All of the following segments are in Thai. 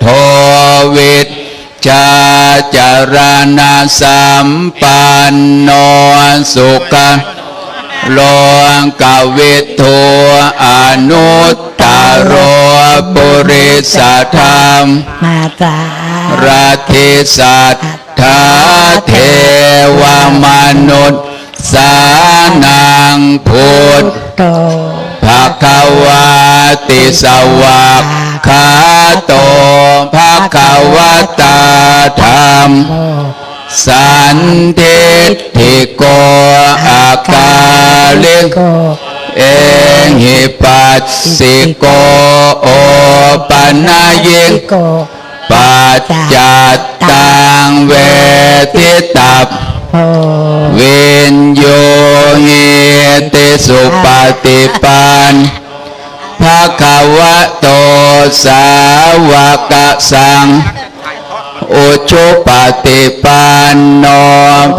โทวิชชาจารณะสัมปันโนสุขโลกวิทูอนุตตโรปุริสธรรมมาตาราธิสัทธาเทวมนุษย์สานังพุทโธภควาติสวากขาโตภควตาธรรมสันทิฏฐิโกอาการิโกเอหิปัสสิโกโอปัญญิโกปัจจัตตังเวทิตัพวินโยหิติสุปฏิปันภควโตสาวกสังอุชุปฏิปันโน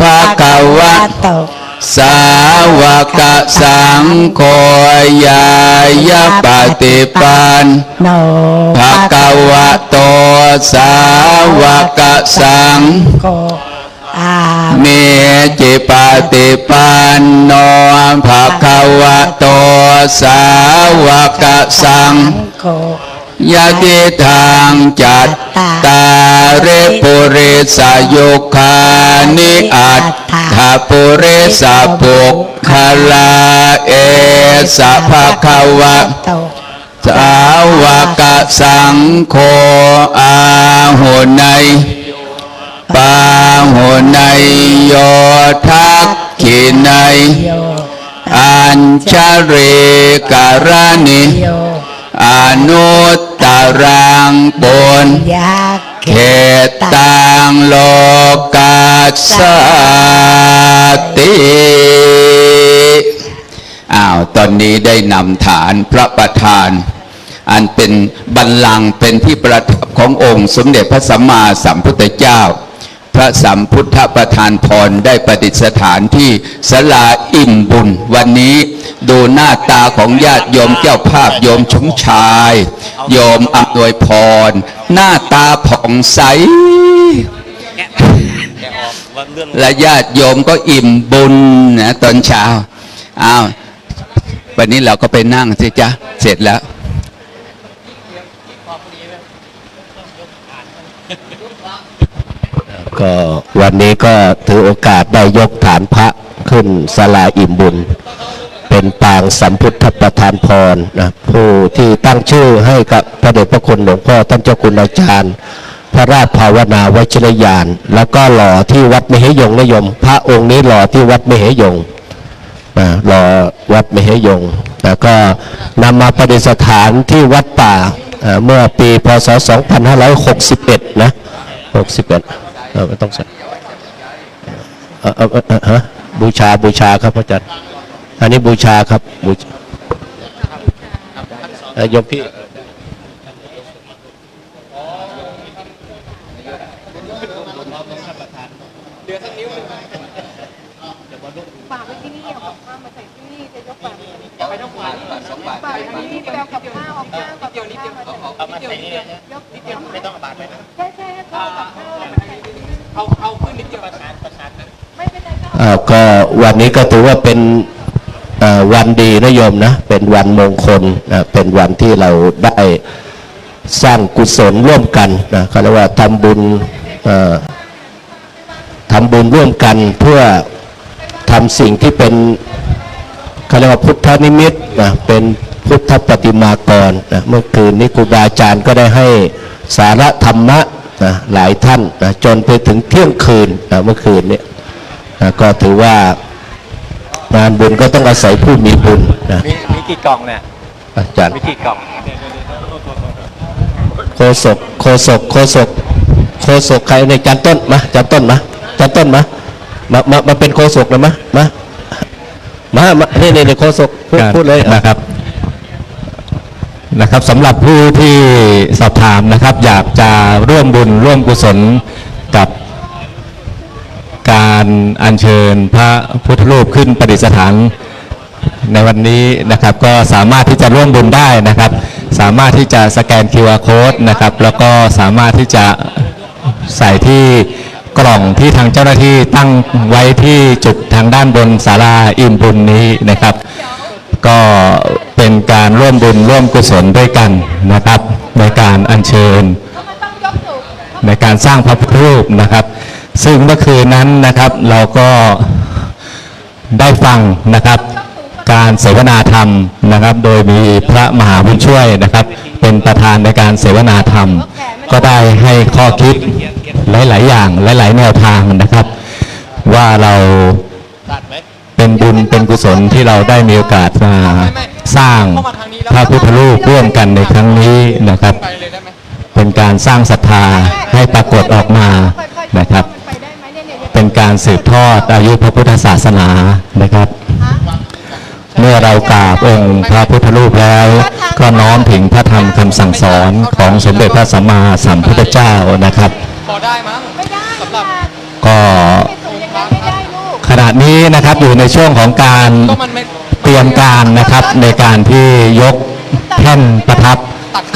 ภควโตสาวกสังโฆยายาปฏิปันโนภควโตสาวกสังโฆเมจิปฏิปันโนภควโตสาวกสังโฆยะติทางจัตตาริปุริสยุคานิอัตถปุริสปุคคลาเอสะภควะสาวกสังโฆอาหุนัยปาหุนัยโยทักขินัยอัญชริการณิอนุตตรังปุญญเขตังโลกัสสติตอนนี้ได้นำฐานพระประธานอันเป็นบัลลังก์เป็นที่ประทับขององค์สมเด็จพระสัมมาสัมพุทธเจ้าพระสัมพุทธประธานพรได้ประดิษฐานที่ศาลาอิ่มบุญวันนี้ดูหน้าตาของญาติโยมเจ้าภาพโยมชมชายโยมอำนวยพรหน้าตาผ่องใสและญาติโยมก็อิ่มบุญนะตอนเช้าวันนี้เราก็ไปนั่งสิจ๊ะเสร็จแล้วก็วันนี้ก็ถือโอกาสได้ยกฐานพระขึ้นศาลาอิ่มบุญเป็นปางสัมพุทธประธานพรนะผู้ที่ตั้งชื่อให้กับพระเดชพระคุณหลวงพ่อท่านเจ้าคุณอาจารย์พระราชภาวนาวชิรยานแล้วก็หล่อที่วัดมเหยงนิยมพระองค์นี้หล่อที่วัดมเหยงหล่อวัดมเหยงแล้วก็นำมาประดิษฐานที่วัดป่าเมื่อปีพ.ศ. 2561นะ61ไม่ต้องใส่บูชาครับพระอาจารย์อันนี้บูชาครับบูชายกพี่ฝากไว้ที่นี่เอากับข้าวมาใส่ที่นี่จะยกฝากไปต้องฝาก2 บาทฝากที่นี่ไปเอากับข้าวเอาข้าวกับเดียวนิดเดียวเอามาใส่นี่ยกนิดเดียวไม่ต้องบาทเลยนะใช่ข้าวกับข้าวเอาขึ้นนิดเดียวประชานะไม่เป็นไรก็วันนี้ก็ถือว่าเป็นวันดีนะโยมนะเป็นวันมงคลเป็นวันที่เราได้สร้างกุศลร่วมกันนะเขาเรียกว่าทำบุญร่วมกันเพื่อทำสิ่งที่เป็นเขาเรียกว่าพุทธนิมิตนะเป็นพุทธปฏิมากรนะเมื่อคืนนี้ครูบาอาจารย์ก็ได้ให้สาระธรรมะนะหลายท่านนะจนไปถึงเที่ยงคืนนะเมื่อคืนนี้นะก็ถือว่างานบุญก็ต้องอาศัยผู้มีบุญนะมีกี่กล่องเนี่ยอาจารย์มีกี่กล่องโคศกใครในจานต้นมาจานต้นมาเป็นโคศกเลยมานี่โคศกพูดเลยนะครับสำหรับผู้ที่สอบถามนะครับอยากจะร่วมบุญร่วมกุศลกับการอัญเชิญพระพุทธรูปขึ้นประดิษฐาน ในวันนี้นะครับก็สามารถที่จะร่วมบุญได้นะครับ สามารถที่จะสแกน QR Code นะครับแล้วก็สามารถที่จะใส่ที่กล่องที่ทางเจ้าหน้าที่ตั้งไว้ที่จุดทางด้านบนศาลาอิ่มบุญนี้นะครับ ก็เป็นการร่วมบุญร่วมกุศลด้วยกันนะครับในการอัญเชิญในการสร้างพระพุทธรูปนะครับ ซึ่งเมื่อคืนนั้นนะครับเราก็ได้ฟังนะครับการเสวนาธรรมนะครับ โดยมีพระมหาบุญช่วยนะครับเป็นประธานในการเสวนาธรรม ก็ได้ให้ข้อคิดหลายๆอย่างหลายๆแนวทางนะครับ ว่าเราเป็นบุญเป็นกุศลที่เราได้มีโอกาสมาสร้างพระพุทธรูปร่วมกันในครั้งนี้นะครับ เป็นการสร้างศรัทธาให้ปรากฏออกมานะครับ เป็นการสืบทอดอายุพระพุทธศาสนานะครับ เมื่อเรากราบองค์พระพุทธรูปแล้ว ก็น้อมถึงพระธรรมคำสั่งสอนของสมเด็จพระสัมมาสัมพุทธเจ้านะครับ พอได้มั้ง ไม่ได้ สำหรับ ก็ ไม่ได้ลูก ขณะนี้นะครับอยู่ในช่วงของการ ก็มันไม่ เตรียมการนะครับในการที่ยกแท่นประทับ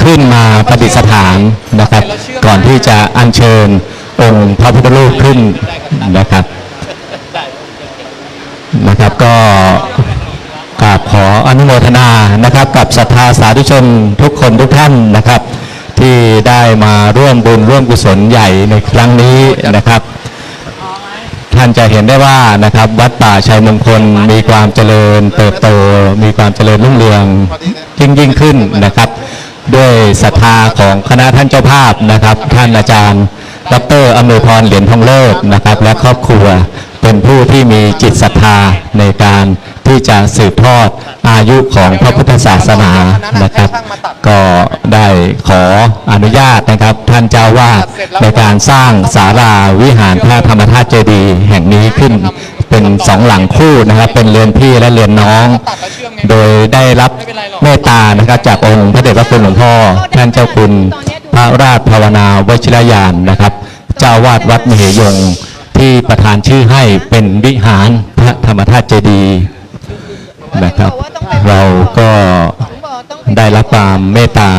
ขึ้นมาประดิษฐานนะครับ ก่อนที่จะอัญเชิญองค์พระพุทธรูปขึ้นนะครับก็กราบขออนุโมทนานะครับกับศรัทธาสาธุชนทุกคนทุกท่านนะครับ ที่ได้มาร่วมบุญร่วมกุศลใหญ่ในครั้งนี้นะครับ ท่านจะเห็นได้ว่านะครับวัดป่าชัยมงคลมีความเจริญเติบโตมีความเจริญรุ่งเรืองยิ่งขึ้นนะครับ ด้วยศรัทธาของคณะท่านเจ้าภาพนะครับ ท่านอาจารย์ดร.อำนวยพรเหรียญทองเลิศนะครับ และครอบครัวเป็นผู้ที่มีจิตศรัทธาในการที่จะสืบทอดอายุของพระพุทธศาสนานะครับ ก็ได้ขออนุญาตนะครับท่านเจ้าวาดในการสร้างศาลาวิหารพระธรรมธาตุเจดีย์แห่งนี้ขึ้นเป็นสองหลังคู่นะครับ เป็นเรือนพี่และเรือนน้อง โดยได้รับเมตตานะครับจากองค์พระเดชพระคุณหลวงพ่อท่านเจ้าคุณพระราชภาวนาวชิรยานนะครับ เจ้าวาดวัดมเหยงที่ประทานชื่อให้เป็นวิหารพระธรรมธาตุเจดีย์นะครับ เราก็ได้รับความเมตตา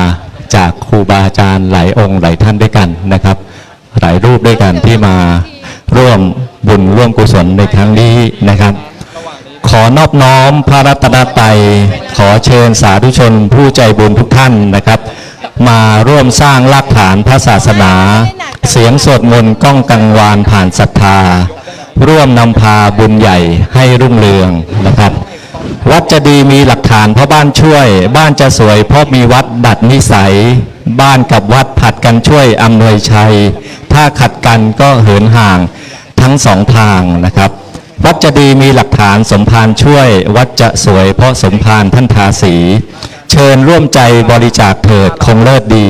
จากครูบาอาจารย์หลายองค์หลายท่านด้วยกันนะครับ หลายรูปด้วยกันที่มาร่วมบุญร่วมกุศลในครั้งนี้นะครับ ขอนอบน้อมพระรัตนตรัยขอเชิญสาธุชนผู้ใจบุญทุกท่านนะครับ มาร่วมสร้างรากฐานพระศาสนา เสียงสวดมนต์ก้องกังวานผ่านศรัทธา ร่วมนำพาบุญใหญ่ให้รุ่งเรืองนะครับ วัดจะดีมีหลักฐานเพราะบ้านช่วย บ้านจะสวยเพราะมีวัดดัดนิสัย บ้านกับวัดผัดกันช่วยอำนวยชัย ถ้าขัดกันก็เหินห่างทั้งสองทางนะครับ วัดจะดีมีหลักฐานสมภารช่วย วัดจะสวยเพราะสมภารท่านทาสี เชิญร่วมใจบริจาคเถิดคงเลิศดี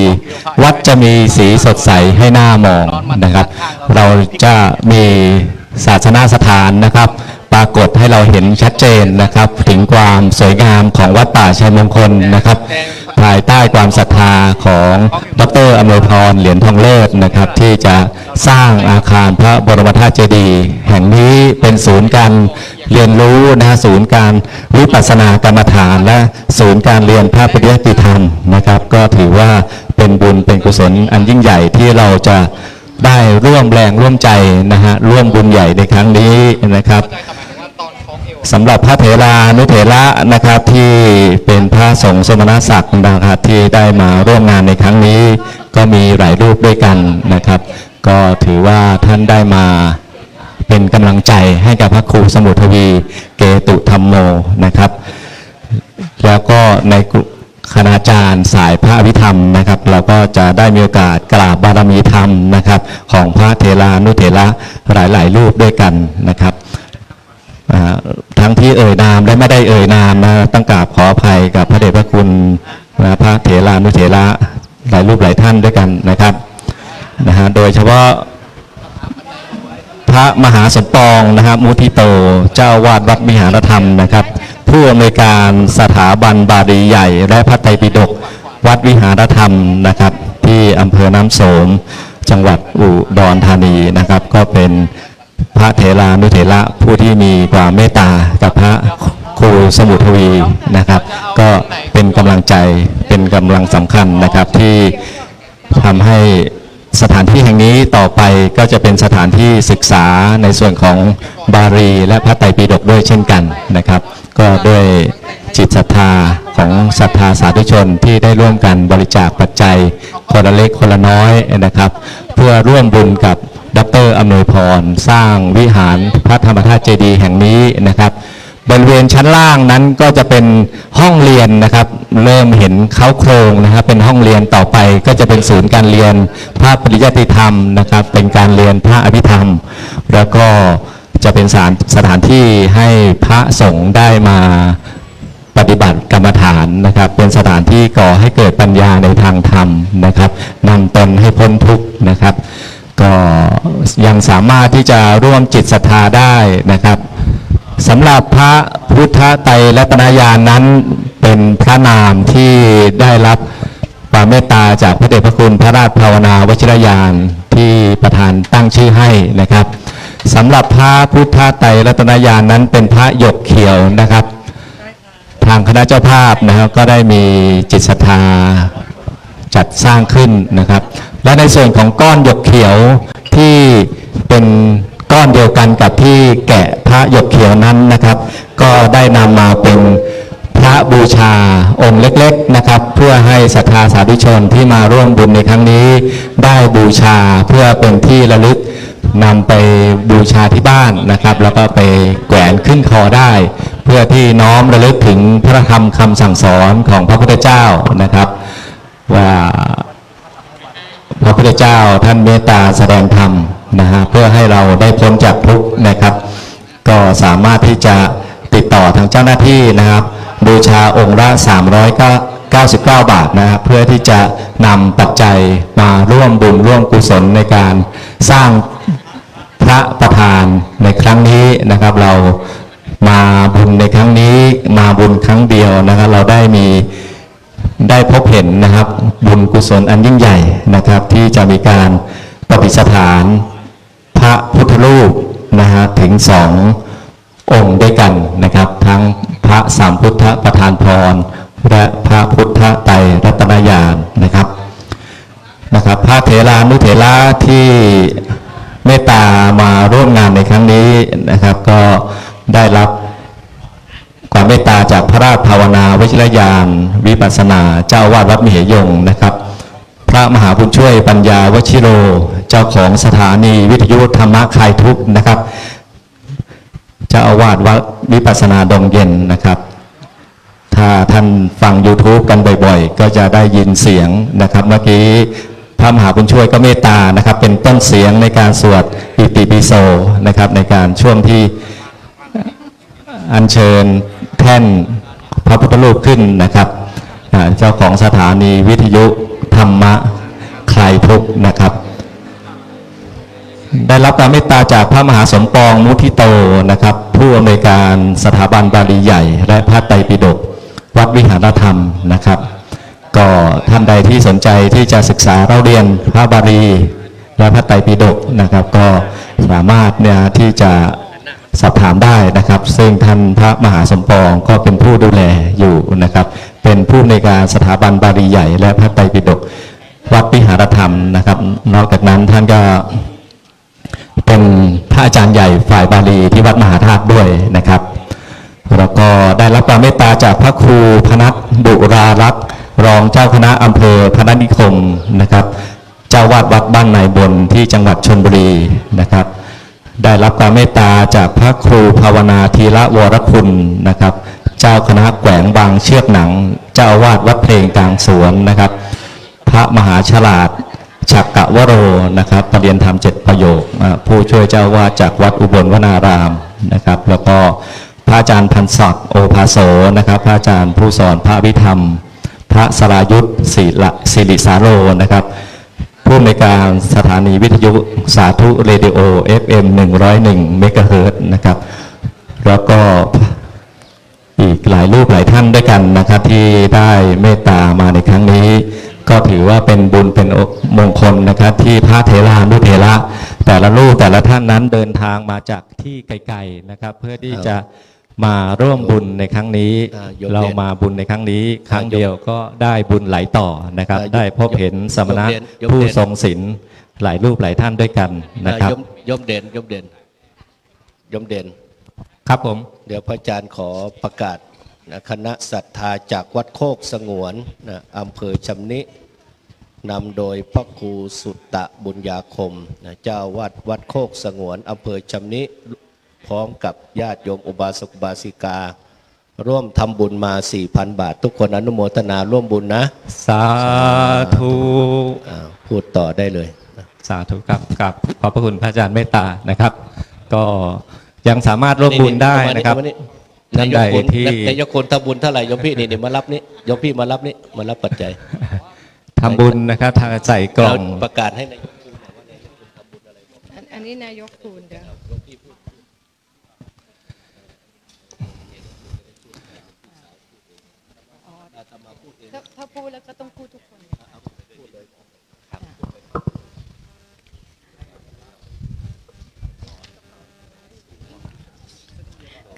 วัดจะมีสีสดใสให้หน้ามองนะครับ เราจะมีศาสนสถานนะครับ ปรากฏให้เราเห็นชัดเจนนะครับ ถึงความสวยงามของวัดป่าชัยมงคลนะครับ ภายใต้ความศรัทธาของดร.อำนวยพรเหรียญทองเลิศนะครับ ที่จะสร้างอาคารพระบรมธาตุเจดีย์แห่งนี้เป็นศูนย์การเรียนรู้นะศูนย์การวิปัสสนากรรมฐานและศูนย์การเรียนพระปริยัติธรรมนะครับ ก็ถือว่าเป็นบุญเป็นกุศลอันยิ่งใหญ่ที่เราจะได้ร่วมแรงร่วมใจนะฮะร่วมบุญใหญ่ในครั้งนี้นะครับสำหรับพระเถรานุเถระนะครับที่เป็นพระสงฆ์สมณศักดิ์นะครับที่ได้มาร่วมงานในครั้งนี้ ก็มีหลายรูปด้วยกันนะครับ ก็ถือว่าท่านได้มาเป็นกำลังใจให้กับพระครูสมุทวีเกตุธรรมโมนะครับ แล้วก็ในคณาจารย์สายพระอภิธรรมนะครับ เราก็จะได้มีโอกาสกราบบารมีธรรมนะครับ ของพระเถรานุเถระหลายๆรูปด้วยกันนะครับ ทั้งที่เอ่ยนามและไม่ได้เอ่ยนามนะต้องกราบขออภัยกับพระเดชพระคุณพระเถรานุเถระหลายรูปหลายท่านด้วยกันนะครับโดยเฉพาะพระมหาสมปองนะครับมุทิโตเจ้าวาดวัดวิหารธรรมนะครับ ผู้อำนวยการสถาบันบาลีใหญ่และพระไตรปิฎกวัดวิหารธรรมนะครับที่อำเภอน้ำโสมจังหวัดอุดรธานีนะครับ ก็เป็นพระเถรานุเถระผู้ที่มีความเมตตากับพระค ครูสมุทวีนะครับ ก็เป็นกำลังใจเป็นกำลังสำคัญนะครับที่ทำให้สถานที่แห่งนี้ต่อไปก็จะเป็นสถานที่ศึกษาในส่วนของบาลีและพระไตรปิฎกด้วยเช่นกันนะครับ ก็ด้วยจิตศรัทธาของศรัทธาสาธุชนที่ได้ร่วมกันบริจาคปัจจัยคนละเล็กคนละน้อยนะครับ เพื่อร่วมบุญกับดร.อำนวยพรสร้างวิหารพระธรรมธาตุเจดีย์แห่งนี้นะครับบริเวณชั้นล่างนั้นก็จะเป็นห้องเรียนนะครับเริ่มเห็นเขาโครงนะครับเป็นห้องเรียนต่อไปก็จะเป็นศูนย์การเรียนพระปริยัติธรรมนะครับเป็นการเรียนพระอภิธรรมแล้วก็จะเป็นสถานที่ให้พระสงฆ์ได้มาปฏิบัติกรรมฐานนะครับเป็นสถานที่ก่อให้เกิดปัญญาในทางธรรมนะครับนำตนให้พ้นทุกข์นะครับก็ยังสามารถที่จะร่วมจิตศรัทธาได้นะครับสำหรับพระพุทธไตรรัตนญาณนั้นเป็นพระนามที่ได้รับความเมตตาจากพระเดชพระคุณพระราชภาวนาวิชิรญาณที่ประธานตั้งชื่อให้นะครับสำหรับพระพุทธไตรรัตนญาณนั้นเป็นพระหยกเขียวนะครับทางคณะเจ้าภาพนะครับก็ได้มีจิตศรัทธาจัดสร้างขึ้นนะครับและในส่วนของก้อนหยกเขียวที่เป็นก้อนเดียวกันกับที่แกะพระหยกเขียวนั้นนะครับก็ได้นำมาเป็นพระบูชาองค์เล็กๆนะครับเพื่อให้ศรัทธาสาธุชนที่มาร่วมบุญในครั้งนี้ได้บูชาเพื่อเป็นที่ระลึกนำไปบูชาที่บ้านนะครับแล้วก็ไปแขวนขึ้นคอได้เพื่อที่น้อมระลึกถึงพระธรรมคำสั่งสอนของพระพุทธเจ้านะครับว่าพระพุทธเจ้าท่านเมตตาแสดงธรรมนะฮะเพื่อให้เราได้พ้นจากทุกข์นะครับก็สามารถที่จะติดต่อทางเจ้าหน้าที่นะครับบูชาองค์ละ399 บาทนะครับเพื่อที่จะนำปัจจัยมาร่วมบุญร่วมกุศลในการสร้างพระประธานในครั้งนี้นะครับเรามาบุญในครั้งนี้มาบุญครั้งเดียวนะครับเราได้พบเห็นนะครับบุญกุศลอันยิ่งใหญ่นะครับที่จะมีการประดิษฐานพระพุทธรูปนะฮะถึง2 องค์ด้วยกันนะครับทั้งพระสามพุทธประธานพรและพระพุทธไตรรัตนญาณนะครับพระเถรานุเถระที่เมตตามาร่วมงานในครั้งนี้นะครับก็ได้รับความเมตตาจากพระราชภาวนาวิชิรญาณวิปัสสนาเจ้าวาดวัดมิเหยงนะครับพระมหาบุญช่วยปัญญาวชิโรเจ้าของสถานีวิทยุธรรมะคลายทุกข์นะครับเจ้าอาวาสวัดวิปัสสนาดงเย็นนะครับถ้าท่านฟัง YouTube กันบ่อยๆก็จะได้ยินเสียงนะครับเมื่อกี้พระมหาบุญช่วยก็เมตตานะครับเป็นต้นเสียงในการสวดอิติปิโสนะครับในการช่วงที่อัญเชิญแท่นพระพุทธรูปขึ้นนะครับเจ้าของสถานีวิทยุธรรมะคลายทุกข์นะครับได้รับการเมตตาจากพระมหาสมปองมุทิโตนะครับผู้อำนวยการสถาบันบาลีใหญ่และพระไตรปิฎกวัดวิหารธรรมนะครับก็ท่านใดที่สนใจที่จะศึกษาเรียนพระบาลีและพระไตรปิฎกนะครับก็สามารถที่จะสอบถามได้นะครับซึ่งท่านพระมหาสมปองก็เป็นผู้ดูแลอยู่นะครับเป็นผู้ในการสถาบันบาลีใหญ่และพระไตรปิฎกวัดวิหารธรรมนะครับนอกจากนั้นท่านก็เป็นพระอาจารย์ใหญ่ฝ่ายบาลีที่วัดมหาธาตุด้วยนะครับแล้วก็ได้รับความเมตตาจากพระครูพนัสบุรารักษ์รองเจ้าคณะอำเภอพนัสนิคมนะครับเจ้าวาดวัดบ้านนายบนที่จังหวัดชลบุรีนะครับได้รับความเมตตาจากพระครูภาวนาธีระวรคุณนะครับเจ้าคณะแขวงบางเชือกหนังเจ้าอาวาสวัดเพลงกลางสวนนะครับพระมหาฉลาดฉักกะวโรนะครับประเรียนธรรม7 ประโยคผู้ช่วยเจ้าอาวาสจากวัดอุบลวนารามนะครับแล้วก็พระอาจารย์พันศักดิ์โอภาโสนะครับพระอาจารย์ผู้สอนพระอภิธรรมพระสรายุทธศิริสาโรนะครับผู้อำนวยการสถานีวิทยุสาธุเรดิโอ FM 101 เมกะเฮิรตซ์นะครับแล้วก็อีกหลายรูปหลายท่านด้วยกันนะครับที่ได้เมตตามาในครั้งนี้ก็ถือว่าเป็นบุญเป็นมงคลนะครับที่พระเถรานุเถระแต่ละรูปแต่ละท่านนั้นเดินทางมาจากที่ไกลๆนะครับเพื่อที่จะ มาร่วมบุญในครั้งนี้ ยมเด่น เรามาบุญในครั้งนี้ ครั้งเดียวก็ได้บุญหลายต่อนะครับ ได้พบเห็นสมณะ ยมเด่น ผู้ทรงศีลหลายรูปหลายท่านด้วยกันนะครับ ยมเด่นยมเด่นยมเด่น ครับผม เดี๋ยวพระอาจารย์ขอประกาศนะคณะศรัทธาจากวัดโคกสงวนนะอำเภอชำนินำโดยพระครูสุตตะบุญญาคมนะเจ้าวัดโคกสงวนอำเภอชำนิพร้อมกับญาติโยมอุบาสกอุบาสิกา ร่วมทำบุญมา 4,000 บาท ทุกคนอนุโมทนาร่วมบุญนะ สาธุ พูดต่อได้เลย สาธุครับกับขอบพระคุณพระอาจารย์เมตตานะครับ ก็ยังสามารถร่วมบุญได้นะครับ ท่านใดที่ นายกคนทำบุญเท่าไหร่โยมพี่นี่มารับนี่โยมพี่มารับนี่มารับปัจจัย ทำบุญนะครับทางใส่กล่อง เราประกาศให้นายก อันนี้นายกคูณเดี๋ยวถ้าพูดแล้วก็ต้องพูดทุกคน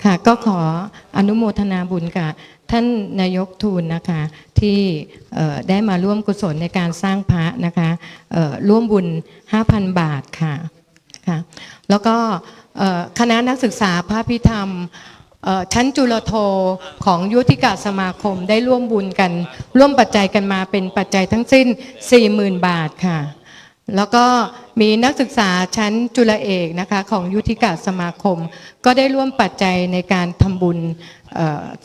ค่ะก็ขออนุโมทนาบุญกับท่านนายกทูลนะคะที่ได้มาร่วมกุศลในการสร้างพระนะคะร่วมบุญ 5,000 บาทค่ะค่ะแล้วก็คณะนักศึกษาพระพิธรรมชั้นจุลโทของยุทธิกาสมาคมได้ร่วมบุญกันร่วมปัจจัยกันมาเป็นปัจจัยทั้งสิ้น 40,000 บาทค่ะแล้วก็มีนักศึกษาชั้นจุฬาเอกนะคะของยุทธิกาสมาคมก็ได้ร่วมปัจจัยในการทำบุญ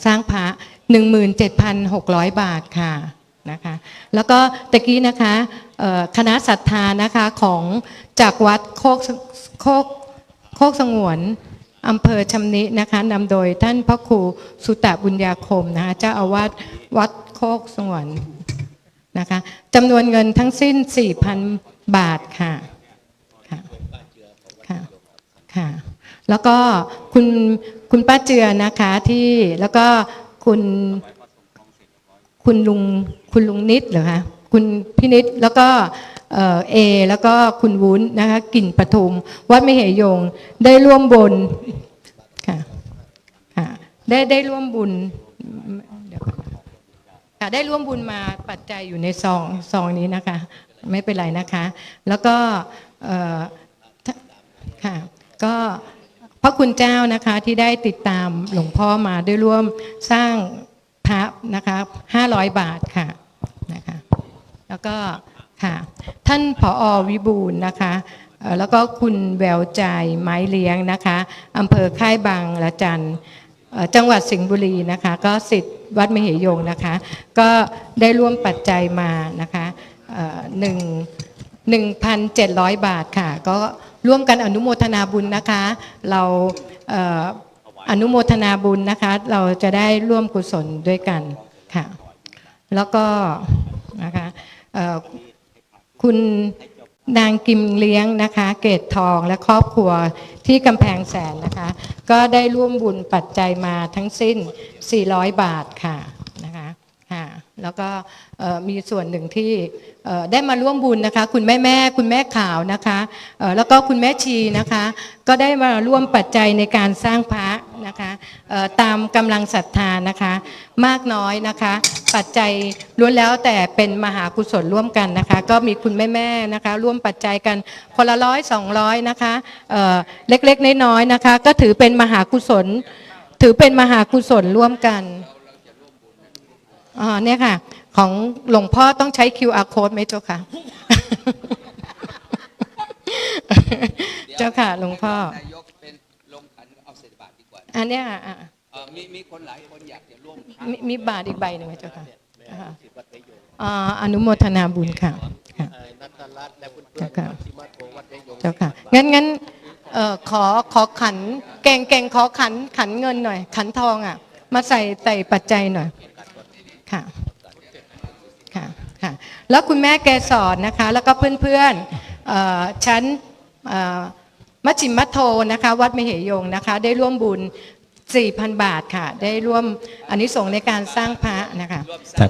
สร้างพระ 17,600 บาทค่ะนะคะแล้วก็ตะกี้นะคะคณะศรัทธานะคะของจากวัดโคกสงวนอำเภอชำนินะคะนำโดยท่านพระครูสุตตะบุญญาคมนะคะเจ้าอาวาสวัดโคกสงวนนะคะจำนวนเงินทั้งสิ้น 4,000 บาทค่ะค่ะค่ะค่ะแล้วก็คุณป้าเจือนะคะที่แล้วก็คุณลุงนิดเหรอคะคุณพี่นิดแล้วก็เอแล้วก็คุณวุ้นนะคะกลิ่นปทุมวัดมเหยงได้ร่วมบุญค่ะค่ะได้ร่วมบุญเดี๋ยวก่อนค่ะได้ร่วมบุญมาปัจจัยอยู่ในซองนี้นะคะไม่เป็นไรนะคะแล้วก็ค่ะก็พระคุณเจ้านะคะที่ได้ติดตามหลวงพ่อมาได้ร่วมสร้างพระนะคะ500 บาทค่ะนะคะแล้วก็ค่ะท่านผอ.วิบูลย์นะคะแล้วก็คุณแววใจไม้เลี้ยงนะคะอำเภอค่ายบางละจันจังหวัดสิงห์บุรีนะคะก็ศิษย์วัดมเหยงนะคะก็ได้ร่วมปัจจัยมานะคะ1,700 บาทค่ะก็ร่วมกันอนุโมทนาบุญนะคะเราอนุโมทนาบุญนะคะเราจะได้ร่วมกุศลด้วยกันค่ะแล้วก็นะคะคุณนางกิมเลี้ยงนะคะเกตทองและครอบครัวที่กำแพงแสนนะคะก็ได้ร่วมบุญปัจจัยมาทั้งสิ้น400 บาทค่ะนะคะค่ะแล้วก็มีส่วนหนึ่งที่ได้มาร่วมบุญนะคะคุณแม่ขาวนะคะแล้วก็คุณแม่ชีนะคะก็ได้มาร่วมปัจจัยในการสร้างพระนะคะตามกำลังศรัทธานะคะมากน้อยนะคะปัจจัยล้วนแล้วแต่เป็นมหากุศลร่วมกันนะคะก็มีคุณแม่นะคะร่วมปัจจัยกันคนละ100-200นะคะเล็กๆน้อยๆนะคะก็ถือเป็นมหากุศลร่วมกันเนี่ยค่ะของหลวงพ่อต้องใช้ QR code ไหมเจ้าค่ะ เจ้าค่ะหลวงพ่อนายกเป็นลงขันเอาเศษบาทดีกว่าอันเนี้ยมีคนหลายคนอยากจะร่วมมีบาทอีกใบหนึ่งไหมเจ้าค่ะอนุโมทนาบุญค่ะเจ้าค่ะเจ้าค่ะงั้นขอขันเก่งขอขันเงินหน่อยขันทองอ่ะมาใส่ปัจจัยหน่อยค่ะค่ะค่ะแล้วคุณแม่แกสอนนะคะแล้วก็เพื่อนๆชั้นมัชฌิมโทนะคะวัดมเหยงนะคะได้ร่วมบุญ 4,000 บาทค่ะได้ร่วมอานิสงส์ในการสร้างพระนะคะ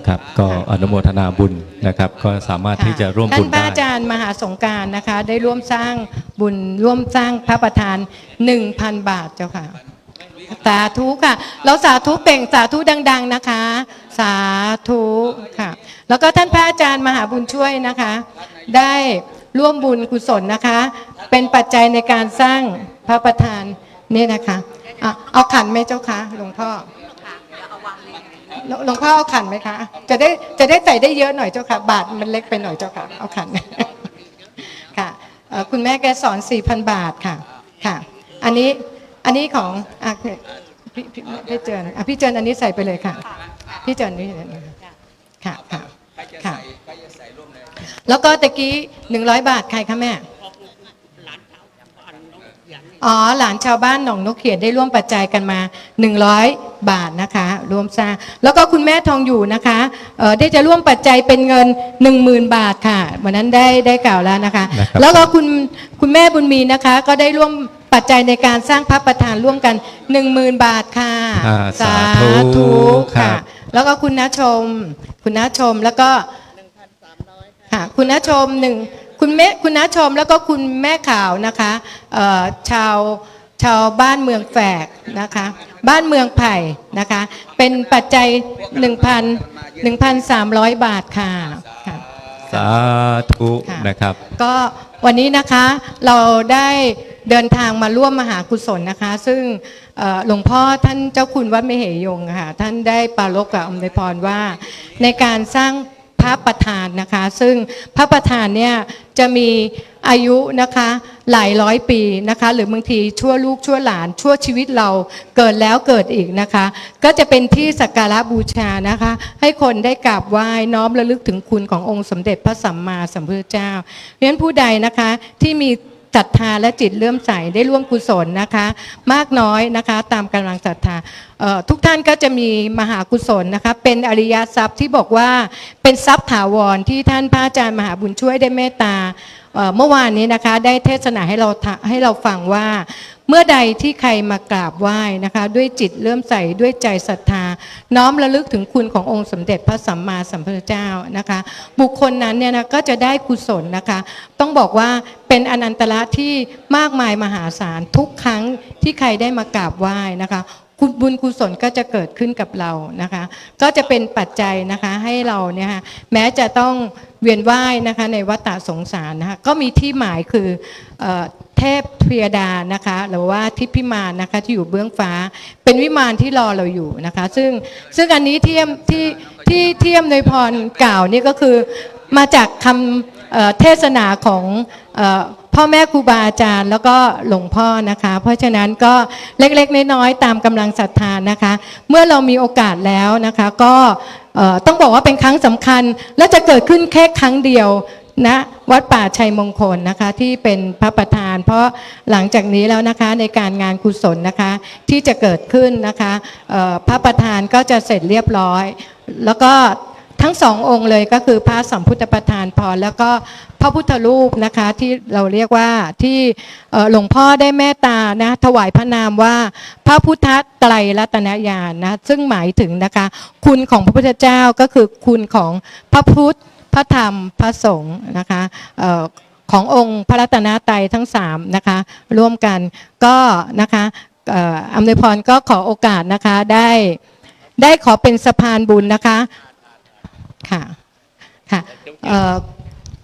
ครับก็อนุโมทนาบุญนะครับก็สามารถที่จะร่วมบุญได้ท่านพระอาจารย์มหาสงกรานต์นะคะได้ร่วมสร้างบุญร่วมสร้างพระประธาน 1,000 บาทเจ้าค่ะ สาธุค่ะเราสาธุเปล่งสาธุดังๆนะคะ สาธุค่ะแล้วก็ท่านพระอาจารย์มหาบุญช่วยนะคะ ได้ร่วมบุญกุศลนะคะ เป็นปัจจัยในการสร้างพระประธานนี่นะคะเอาขันไหมเจ้าคะหลวงพ่อหลวงพ่อเอาขันไหมคะจะได้ใส่ได้เยอะหน่อยเจ้าค่ะบาทมันเล็กไปหน่อยเจ้าค่ะเอาขันค่ะคุณแม่แกสอน 4,000 บาทค่ะค่ะอันนี้ของพี่เจิญพี่เจิญอันนี้ใส่ไปเลยค่ะพี่เจิญนี่ค่ะค่ะค่ะแล้วก็ตะกี้100 บาทใครคะแม่อ๋อหลานชาวบ้านหนองนกเขียดได้ร่วมปัจจัยกันมา100 บาทนะคะรวมสร้างแล้วก็คุณแม่ทองอยู่นะคะได้จะร่วมปัจจัยเป็นเงิน 10,000 บาทค่ะวันนั้นได้กล่าวแล้วนะคะแล้วก็คุณแม่บุญมีนะคะก็ได้ร่วมปัจจัยในการสร้างพระประธานร่วมกัน 10,000 บาทค่ะสาธุค่ะแล้วก็คุณณชมแล้วก็ค่ะคุณณชมคุณณชมแล้วก็คุณแม่ข่าวนะคะชาวบ้านเมืองแฝกนะคะบ้านเมืองไผ่นะคะเป็นปัจจัย 1,300 บาทค่ะสาธุนะครับก็วันนี้นะคะเราได้เดินทางมาร่วมมหากุศลนะคะซึ่งหลวงพ่อท่านเจ้าคุณวัดมเหยงค่ะท่านได้ปรารภกับอมฤพรว่าในการสร้างพระประธานนะคะซึ่งพระประธานเนี่ยจะมีอายุนะคะหลายร้อยปีนะคะหรือบางทีชั่วลูกชั่วหลานชั่วชีวิตเราเกิดแล้วเกิดอีกนะคะก็จะเป็นที่สักการะบูชานะคะให้คนได้กราบไหว้น้อมระลึกถึงคุณขององค์สมเด็จพระสัมมาสัมพุทธเจ้าเพราะฉะนั้นผู้ใดนะคะที่มีศรัทธาและจิตเลื่อมใสได้ร่วมกุศลนะคะมากน้อยนะคะตามกำลังศรัทธาทุกท่านก็จะมีมหากุศลนะคะเป็นอริยทรัพย์ที่บอกว่าเป็นทรัพย์ถาวรที่ท่านพระอาจารย์มหาบุญช่วยได้เมตตาเมื่อวานนี้นะคะได้เทศนาให้เราฟังว่าเมื่อใดที่ใครมากราบไหว้นะคะด้วยจิตเลื่อมใสด้วยใจศรัทธาน้อมระลึกถึงคุณขององค์สมเด็จพระสัมมาสัมพุทธเจ้านะคะบุคคลนั้นเนี่ยนะก็จะได้กุศลนะคะต้องบอกว่าเป็นอนันตระที่มากมายมหาศาลทุกครั้งที่ใครได้มากราบไหว้นะคะบุญกุศลก็จะเกิดขึ้นกับเรานะคะก็จะเป็นปัจจัยนะคะให้เราเนี่ยแม้จะต้องเวียนว่ายนะคะในวัฏสงสารนะคะก็มีที่หมายคือเทพเทวดานะคะหรือว่าทิพย์พิมานนะคะที่อยู่เบื้องฟ้าเป็นวิมานที่รอเราอยู่นะคะซึ่งอันนี้ที่อำนวยพรกล่าวนี่ก็คือมาจากคำเทศนาของพ่อแม่ครูบาอาจารย์แล้วก็หลวงพ่อนะคะเพราะฉะนั้นก็เล็กๆน้อยๆตามกำลังศรัทธานะคะเมื่อเรามีโอกาสแล้วนะคะก็ต้องบอกว่าเป็นครั้งสำคัญและจะเกิดขึ้นแค่ครั้งเดียวนะวัดป่าชัยมงคลนะคะที่เป็นพระประธานเพราะหลังจากนี้แล้วนะคะในการงานกุศลนะคะที่จะเกิดขึ้นนะคะพระประธานก็จะเสร็จเรียบร้อยแล้วก็ทั้งสององค์เลยก็คือพระสัมพุทธประธานพรแล้วก็พระพุทธรูปนะคะที่เราเรียกว่าที่หลวงพ่อได้เมตตานะถวายพระนามว่าพระพุทธไตรรัตนญาณนะซึ่งหมายถึงนะคะคุณของพระพุทธเจ้าก็คือคุณของพระพุทธพระธรรมพระสงฆ์นะคะขององค์พระรัตนตรัยทั้ง3นะคะร่วมกันก็นะคะอำนวยพรก็ขอโอกาสนะคะได้ขอเป็นสะพานบุญนะคะค่ะค่ะ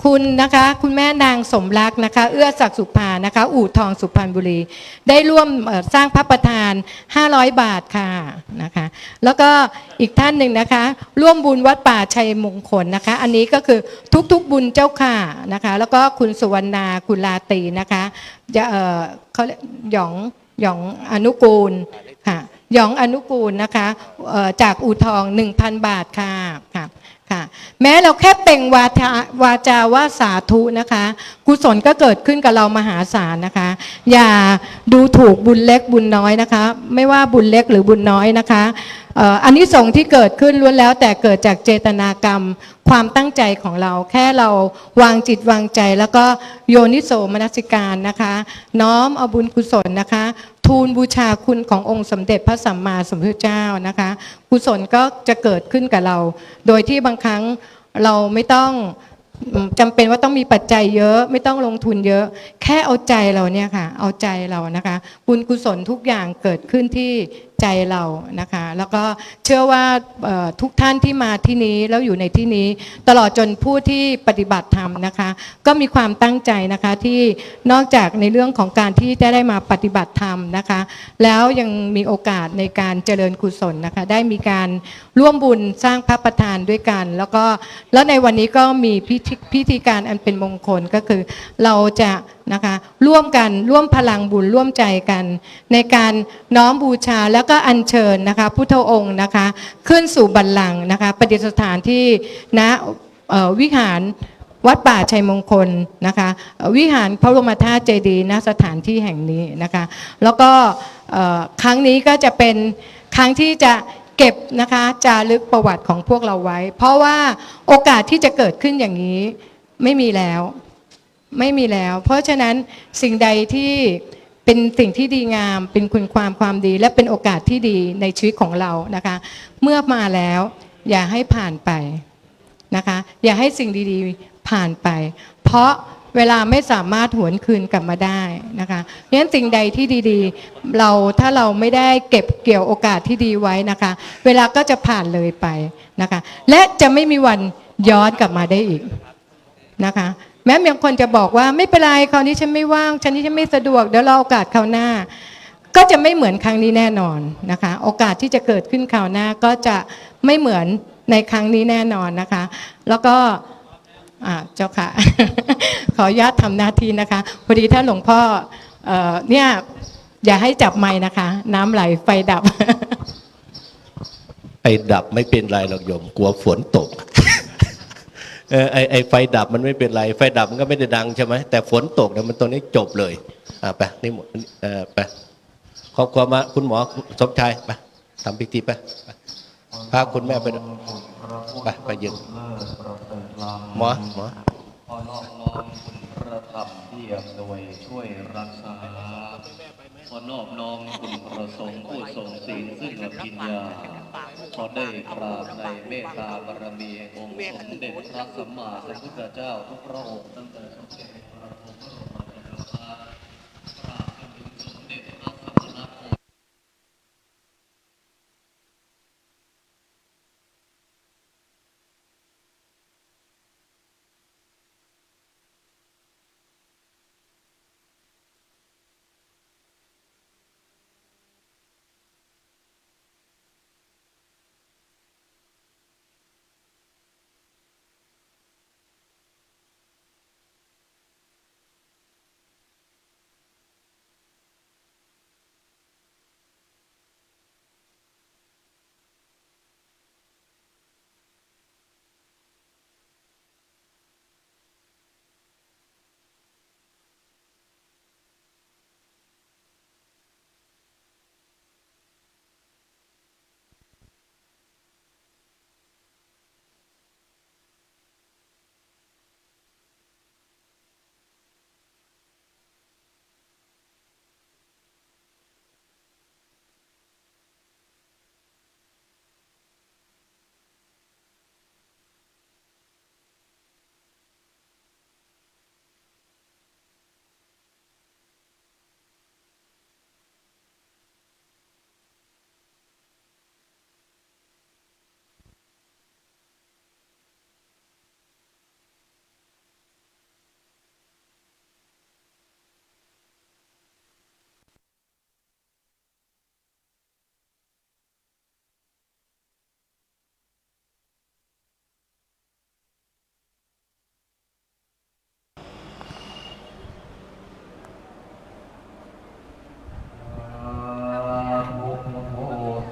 คุณนะคะคุณแม่นางสมรักนะคะเอื้อศักดิ์สุภานะคะอู่ทองสุพรรณบุรีได้ร่วมสร้างพระประธาน500 บาทค่ะนะคะแล้วก็อีกท่านหนึ่งนะคะร่วมบุญวัดป่าชัยมงคลนะคะอันนี้ก็คือทุกบุญเจ้าค่ะนะคะแล้วก็คุณสุวรรณาคุณลาตีนะคะเขาหยองอนุกูลค่ะหยองอนุกูลนะคะจากอู่ทอง 1,000 บาทค่ะค่ะแม้เราแค่เปล่งวาจาว่าสาธุนะคะกุศลก็เกิดขึ้นกับเรามหาศาลนะคะอย่าดูถูกบุญเล็กบุญน้อยนะคะไม่ว่าบุญเล็กหรือบุญน้อยนะคะอานิสงส์ที่เกิดขึ้นล้วนแล้วแต่เกิดจากเจตนากรรมความตั้งใจของเราแค่เราวางจิตวางใจแล้วก็โยนิโสมนสิการนะคะน้อมเอาบุญกุศลนะคะทูลบูชาคุณขององค์สมเด็จพระสัมมาสัมพุทธเจ้านะคะกุศลก็จะเกิดขึ้นกับเราโดยที่บางครั้งเราไม่ต้อง จำเป็นว่าต้องมีปัจจัยเยอะไม่ต้องลงทุนเยอะ แค่เอาใจเราเนี่ยค่ะเอาใจเรานะคะบุญกุศลทุกอย่างเกิดขึ้นที่ใจเรานะคะแล้วก็เชื่อว่าทุกท่านที่มาที่นี้แล้วอยู่ในที่นี้ตลอดจนผู้ที่ปฏิบัติธรรมนะคะก็มีความตั้งใจนะคะที่นอกจากในเรื่องของการที่ได้มาปฏิบัติธรรมนะคะแล้วยังมีโอกาสในการเจริญกุศลนะคะได้มีการร่วมบุญสร้างพระประธานด้วยกันแล้วในวันนี้ก็มีพิธีการอันเป็นมงคลก็คือเราจะนะคะร่วมกันร่วมพลังบุญร่วมใจกันในการน้อมบูชาแล้วก็อัญเชิญนะคะพุทธองค์นะคะขึ้นสู่บัลลังก์นะคะประดิษฐานที่ณวิหารวัดป่าชัยมงคลนะคะวิหารพระบรมธาตุเจดีย์ณสถานที่แห่งนี้นะคะแล้วก็ครั้งนี้ก็จะเป็นครั้งที่จะเก็บนะคะจารึกประวัติของพวกเราไว้ เพราะว่าโอกาสที่จะเกิดขึ้นอย่างนี้ไม่มีแล้วเพราะฉะนั้นสิ่งใดที่เป็นสิ่งที่ดีงามเป็นคุณความดีและเป็นโอกาสที่ดีในชีวิตของเรานะคะเมื่อมาแล้วอย่าให้ผ่านไปนะคะอย่าให้สิ่งดีๆผ่านไปเพราะเวลาไม่สามารถหวนคืนกลับมาได้นะคะเพราะฉะนั้นสิ่งใดที่ดีๆถ้าเราไม่ได้เก็บเกี่ยวโอกาสที่ดีไว้นะคะเวลาก็จะผ่านเลยไปนะคะและจะไม่มีวันย้อนกลับมาได้อีกนะคะแม้บางคนจะบอกว่าไม่เป็นไรคราวนี้ฉันไม่ว่างฉันไม่สะดวกเดี๋ยวรอโอกาสคราวหน้าก็จะไม่เหมือนครั้งนี้แน่นอนนะคะโอกาสที่จะเกิดขึ้นคราวหน้าก็จะไม่เหมือนในครั้งนี้แน่นอนนะคะแล้วก็เจ้าค่ะ ขออนุญาตทำหน้าที่นะคะพอดีถ้าหลวงพ่อเนี่ยอย่าให้จับไม้นะคะน้ำไหลไฟดับ ไฟดับไม่เป็นไรหรอกโยมกลัวฝนตก ไอไฟดับมันไม่เป็นไรไฟดับมันก็ไม่ได้ดังใช่ไหมแต่ฝนตกเนี่ยมันตรงนี้จบเลยไปนี่หมดไปครอบครัวมาคุณหมอสมชายไปทำพิธีไปพาคุณแม่ไปไปยืนหมอขอนอบน้อมคุณพระธรรมที่อำนวยช่วยรักษาขอนอบน้อมคุณพระสงฆ์ผู้ทรงศีลซึ่งอภิญญาขอได้กราบในเมตตาบารมีองค์สมเด็จพระสัมมาสัมพุทธเจ้าทุกพระองค์ตั้งแต่สมเด็จพระบรมศาสดาจนถึงสมเด็จพระสัมมาสัมพุทธ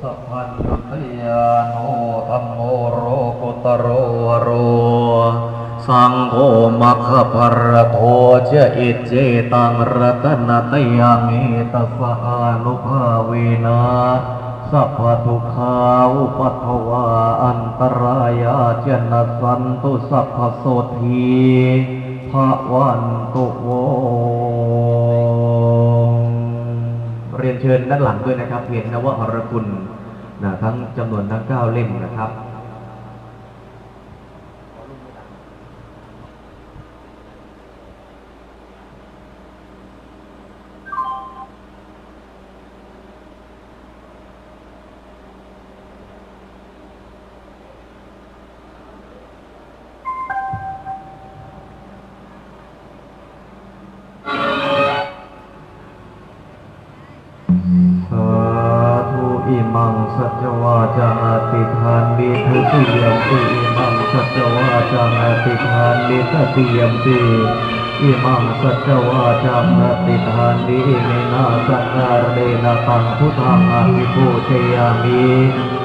สัพพัญญยาโนธัมโมโรกุตโรวโรสังโฆมัคคภรโทจะอิเจตังรัตนะตยังเอตัสสะอานุภาเวนะสัพพทุกขาอุปัฏฐวาอันตรายาเจนะสันตุสัพพโสทีภวันตุโวเรียนเชิญด้านหลังด้วยนะครับเพจนวหรคุณทั้งจำนวนทั้ง9 เล่มนะครับ มังสัจวาจาติทานมิทุติยมปีอิมังสัจวาจาติทานมิตติยมปีอิมังสัจวาจาติทานมิอิเมนะสังฆาเรนะตังพุทธังอภิปูชยามิ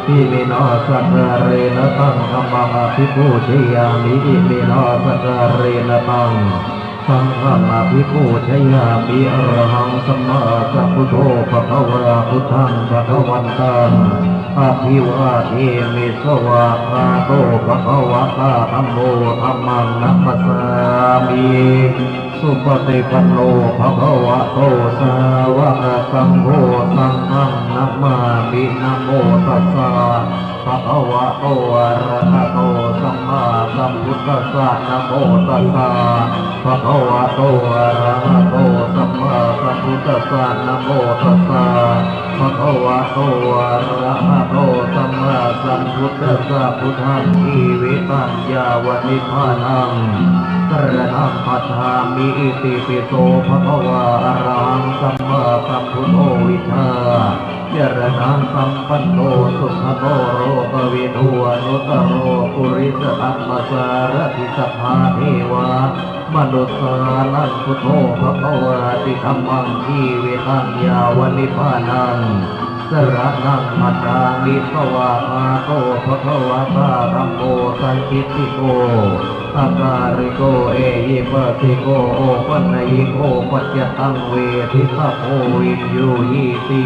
อิเมนะสังฆาเรนะตังธัมมังอภิปูชยามิอิเมนะสังฆาเรนะตังสังฆังอภิปูชยามิอรหังสัมมาสัมพุทโธภะคะวะพุทธังภะคะวันตังอภิวาเทมิสวะคาโตภะคะวะตาธัมโมธัมมังนัมมัสสามิสุปฏิปันโนภะคะวะโตสาวกสังโฆสังฆังนัมมามินะโมตัสสะภะคะวะโตอะระหะโตสัมมาสัมพุทธัสสะนะโมตัสสะภะคะวะโตอะระหะโตสัมมาสัมพุทธัสสะนะโมตัสสะภะคะวะโตอะระหะโตสัมมาสัมพุทธัสสะพุทธังชีวิตังยาวนิพพานังสรณังคัจฉามิอิติปิโสภะคะวะอะระหังสัมมาสัมพุทโธวิชชาเจรณังสัมปันโนสุขโตโรปวิทูอนุตตโรปุริสธรรมสารถิสัพพาเทวามนุสสานังพุทโธภะคะวะติธัมมังชีวิตังยาวนิพพานังสรณังมัจจามิสวะคาโตภะคะวะตาธัมโมสันทิติโกอาการิโกเอหิปัสสิโกโอปันญิโกปัจจตังเวทิสัพโพวินยูหิติ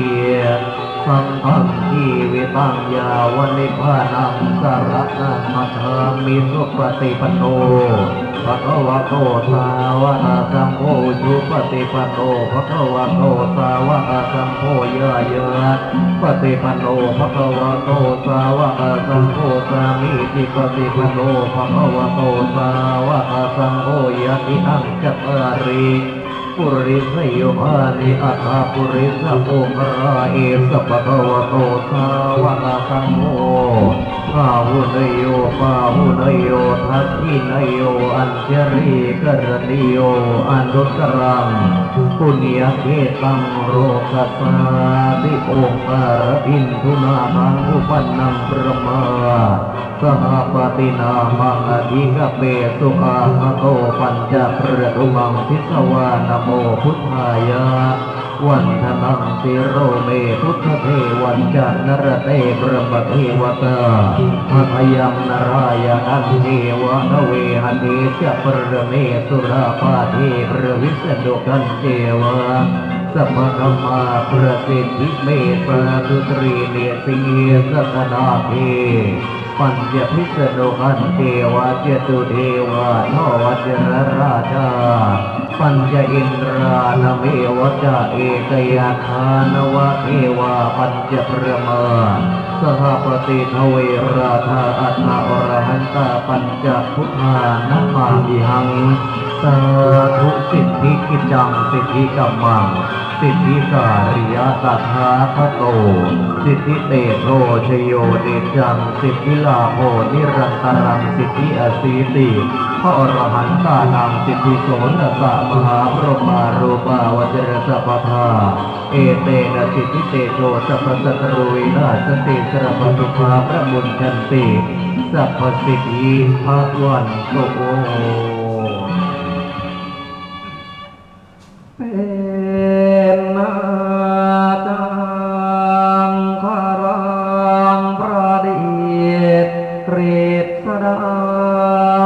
สังฆังชีวิตังยาวนิพพานังสรณังมัจจามิสุปฏิปันโนภะคะวะโตสาวกสังโฆสุปฏิปันโนภะคะวะโตสาวกสังโฆยะยะปฏิปันโนภะคะวะโตสาวกสังโฆสามิจิปฏิปันโนภะคะวะโตสาวกสังโฆยะติอังจัตตาริปุริสโยภานิอัตถปุริสโภคราเอสภะคะวะโตสาวกสังโฆปาหุนโยปาหุนโยทัสขินโยอัญชรีกรณิโยอนุตรังปุญญเขตังโรกัสสาติโองการอินทุนามังอุปันนังปรมาสหปฏินามังอธิกเปสุอาหะโตปัญจประตุมังทิสวานโมพุทธายะวันธนังสิโรเมพุทธเทวันจานรเตพระมเทวตาพระพยังนารายอันเทวะเวหันเทจะปรเมสุราปาเทพระวิสดุกันเจวะสัพพธรรมาประสิทธิเมตตาตุตรีเนติสัทนาเทปัญญพิสโนหันเทวะเจตุเทวะโนวัจรราชาปัญญอินทรานเมวะจาเอกยาคานวะเทวาปัญจพระมาสหปฏิทเวราธาอัตถะอรหันตาปัญจพุทธานัมมามิหังสาธุสิทธิกิจจังสิทธิกัมมังสิทธิสาริยสัทธาคโตสิทธิเตโชชโยเดจังสิทธิลาโภนิรันตรังสิทธิอสีติพระอรหันตานังสิทธิโสนสะมหาพรหมารูปาวจรสัพพาเอเตนะสิทธิเตโชสัพพสัตรูวินาสติสรปตุภาพระมุนชันติสัพพสิทธิภาวันโตเป็นนาจังคารังประดิษฐ์กฤษดา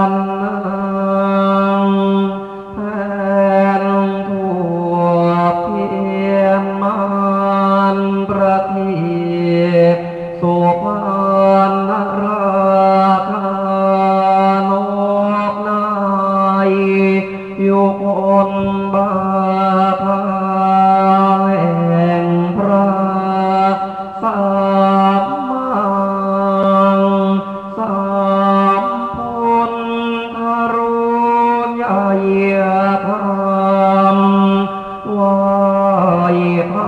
นแทนทั่วเพียรมันประทีปสุพรรณราชานกนายยุคนบาทาแห่งพระสัมมาสัมพุทธรุญญาธรรมวายธรร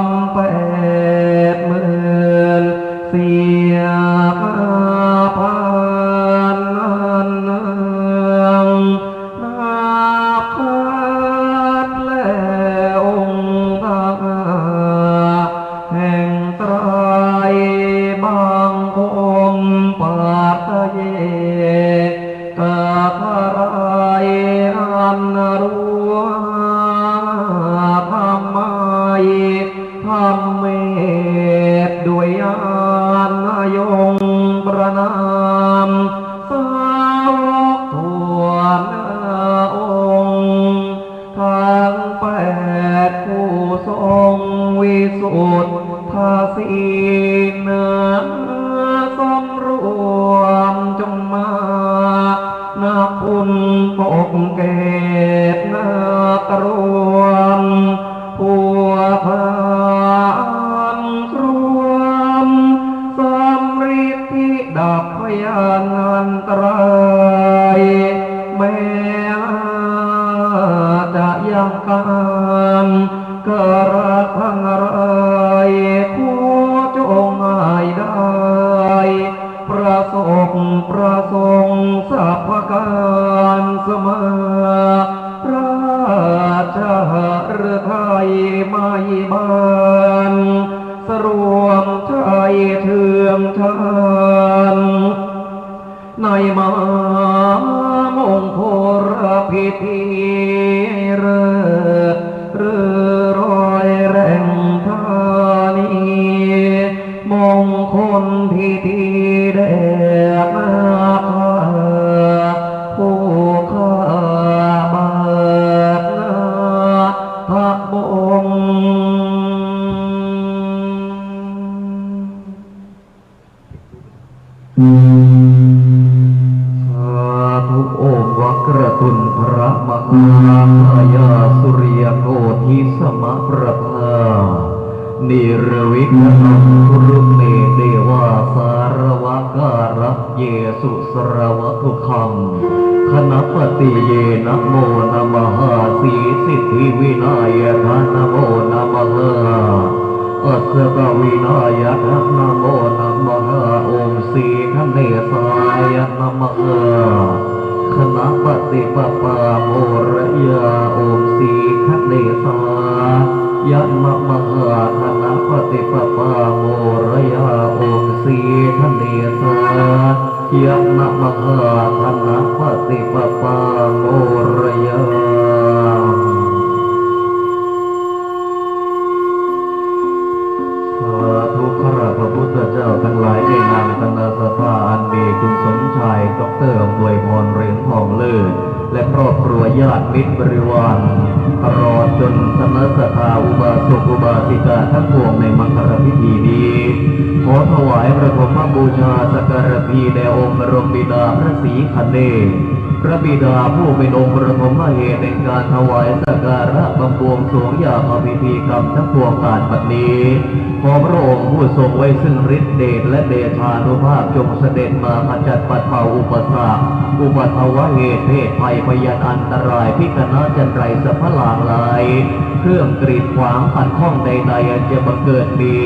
ม80,000เสียมาพันนังนับพันและองค์พระแห่งไตร ยานยงประนามสาวกทั่วหน้าองค์ทั้งแปดผู้ทรงวิสุทธาสีนาสำรวมจงมานาคุณปกเกตนากรวมผัวพานครวมสำริดที่ดับพยานอันตรายแม้จะยังการกระทั่งอะไรขอจงให้ได้ประสบประสงค์สัพพการเสมอพระราชฤทัยไม่บานสรวมใจเทืองทานในมามงคลพิธีเรือร้อยแรงธานีมงคลพิธีแด่นาคาผู้ข้าบาทนาพระบงโอมวักระตุนพระมหาพยาสุริยโกธิสมะประภานิรวิกนังคุรุเนเดวาสารวะการะเยสุสรวะทุคังคณปฏิเยนะโมนะมหาสีสิทธิวินายทานะโมนะมหาอัสสะวินายทานะโมนะมหาโอมสีคเนสายนะมหาคณะปฏิปปาโมระยาโอมสีคเนสายะมะมหาคณะปฏิปปาโมระยาโอมสีคเนสายะมะมหาคณะปฏิปปาโมระยาทุกขราพระพุทธเจ้าทั้งหลายในนามคณะสภาอันมีคุณสมชายดร.อำนวยพรเหรียญทองเลิศและครอบครัวญาติมิตรบริวารตลอดจนคณะสภาอุบาสกอุบาสิกาทั้งปวงในมกรพิธีนี้ขอถวายพระพรหมบูชาสักการะพีแด่องค์บรมบิดาพระศรีคเนศพระบิดาผู้เป็นองค์ประถมเหตุในการถวายสักการะบำบวงสรวงยามพิธีกรรมทั้งปวงการบัดนี้ขอพระองค์ผู้ทรงไว้ซึ่งฤทธิเดชและเดชานุภาพจงเสด็จมาขจัดปัดเป่าอุปสรรคอุปัทวเหตุเพศภัยพยานอันตรายพิกณจันไรสัพพลางลายเครื่องกรีดขวางขัดข้องใดๆอันจะบังเกิดมี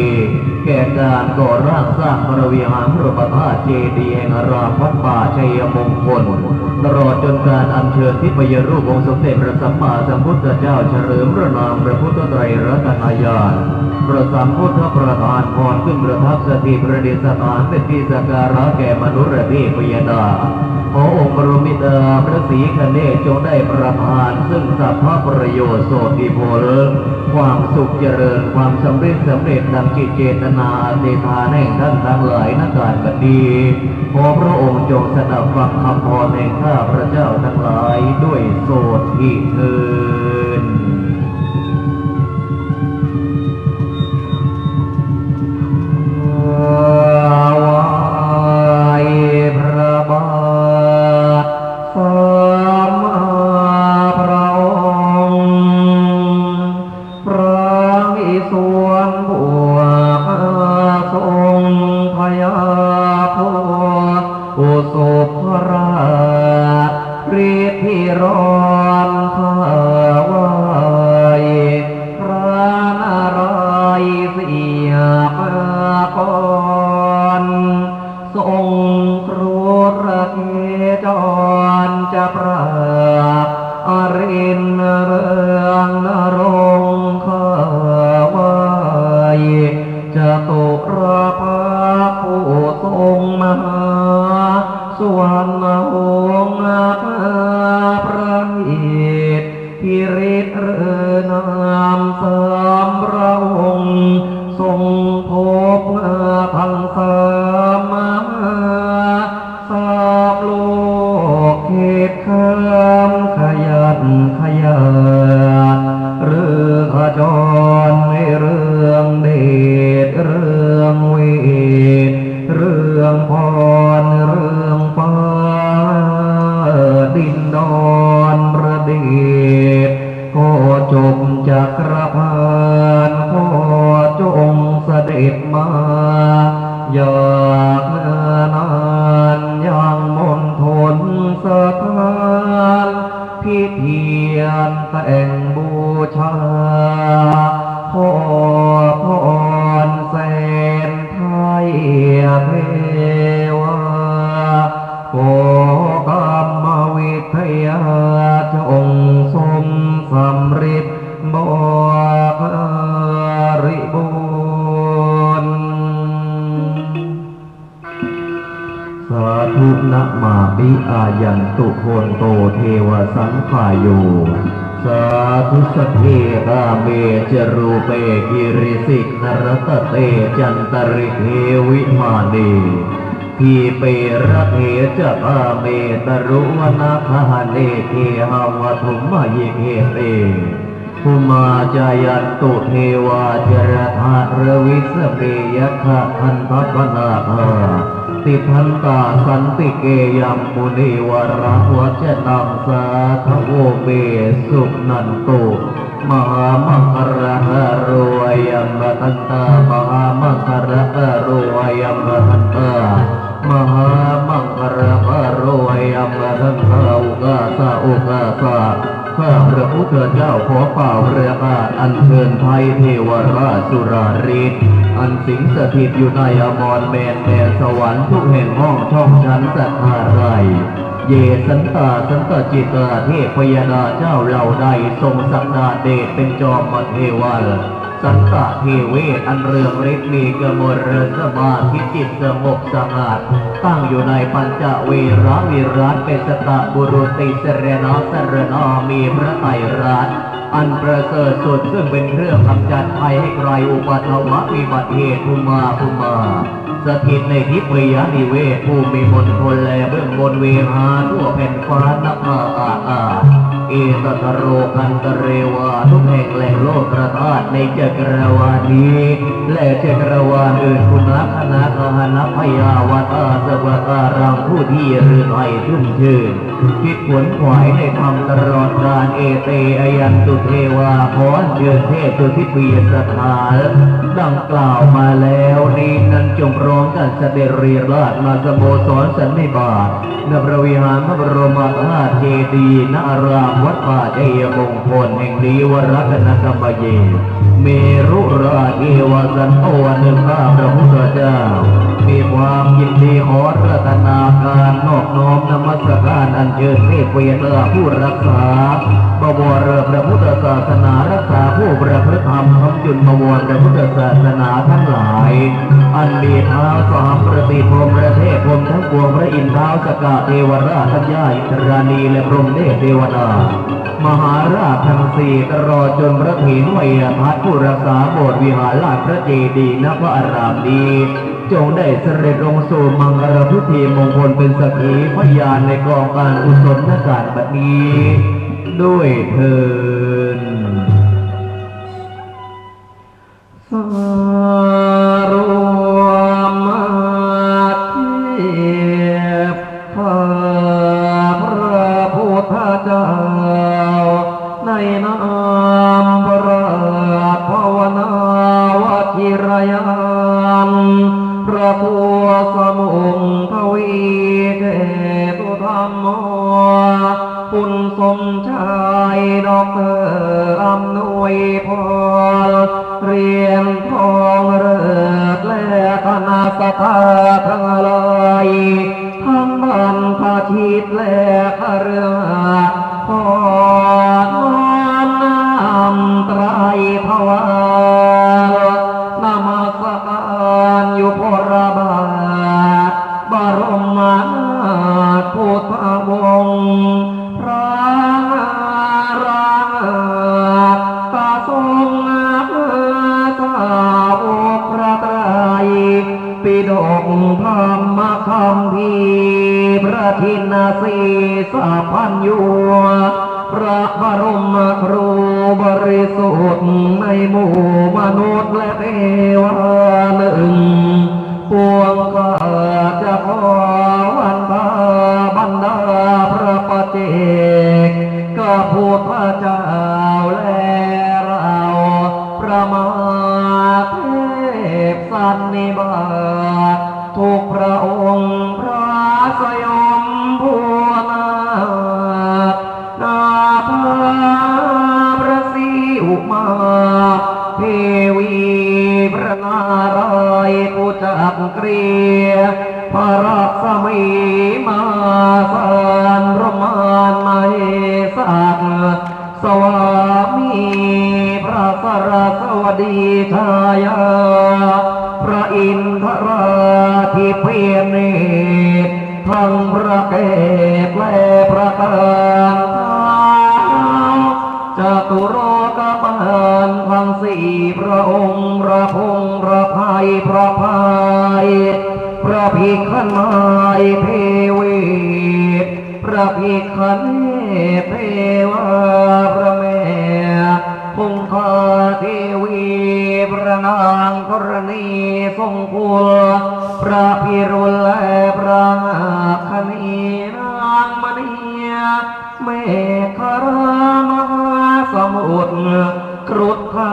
แก่การก่อร่างสร้างพระวิหารพระประธาตุเจดีย์แห่งอารามวัดป่าชัยมงคลตลอดจนการอัญเชิญทิพยรูปองค์สมเด็จพระสัมมาสัมพุทธเจ้าเฉลิมพระนามพระพุทธไตรรัตนญาณพระสัมพุทธประธานพรขึ้นประทับสถิตประดิษฐานเป็นที่สักการะแก่มนุษย์เทพยดาขอองค์บรมบิดาพระศรีคเนศจงได้ประทานซึ่งสัพพะประโยชน์โสติผลความสุขเจริญความสำเร็จดังจิตเจตนาอธิษฐานแห่งท่านทั้งหลายนักการบัดนี้ขอพระองค์จงสดับฟังคำพรแห่งข้าพระเจ้าทั้งหลายด้วยโสติเถิดพระบาทสัมมาพระองค์พระอิศวรบวกทรงพยาโพอุสุภราฤทธิร้อนข้าวายพระนารายณ์เสียมากรทรงครุระเกจรจะปราบอรินเรืองนรงข้าวายจะตุระภาผู้ ทั้งสามสามโลกเขตข้ามขยันขยานหรือขจรในเรื่องเดชเรื่องเวทเรื่องพรเรื่องฟ้าดินดอนประเดชก็จงจักรพรรดิขอจงเสด็จมาอยากนานยังมณฑลสถานพิเทียนแต่งบูชาขอพรแสนไทยเทวาขอกรรมวิทยาจงสมสำฤทธิ์บริบูรณ์สาธุนะมาปิอายันตุโคนโตเทวสังขายโยสาธุสทเทราเมจรูเปกิริสิกนรตเตจันตริเทวิมานีทีเประเทจะพาเมตรุวนาคาเนเทหาวทุมมายิเกเตภูมาจายันตุเทวาจรธาระวิสเปยคะทันทัพนาคาติพันตาสันติเกยัมมุนีวระวัจนังสาทโวเมสุนันตุมหามังคระโรยัมทันตามหามังคระโรยัมทันตามหามังคระโรยัมทันตาอุกาสาอุกาสาข้าพระพุทธเจ้าขอเป่าพระอาจอัญเชิญไทยเทวราชสุรารีอันสิงสถิตอยู่ในอมรแมนแดนสวรรค์ทุกแห่งห้องช่องชั้นสัทธาไรเยสันตาสันตจิตาเทพยดาเจ้าเหล่าใดทรงศักดาเดชเป็นจอมเทวันสันตะเทเวศอันเรืองฤทธิ์มีกมลสมาธิจิตสงบสงัดตั้งอยู่ในปัญจเวรวิรัตเป็นสตะบุรุติสรณะสรณามีพระไตรรัตน์อันประเสริฐสุดซึ่งเป็นเครื่องกำจัดภัยให้ไกลอุปทวะวิบัติเหตุภูมาสถิตในทิพยนิเวศผู้มีมณฑลแลเบื้องบนเวหาทั่วแผ่นฟ้านับมาเอตตโรกันตเรวาทุกแห่งแหล่งโลกประทาตในจักรวาลนี้และจักรวาลอื่นคุณลักษณะกหณพยาวตาสวการังผู้ที่รื่นไห้ชุ่มชื่นคิดผลขวายในธรรมตลอดกาลเอเตอยันตุเทวาขอเชิญเทพตุทิปีสถานดังกล่าวมาแล้วนี้นั้นจงพร้อมกันเสด็จเรียราชมาสโมสรสันนิบาตณพระวิหารพระบรมธาตุเจดีย์ณอารามวัดป่าชัยมงคลแห่งนี้วรคณกรรมเยเมรุราชเอวสันโตวันหนึ่งข้าพระพุทธเจ้ามีความยินดีขอรัตนาการนอบน้อมนมัสการอัญเชิญเทพเวทนาผู้รักษาบวรพระพุทธศาสนารักษาผู้ประพฤติธรรมคำจุนบวรพระพุทธศาสนาทั้งหลายอันมีเท้าสามประติพรหมประเทศพรหมทั้งปวงพระอินทร์เท้าสกาเทวราชทัญญาอิตราณีและพรหมเทวดามหาราชทั้งสี่ตลอดจนพระเถรไวยพัฒน์ผู้รักษาโบสถ์วิหารราชพระเจดีย์ณพระอารามนี้จงได้เสด็จลงสู่มังคลพิธีมงคลเป็นสักขีพยานในกองการกุศลนการบัดนี้ด้วยเถิดสารวมาเทียบข้าพระพุทธเจ้าในนามพระภาวนาวชิรยานพระผู้สมุงทวีเกตุธรรมโมคุณสมชายดอกเตอร์อำนวยพรเรียนทองเริดและคณะสัทธาทั้งหลายทั้งบรรพชิตและคฤหัสถ์ขอน้อมนำไตรภวานมัสการอยู่พระบาทบรมนาถพุทธวงศ์พระราชาทรงสาวกพระไตร ปิฎกธรรมคัมภีร์พระทินสีสัพพัญญูพระบรมครูบริสุทธิ์ในหมู่มนุษย์และเทวาหนึ่งปวงข้าจะขอวันตาบรรดาพระปัจเจกก็พูดพระเจ้าและเราประมาเทพสันนิบาตทุกพระองค์พระสยมผู้นาภาพระศรีอุมาเทวีพระนารายณ์ผู้จักเกรียพระรักษมีมาสานรมานมาเฮสักสวามีพระสรสวดีชายาพระอินทราธิเพียรเนตรทั้งพระเกศและพระการจตุโลกบาลทั้งสี่พระองค์พระพงษ์พระภัยพระพายพระภิกขณายเทวีพระภิกขเนเทวาพระแม่คงคาเทวีพระนางธรณีทรงกุลพระพิรุณและพระคณีนางมณีเมฆรามหาสมุทรครุฑพา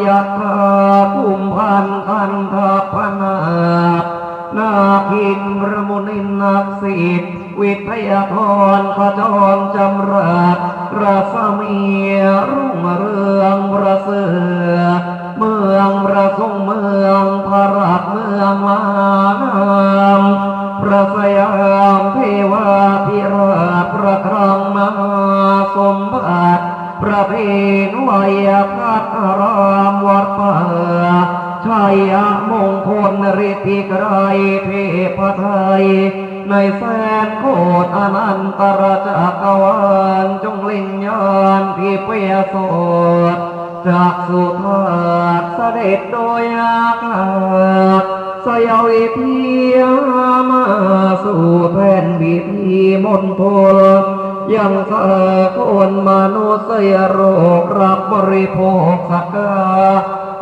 ยาคาคุมพันคันทพนานาคินพระมุนินนักศิษย์วิทยาธรขจรจำรัสราสมีรุ่งเรืองพระเสือเมืองพระทรงเมืองพระรักเมืองมานามพระสยามเทวาธิราชพระครังมหาสมบัติพระเพนวัยพัฒรามวัดป่าชัยมงคลฤทธิไกรเทพไทยในแสนโคตรอนันตรจักรวาลจงลิงยานที่เปียโสดจากสุธาตุเสด็จโดยอาคาศสยามวิธีมาสู่แผ่นวิธีมณฑลยังสากลมนุษยโลกรับบริโภคสักกา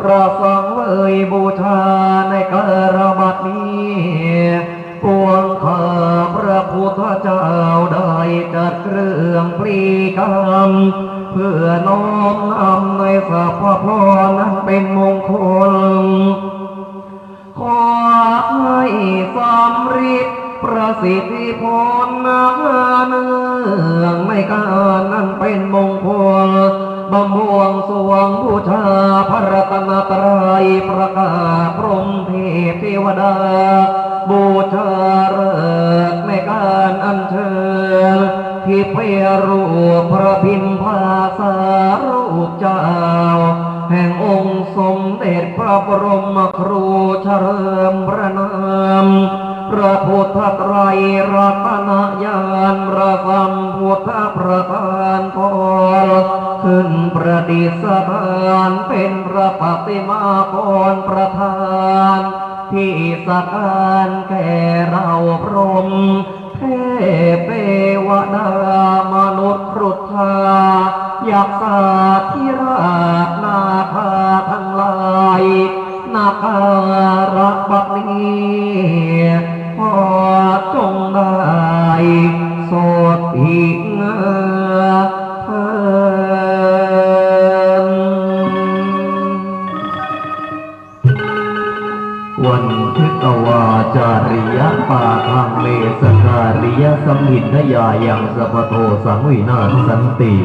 ระสังเวยบูชาในกระบัดนี้ปวงข้าพระพุทธเจ้าได้จัดเครื่องปรีกรรมเพื่อน้อมนำในสัพพรนั้นเป็นมงคลขอให้สำฤทธิ์ประสิทธิผลเนื่องในการนั้นเป็นมงคลบำบวงสรวงบูชาพระรัตนตรัยประกาศพรหมเทพเทวดาบูชาฤกษ์ในการอัญเชิญที่เพรูปพระพิมพาสารูปเจ้าแห่งองค์สมเด็จพระบรมครูเฉลิมพระนามพระพุทธไตรรัตนญาณพระสัมพุทธประธานพรขึ้นประดิษฐานเป็นพระปฏิมากรประธานที่สักการแก่เราพรหมเทพเทวดามนุษย์ครุฑายักษ์สัตว์ที่ราชนาคาทั้งหลายนาคารักบัดนี้พอจงได้โสดอีกเถิดวันทิตวาจาริยปาทังเลสการิยสัมหิทยายังสัพพโทสังวินาศสันติ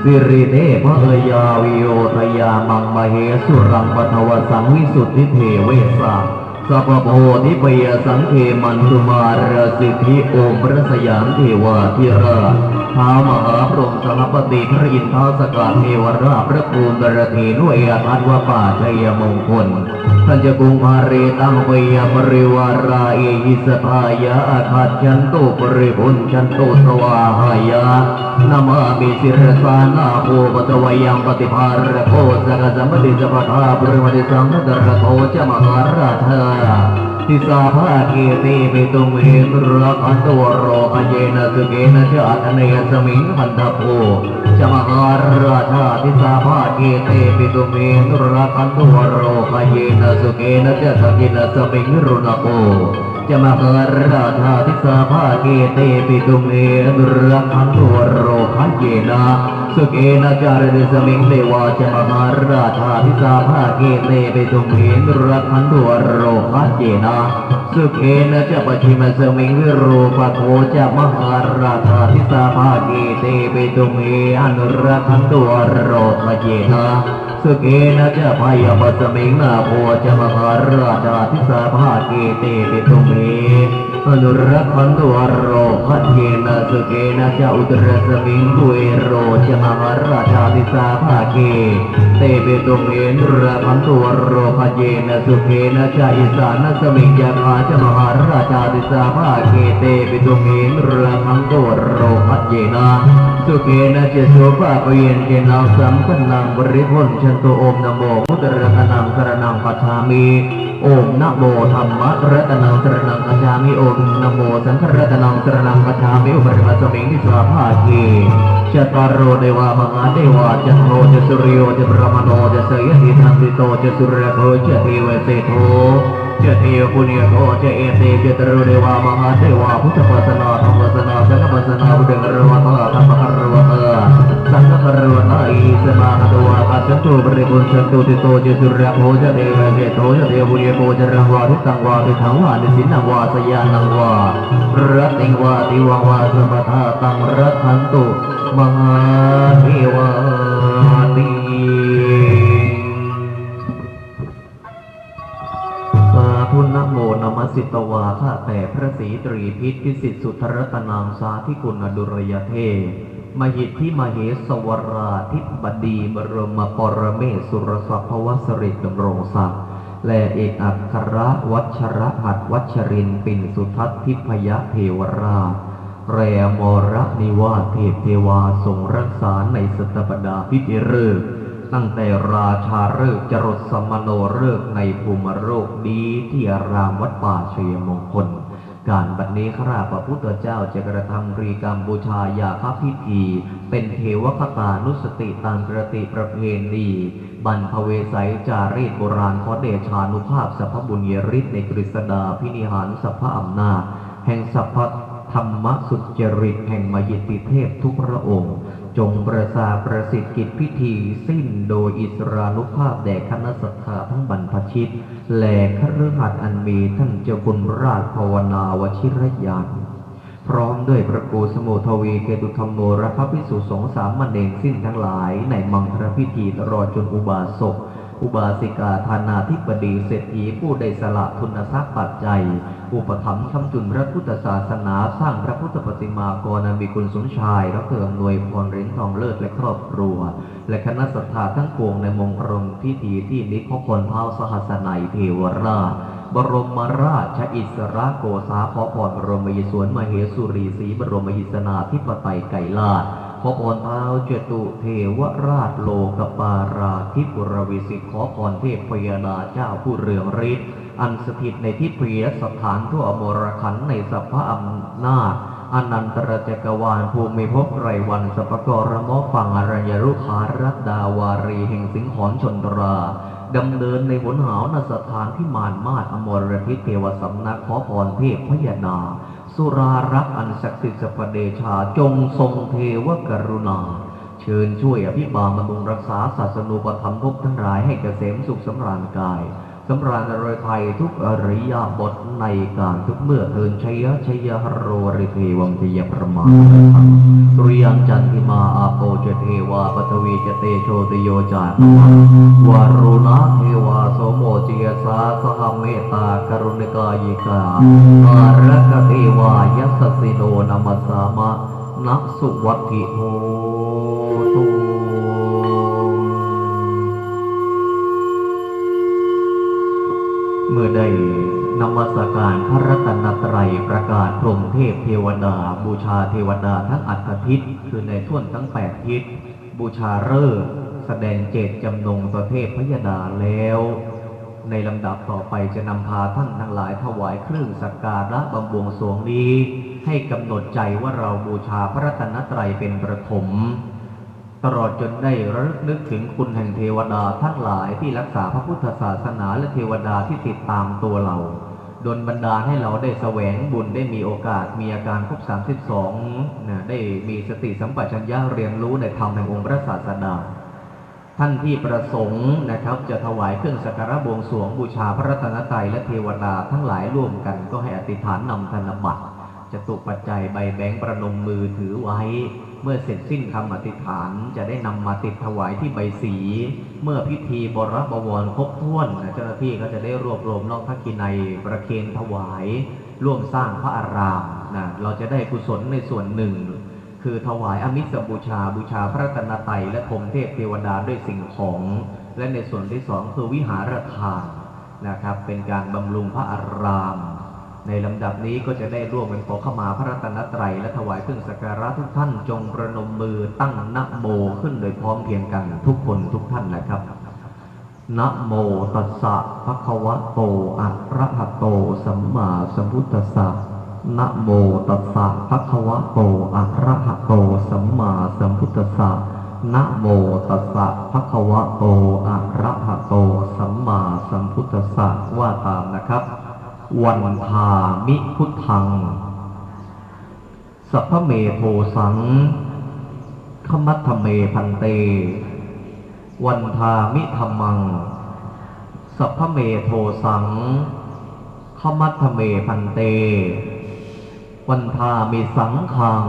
สิริเนพะเอยาวิโยทยามังมเหสุรังปทวสังวิสุทธิเทเวสาสัพพโพธิปยสังเขมันตุมารสิทธิโอมพระสยามเทวาธิราชท้ามหาพรหมสหปฏิพระอินทร์สกัดเทวราชพระภูมิบารถีนุเอตัตวป่าชัยมงคลท่านจะกุงภาเรตังเวยปริวาราเอหิสทายะอาคัจฉันโตปริพุนฉันโตสวาหายะนามามิสิรสานาโภปตวยังปฏิภาระโคสกสัมปติสัพพะปริมติสังนตระโตจะมหาราช ทิสาภาเกติปิตุเมรักขันตวโรคเยนะสุเกนะจะอัตเนยสมิงพันธโพจะมหาราชาทิสาภาเกติปิตุเมรักขันตวโรคเยนะสุเกนะจะสกินะสมิงรุณโพจะมหาราชาทิสาภาเกติปิตุเมรักขันตวโรคเยนะสุเกนะจารดิสมิงเทวาจะมหาราชาทิสาภาเกเตปิตุเมรักขันตุวโรคะเจนะสุเกนะจะปชิมสมิงวิโรปโทจะมหาราชาทิสาภาเกเตปิตุเมอนุรักขันตุวโรคะเจนะสุเกนะจะพายามัสมิงนาโพจะมหาราชาทิสาภาเกเตปิตุเมอนุรักขันตุวโรคะเจนะสุเกนะจะอุตรสมิงตุเอโรจะมหาราชาทิสาภาเกเตปิตุเมอนุรักขันตุวโรคะเจนะสุเกนะจะอิสานสมิงยาคาจะมหาราชาทิสาภาเกเตปิตุเมอนุรักขันตุวโรคะเจนะสุเกนะจะโสภาเปเยนเกนาสัมปนังบริพุนชันโตโอมนะโมพุทธรัตนังสรณังคัจฉามิโอมนะโมธัมมะรัตนังสรณังคัจฉามิโอมนะโมสังฆรัตนังสรณังคัจฉามิอุปริมัสสมิงทิสาภาเกจัตตารโรเดวามหาเทวาจัตโตจะสุริโยจะพระมโนจะเสยหิทันติโตจะสุรโภจะเทวเสโธจะเทวปุญญโธจะเอเตจะตรุเดวามหาเทวาพุทธปัสสนาธรรมปัสสนาสังฆปัสสนาบุเดงรวะธาธรรมคารวะสังฆคารวะนาอิสมาหะตัวกัจจตุบริบุญสันตุติโตจะสุรโภจะเทวเสโธจะเทวปุญญโธจะรังวาทิตังวาทิถังวาทิสินังวาสยานังวารัตติงวาติวังวาสมทาตังรัตขันตุมหาเทวาติสาธุนะโมนะมัสสิตวาข้าแต่พระศรีตรีพิษพิสิทธิสุทรรัตนางสาธิกุณดุรยเทมหิทธิมเหสวราธิบดีบรมปรเมศสุรสัพพวสริดำรงศักดิ์และเอกอัครวัชรหัตถวัชรินปินสุทัศทิพยเทวราชแรมรนิวาสเทพเทวาทรงรักษาในสตปดาพิธีฤกษ์ตั้งแต่ราชาฤกษ์จรดสมโนฤกษ์ในภูมิโลกดีที่อารามวัดป่าชัยมงคลการบัดนี้ข้าพระพุทธเจ้าจะกระทำกรีกรรมบูชายาคพิธีเป็นเทวคตานุสติตามกระติประเพณีบรรพเวสัยจารีตโบราณขอเดชานุภาพสัพพบุญยฤทธิ์ในกฤษดาพินิหารสัพพอำนาจแห่งสัพพธรรมสุจริตแห่งมหิทธิเทพทุกพระองค์จงประสาประสิทธิกิจพิธีสิ้นโดยอิสรานุภาพแด่คณะสัตยาทั้งบรรพชิตและคฤหัสถ์อันมีท่านเจ้าคุณราชภาวนาวชิรยานพร้อมด้วยพระครูสมุทวีเกตุธรรมโมและพระภิกษุสงฆ์สามเณรสิ้นทั้งหลายในมังคลพิธีตลอดจนอุบาสกอุบาสิกาธานาธิบดีเศรษฐีผู้ได้สละทุนทรัพย์ปัจจัยอุปถัมภ์คำจุนพระพุทธศาสนาสร้างพระพุทธปฏิมากรมีคุณสมชายและเติมหน่วยพรเหรียญทองเลิศและครอบครัวและคณะศรัทธาทั้งปวงในมงคลพิธีที่นิพพานเท้าสหัสนัยเทวราชบรมราชอิสระโกษาขอพรบรมยศวรมเหสุรีศรีบรมหิสนาธิปไตยไกรลาชขอพรเท้าเจตุเทวราชโลกปาราธิปุรวิสิทธิ์ขอพรเทพพยาดาเจ้าผู้เรืองฤทธิ์อันสถิตในทิพยสถานทั่วอมรขันธ์ในสัพพะอำนาจอนันตรจักรวาลภูมิภพไกรวันสัพกรมฟังอรัญญรุขารัตดาวารีแห่งสิงหอนชนตราดำเนินในหนหาวนสถานที่มานมาศอมรทิเทวสำนักขอพรเทพพยาดาสุรารักษ์อันศักดิ์สิทธิ์สัพเดชาจงทรงเทวกรุณาเชิญช่วยอภิบาลบำรุงรักษาศาสนูปธรรมภพทั้งหลายให้เกษมสุขสำราญกายสำราญอรอยไทยทุกอริยบทในการทุกเมื่อเทินชัยชัยหโรริเทวัมเทยประมาสุริยันจันทิมาอาโปเจเทวาปฐวีเจเตโชติโยจาตวารุณะเทวาโสโมจิยสาสหเมตตากรุณิกายิกาอารักเทวายัสสิโนนามัสสามะนักสุวัตถิโหตุเมื่อได้นมัสการพระรัตนตรัยประกาศพรหมเทพเทวดาบูชาเทวดาทั้งอัฏฐทิศคือในท่วนทั้ง8ทิศบูชาฤกษ์แสดงเจตจำนงต่อเทพพยดาแล้ว ในลำดับต่อไปจะนำพาท่านทั้งหลายถวายเครื่องสักการะบำบวงสรวงนี้ให้กำหนดใจว่าเราบูชาพระรัตนตรัยเป็นประถมตลอดจนได้ระลึกนึกถึงคุณแห่งเทวดาทั้งหลายที่รักษาพระพุทธศาสนาและเทวดาที่ติดตามตัวเราดลบันดาลให้เราได้แสวงบุญได้มีโอกาสมีอาการครบ32ได้มีสติสัมปชัญญะเรียนรู้ในธรรมแห่งองค์พระศาสดาท่านที่ประสงค์นะครับจะถวายเครื่องสักการะบวงสรวงบูชาพระรัตนตรัยและเทวดาทั้งหลายร่วมกันก็ให้อธิษฐานนำธนบัตรจตุปัจจัยใบแบงค์ประนมมือถือไว้เมื่อเสร็จสิ้นคำอธิษฐานจะได้นำมาติดถวายที่ใบสีเมื่อพิธีบรบวรครบถ้วนเจ้าหน้าที่ก็จะได้รวบรวมนอกพระกินัยประเคนถวายร่วมสร้างพระอารามเราจะได้กุศลในส่วนหนึ่งคือถวายอมิสบูชาบูชาพระรัตนตรัยและพรหมเทพเทวดาด้วยสิ่งของและในส่วนที่สองคือวิหารทานนะครับเป็นการบำรุงพระอารามในลำดับนี้ก็จะได้ร่วมกันขอขมาพระรัตนตรัยและถวายเครื่องสักการะทุกท่านจงประนมมือตั้งนะโมขึ้นโดยพร้อมเพรียงกันทุกคนทุกท่านนะครับนะโมตัสสะภะคะวะโตอะระหะโตสัมมาสัมพุทธัสสะนะโมตัสสะภะคะวะโตอะระหะโตสัมมาสัมพุทธัสสะนะโมตัสสะภะคะวะโตอะระหะโตสัมมาสัมพุทธัสสะว่าตามนะครับวันทามิพุทธังสัพพเมโทสังขมัทธเมพันเตวันทามิธัมมังสัพพเมโทสังขมัทธเมพันเตวันทามิสังฆัง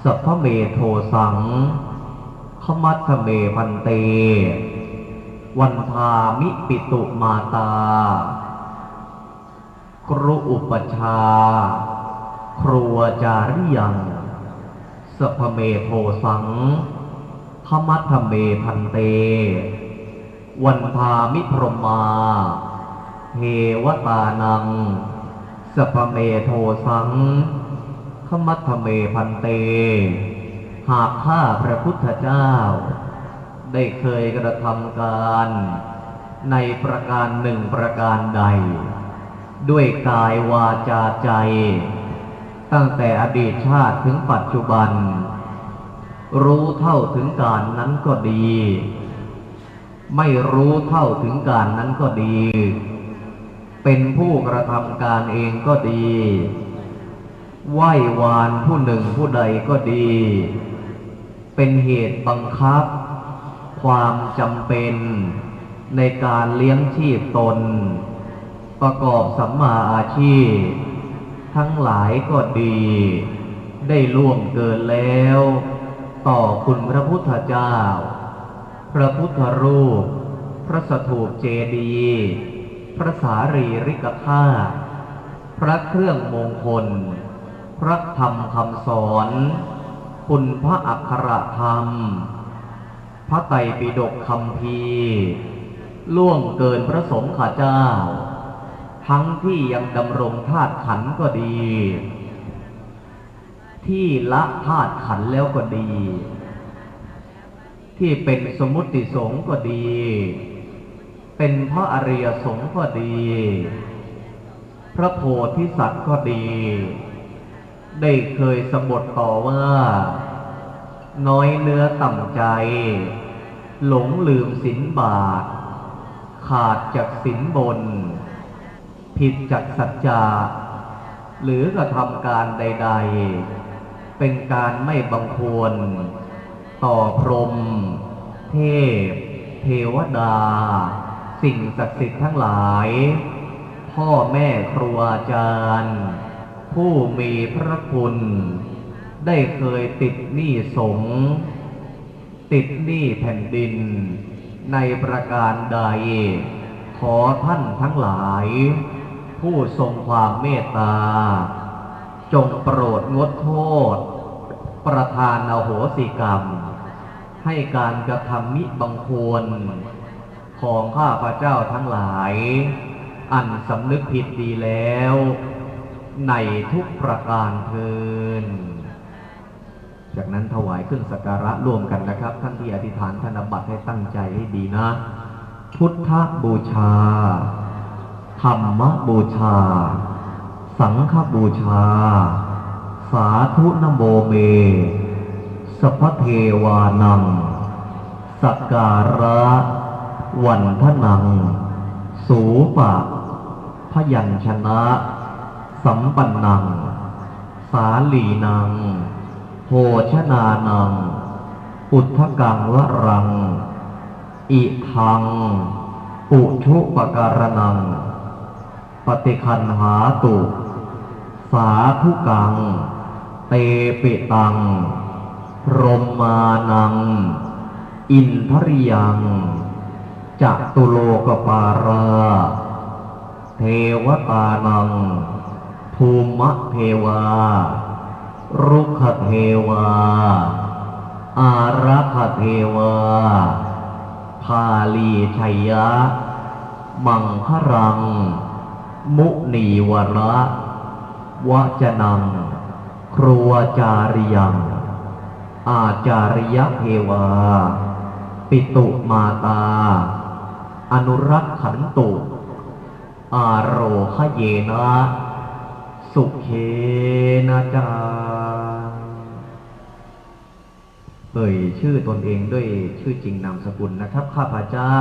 สัพพเมโทสังขมัทธเมพันเตวันทามิปิตุมาตากรุอุปชาครัวจาริยังสัพพเมโทสังขมัทธเมพันเตวันทามิพรหมาเทวตานังสัพพเมโทสังขมัทธเมพันเตหากข้าพระพุทธเจ้าได้เคยกระทำการในประการหนึ่งประการใดด้วยกายวาจาใจตั้งแต่อดีตชาติถึงปัจจุบันรู้เท่าถึงการนั้นก็ดีไม่รู้เท่าถึงการนั้นก็ดีเป็นผู้กระทำการเองก็ดีไหว้วานผู้หนึ่งผู้ใดก็ดีเป็นเหตุบังคับความจำเป็นในการเลี้ยงชีพตนประกอบสัมมาอาชีพทั้งหลายก็ดีได้ล่วงเกินแล้วต่อคุณพระพุทธเจ้าพระพุทธรูปพระสถูปเจดีย์พระสารีริกธาตุพระเครื่องมงคลพระธรรมคำสอนคุณพระอักขระธรรมพระไตรปิฎกคัมภีร์ล่วงเกินพระสงฆ์ข้าเจ้าทั้งที่ยังดำรงธาตุขันธ์ก็ดีที่ละธาตุขันธ์แล้วก็ดีที่เป็นสมมุติสงฆ์ก็ดีเป็นพระอริยสงฆ์ก็ดีพระโพธิสัตว์ก็ดีได้เคยสบทต่อว่าน้อยเนื้อต่ำใจหลงลืมศีลบาตรขาดจากศีลบนผิดจากสัจจะหรือกระทำการใดๆเป็นการไม่บังควรต่อพรหมเทพเทวดาสิ่งศักดิ์สิทธิ์ทั้งหลายพ่อแม่ครูอาจารย์ผู้มีพระคุณได้เคยติดหนี้สงฆ์ติดหนี้แผ่นดินในประการใดขอท่านทั้งหลายผู้ทรงความเมตตาจงโปรดงดโทษประทานอโหสิกรรมให้การกระทำมิบังควรของข้าพเจ้าทั้งหลายอันสำนึกผิดดีแล้วในทุกประการเทินจากนั้นถวายเครื่องสักการะร่วมกันนะครับท่านที่อธิษฐานธนบัตรให้ตั้งใจให้ดีนะ พุทธบูชาธรรมบูชาสังฆบูชาสาธุนะโมเมสัพพเทวานังสักการะวันทนังสูปะพยัญชนะสัมปันนังสาลีนังโภชนานังอุทธกังวรังอิทังปุชุปการนังปฏิคันหาตุสาธุกังเตปิตังพรหมานังอินทริยังจัตุโลกปาราเทวตานังภูมะเทวารุกขเทวาอารักขเทวาพาลีชัยยะมังครังมุนีวระวจนังครัวจาริยังอาจาริยเทวาปิตุมาตาอนุรักขันตุอาโรคเยนะสุเคนะจาเอ่ยชื่อตนเองด้วยชื่อจริงนามสกุลนะครับข้าพเจ้า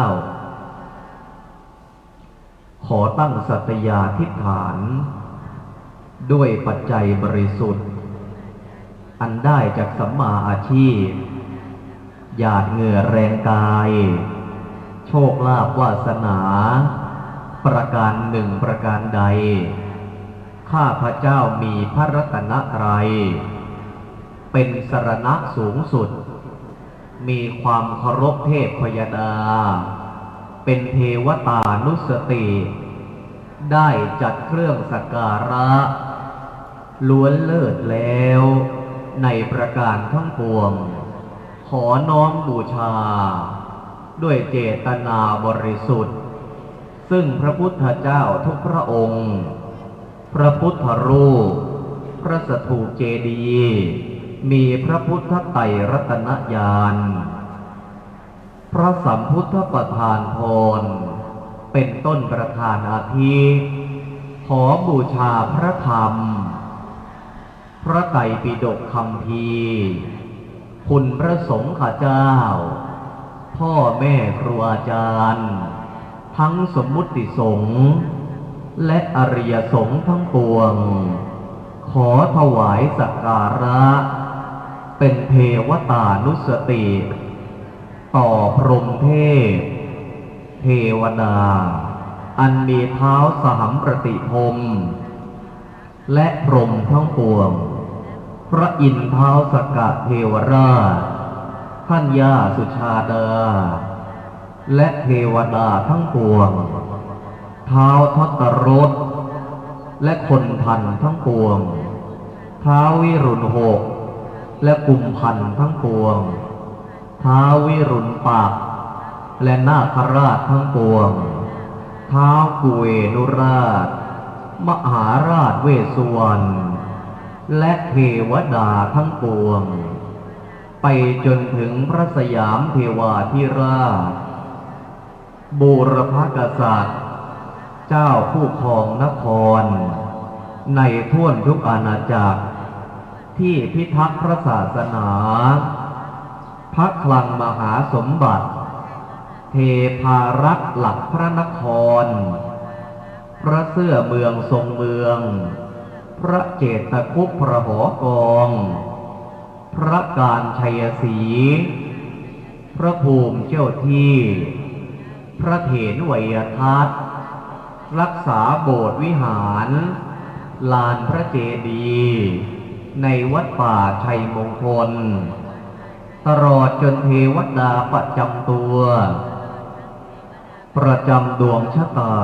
ขอตั้งสัตยาธิษฐานด้วยปัจจัยบริสุทธิ์อันได้จากสัมมาอาชีพหยาดเหงื่อแรงกายโชคลาภวาสนาประการหนึ่งประการใดข้าพเจ้ามีพระรัตนตรัยเป็นสรณะสูงสุดมีความเคารพเทพพยดาเป็นเทวตานุสติได้จัดเครื่องสักการะล้วนเลิศแล้วในประการทั้งปวงขอน้อมบูชาด้วยเจตนาบริสุทธิ์ซึ่งพระพุทธเจ้าทุกพระองค์พระพุทธรูปพระสถูปเจดีย์มีพระพุทธไตรรัตนญาณพระสัมพุทธประธานพรเป็นต้นประธานอาทิขอบูชาพระธรรมพระไตรปิฎกคัมภีร์คุณพระสงฆ์ข้าเจ้าพ่อแม่ครูอาจารย์ทั้งสมมุติสงฆ์และอริยสงฆ์ทั้งปวงขอถวายสักการะเป็นเทวตานุสติต่อพรหมเทพเทวดาอันมีเท้าสหัมประติพรหมและพรหมทั้งปวงพระอินทร์เท้าสกะเทวราชท่านย่าสุชาดาและเทวดาทั้งปวงเท้าทัตตรสและคนทันทั้งปวงเท้าวิรุณหกและกุมพันทั้งปวงท้าววิรุณปักและนาคราชทั้งปวงท้าวกุเวนุราชมหาราชเวสสุวรรณและเทวดาทั้งปวงไปจนถึงพระสยามเทวาธิราชบูรพกษัตริย์เจ้าผู้ครองนครในทั่วทุกอาณาจักรที่พิทักษ์พระศาสนาพระคลังมหาสมบัติเทพารักษ์หลักพระนครพระเสื้อเมืองทรงเมืองพระเจตคุปพระหอกองพระการชัยศรีพระภูมิเจ้าที่พระเถรไวยทัตรักษาโบสถ์วิหารลานพระเจดีย์ในวัดป่าชัยมงคลตลอดจนเทวดาประจำตัวประจำดวงชะตา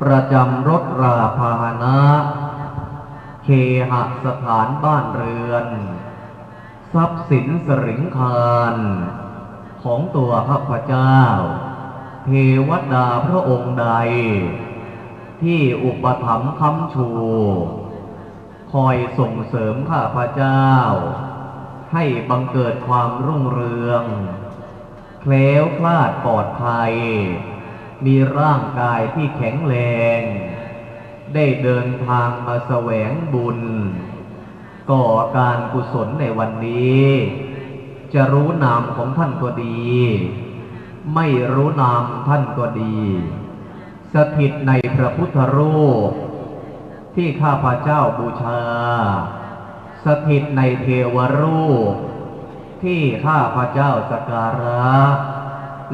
ประจำรถราพาหนะเคหสถานบ้านเรือนทรัพย์สินสริงคารของตัวข้าพเจ้าเทวดาพระองค์ใดที่อุปถัมภ์ค้ำชูคอยส่งเสริมข้าพเจ้าให้บังเกิดความรุ่งเรือง แคล้วคลาดปลอดภัยมีร่างกายที่แข็งแรงได้เดินทางมาแสวงบุญก่อการกุศลในวันนี้จะรู้นามของท่านก็ดีไม่รู้นามท่านก็ดีสถิตในพระพุทธรูปที่ข้าพเจ้าบูชาสถิตในเทวรูปที่ข้าพเจ้าสักการะ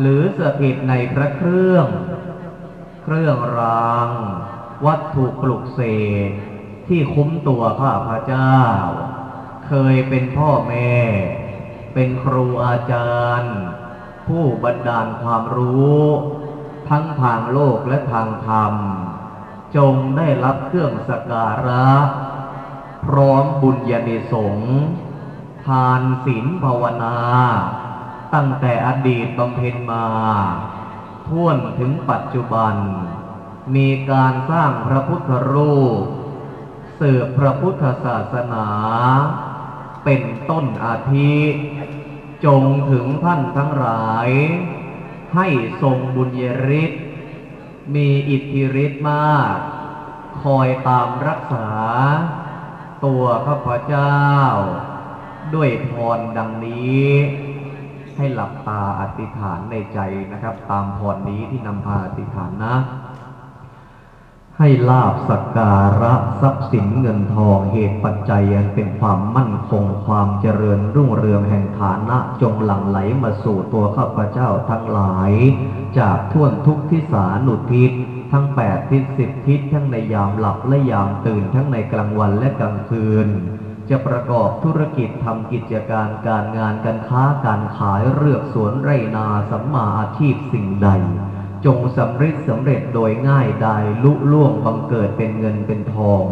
หรือสถิตในพระเครื่องรางวัตถุปลุกเสกที่คุ้มตัวข้าพเจ้าเคยเป็นพ่อแม่เป็นครูอาจารย์ผู้บันดาลความรู้ทั้งทางโลกและทางธรรมจงได้รับเครื่องสักการะพร้อมบุญญาณิสงส์ทานศีลภาวนาตั้งแต่อดีตบำเพ็ญมาท่วนถึงปัจจุบันมีการสร้างพระพุทธรูปสืบพระพุทธศาสนาเป็นต้นอาทิจงถึงท่านทั้งหลายให้ทรงบุญญาฤทธิ์มีอิทธิฤทธิ์มากคอยตามรักษาตัวข้าพเจ้าด้วยพรดังนี้ให้หลับตาอธิษฐานในใจนะครับตามพรนี้ที่นำพาอธิษฐานนะให้ลาภสักการะทรัพย์สินเงินทองเหตุปัจจัยอันเป็นความมั่นคงความเจริญรุ่งเรืองแห่งฐานะจงหลั่งไหลมาสู่ตัวข้าพเจ้าทั้งหลายจากท่วนทุกทิศานุทิศทั้ง8ทิศ10ทิศทั้งในยามหลับและยามตื่นทั้งในกลางวันและกลางคืนจะประกอบธุรกิจทำกิจการการงานการค้าการขายเลือกสวนไร่นาสัมมาอาชีพสิ่งใดจงสำเร็จโดยง่ายดายลุล่วงบังเกิดเป็นเงินเป็นทอง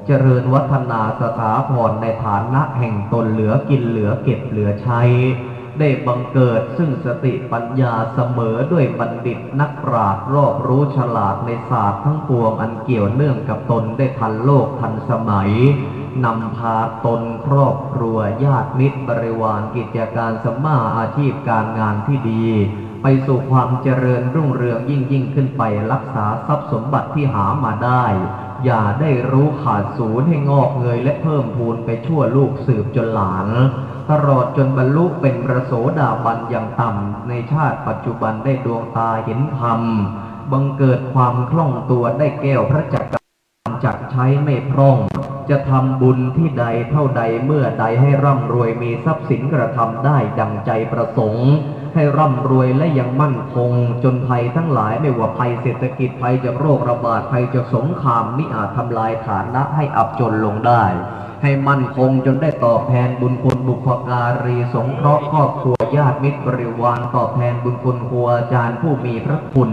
เจริญวัฒนาสถาพรในฐานะแห่งตนเหลือกินเหลือเก็บเหลือใช้ได้บังเกิดซึ่งสติปัญญาเสมอด้วยบัณฑิตนักปราชญ์รอบรู้ฉลาดในศาสตร์ทั้งปวงอันเกี่ยวเนื่องกับตนได้ทันโลกทันสมัยนำพาตนครอบครัวญาติมิตรบริวารกิจการสัมมาอาชีพการงานที่ดีไปสู่ความเจริญรุ่งเรืองยิ่งขึ้นไปรักษาทรัพย์สมบัติที่หามาได้อย่าได้รู้ขาดศูนย์ให้งอกเงยและเพิ่มพูนไปชั่วลูกสืบจนหลานตลอดจนบรรลุเป็นพระโสดาบันอย่างต่ำในชาติปัจจุบันได้ดวงตาเห็นธรรมบังเกิดความคล่องตัวได้แก้วพระจักรจักใช้ไม่พร่องจะทำบุญที่ใดเท่าใดเมื่อใดให้ร่ำรวยมีทรัพย์สินกระทำได้ดังใจประสงค์ให้ร่ำรวยและยังมั่นคงจนภัยทั้งหลายไม่ว่าภัยเศรษฐกิจภัยจากโรคระบาดภัยจากสงครามมิอาจทำลายฐานะให้อับจนลงได้ให้มั่นคงจนได้ตอบแทนบุญคุณบุพการีสงเคราะห์ครอบครัวญาติมิตรบริวารตอบแทนบุญคุณครูอาจารย์ผู้มีพระคุณ